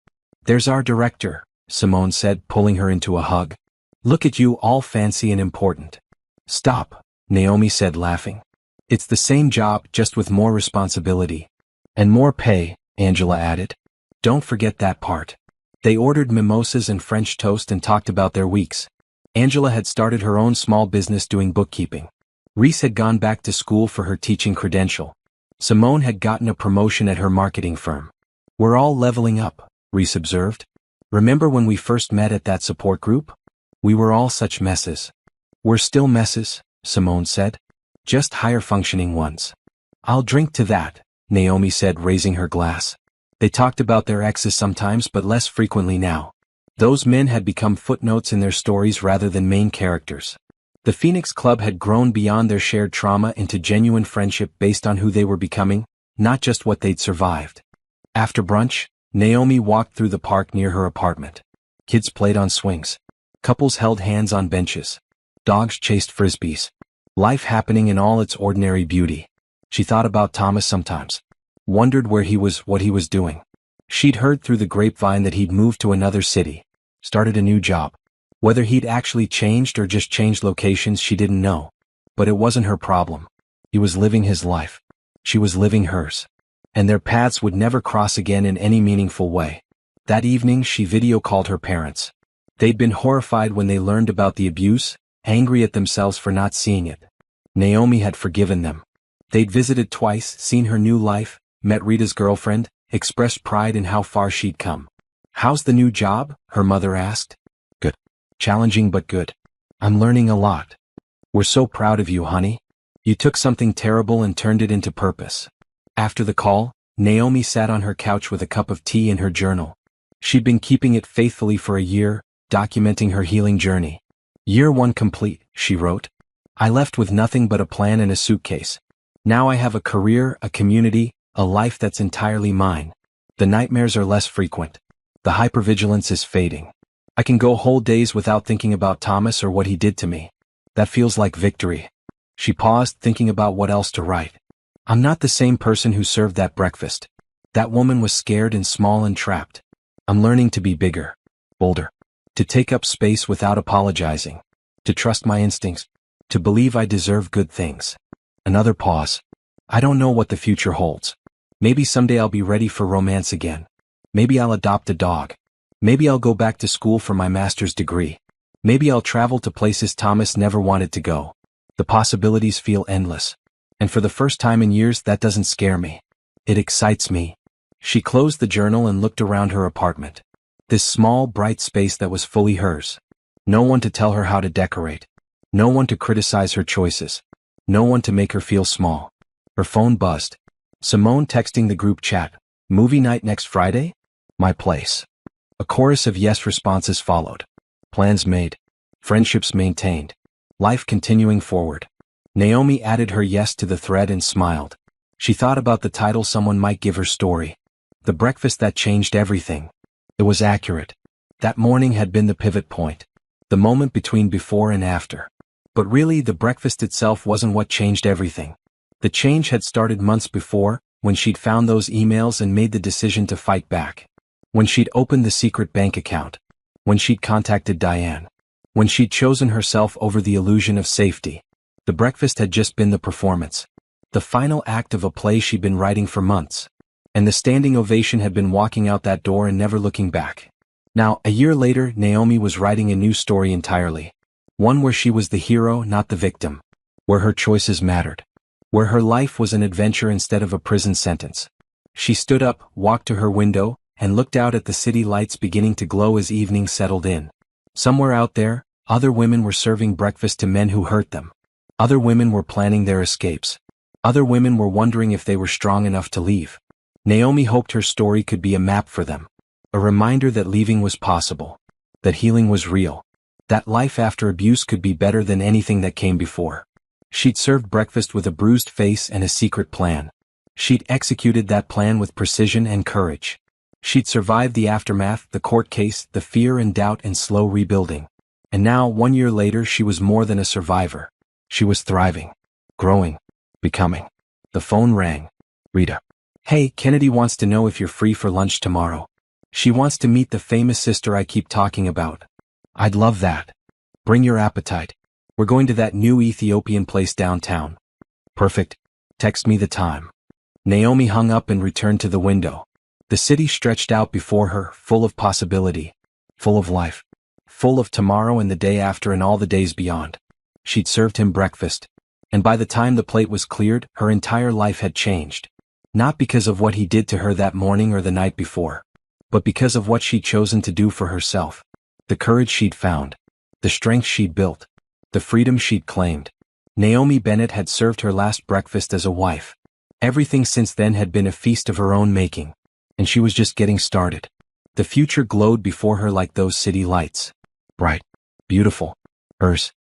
"There's our director," Simone said, pulling her into a hug. "Look at you, all fancy and important." "Stop," Naomi said, laughing. "It's the same job, just with more responsibility." "And more pay," Angela added. "Don't forget that part." They ordered mimosas and French toast and talked about their weeks. Angela had started her own small business doing bookkeeping. Reese had gone back to school for her teaching credential. Simone had gotten a promotion at her marketing firm. "We're all leveling up," Reese observed. "Remember when we first met at that support group? We were all such messes." "We're still messes," Simone said. "Just higher functioning ones." "I'll drink to that," Naomi said, raising her glass. They talked about their exes sometimes but less frequently now. Those men had become footnotes in their stories rather than main characters. The Phoenix Club had grown beyond their shared trauma into genuine friendship based on who they were becoming, not just what they'd survived. After brunch, Naomi walked through the park near her apartment. Kids played on swings. Couples held hands on benches. Dogs chased frisbees. Life happening in all its ordinary beauty. She thought about Thomas sometimes. Wondered where he was, what he was doing. She'd heard through the grapevine that he'd moved to another city. Started a new job. Whether he'd actually changed or just changed locations, she didn't know. But it wasn't her problem. He was living his life. She was living hers. And their paths would never cross again in any meaningful way. That evening, she video called her parents. They'd been horrified when they learned about the abuse, angry at themselves for not seeing it. Naomi had forgiven them. They'd visited twice, seen her new life, met Rita's girlfriend, expressed pride in how far she'd come. "How's the new job?" her mother asked. "Good. Challenging but good. I'm learning a lot. We're so proud of you, honey. You took something terrible and turned it into purpose. After the call, Naomi sat on her couch with a cup of tea in her journal. She'd been keeping it faithfully for a year, documenting her healing journey. Year 1 complete, she wrote. I left with nothing but a plan and a suitcase. Now I have a career, a community, a life that's entirely mine. The nightmares are less frequent. The hypervigilance is fading. I can go whole days without thinking about Thomas or what he did to me. That feels like victory. She paused, thinking about what else to write. I'm not the same person who served that breakfast. That woman was scared and small and trapped. I'm learning to be bigger, bolder, to take up space without apologizing, to trust my instincts, to believe I deserve good things. Another pause. I don't know what the future holds. Maybe someday I'll be ready for romance again. Maybe I'll adopt a dog. Maybe I'll go back to school for my master's degree. Maybe I'll travel to places Thomas never wanted to go. The possibilities feel endless. And for the first time in years, that doesn't scare me. It excites me. She closed the journal and looked around her apartment. This small, bright space that was fully hers. No one to tell her how to decorate. No one to criticize her choices. No one to make her feel small. Her phone buzzed. Simone texting the group chat. Movie night next Friday? My place. A chorus of yes responses followed. Plans made. Friendships maintained. Life continuing forward. Naomi added her yes to the thread and smiled. She thought about the title someone might give her story. The breakfast that changed everything. It was accurate. That morning had been the pivot point. The moment between before and after. But really, the breakfast itself wasn't what changed everything. The change had started months before, when she'd found those emails and made the decision to fight back. When she'd opened the secret bank account. When she'd contacted Diane. When she'd chosen herself over the illusion of safety. The breakfast had just been the performance. The final act of a play she'd been writing for months. And the standing ovation had been walking out that door and never looking back. Now, a year later, Naomi was writing a new story entirely. One where she was the hero, not the victim. Where her choices mattered. Where her life was an adventure instead of a prison sentence. She stood up, walked to her window, and looked out at the city lights beginning to glow as evening settled in. Somewhere out there, other women were serving breakfast to men who hurt them. Other women were planning their escapes. Other women were wondering if they were strong enough to leave. Naomi hoped her story could be a map for them. A reminder that leaving was possible. That healing was real. That life after abuse could be better than anything that came before. She'd served breakfast with a bruised face and a secret plan. She'd executed that plan with precision and courage. She'd survived the aftermath, the court case, the fear and doubt and slow rebuilding. And now, 1 year later, she was more than a survivor. She was thriving. Growing. Becoming. The phone rang. Rita. Hey, Kennedy wants to know if you're free for lunch tomorrow. She wants to meet the famous sister I keep talking about. I'd love that. Bring your appetite. We're going to that new Ethiopian place downtown. Perfect. Text me the time. Naomi hung up and returned to the window. The city stretched out before her, full of possibility. Full of life. Full of tomorrow and the day after and all the days beyond. She'd served him breakfast. And by the time the plate was cleared, her entire life had changed. Not because of what he did to her that morning or the night before. But because of what she'd chosen to do for herself. The courage she'd found. The strength she'd built. The freedom she'd claimed. Naomi Bennett had served her last breakfast as a wife. Everything since then had been a feast of her own making. And she was just getting started. The future glowed before her like those city lights. Bright. Beautiful. Hers.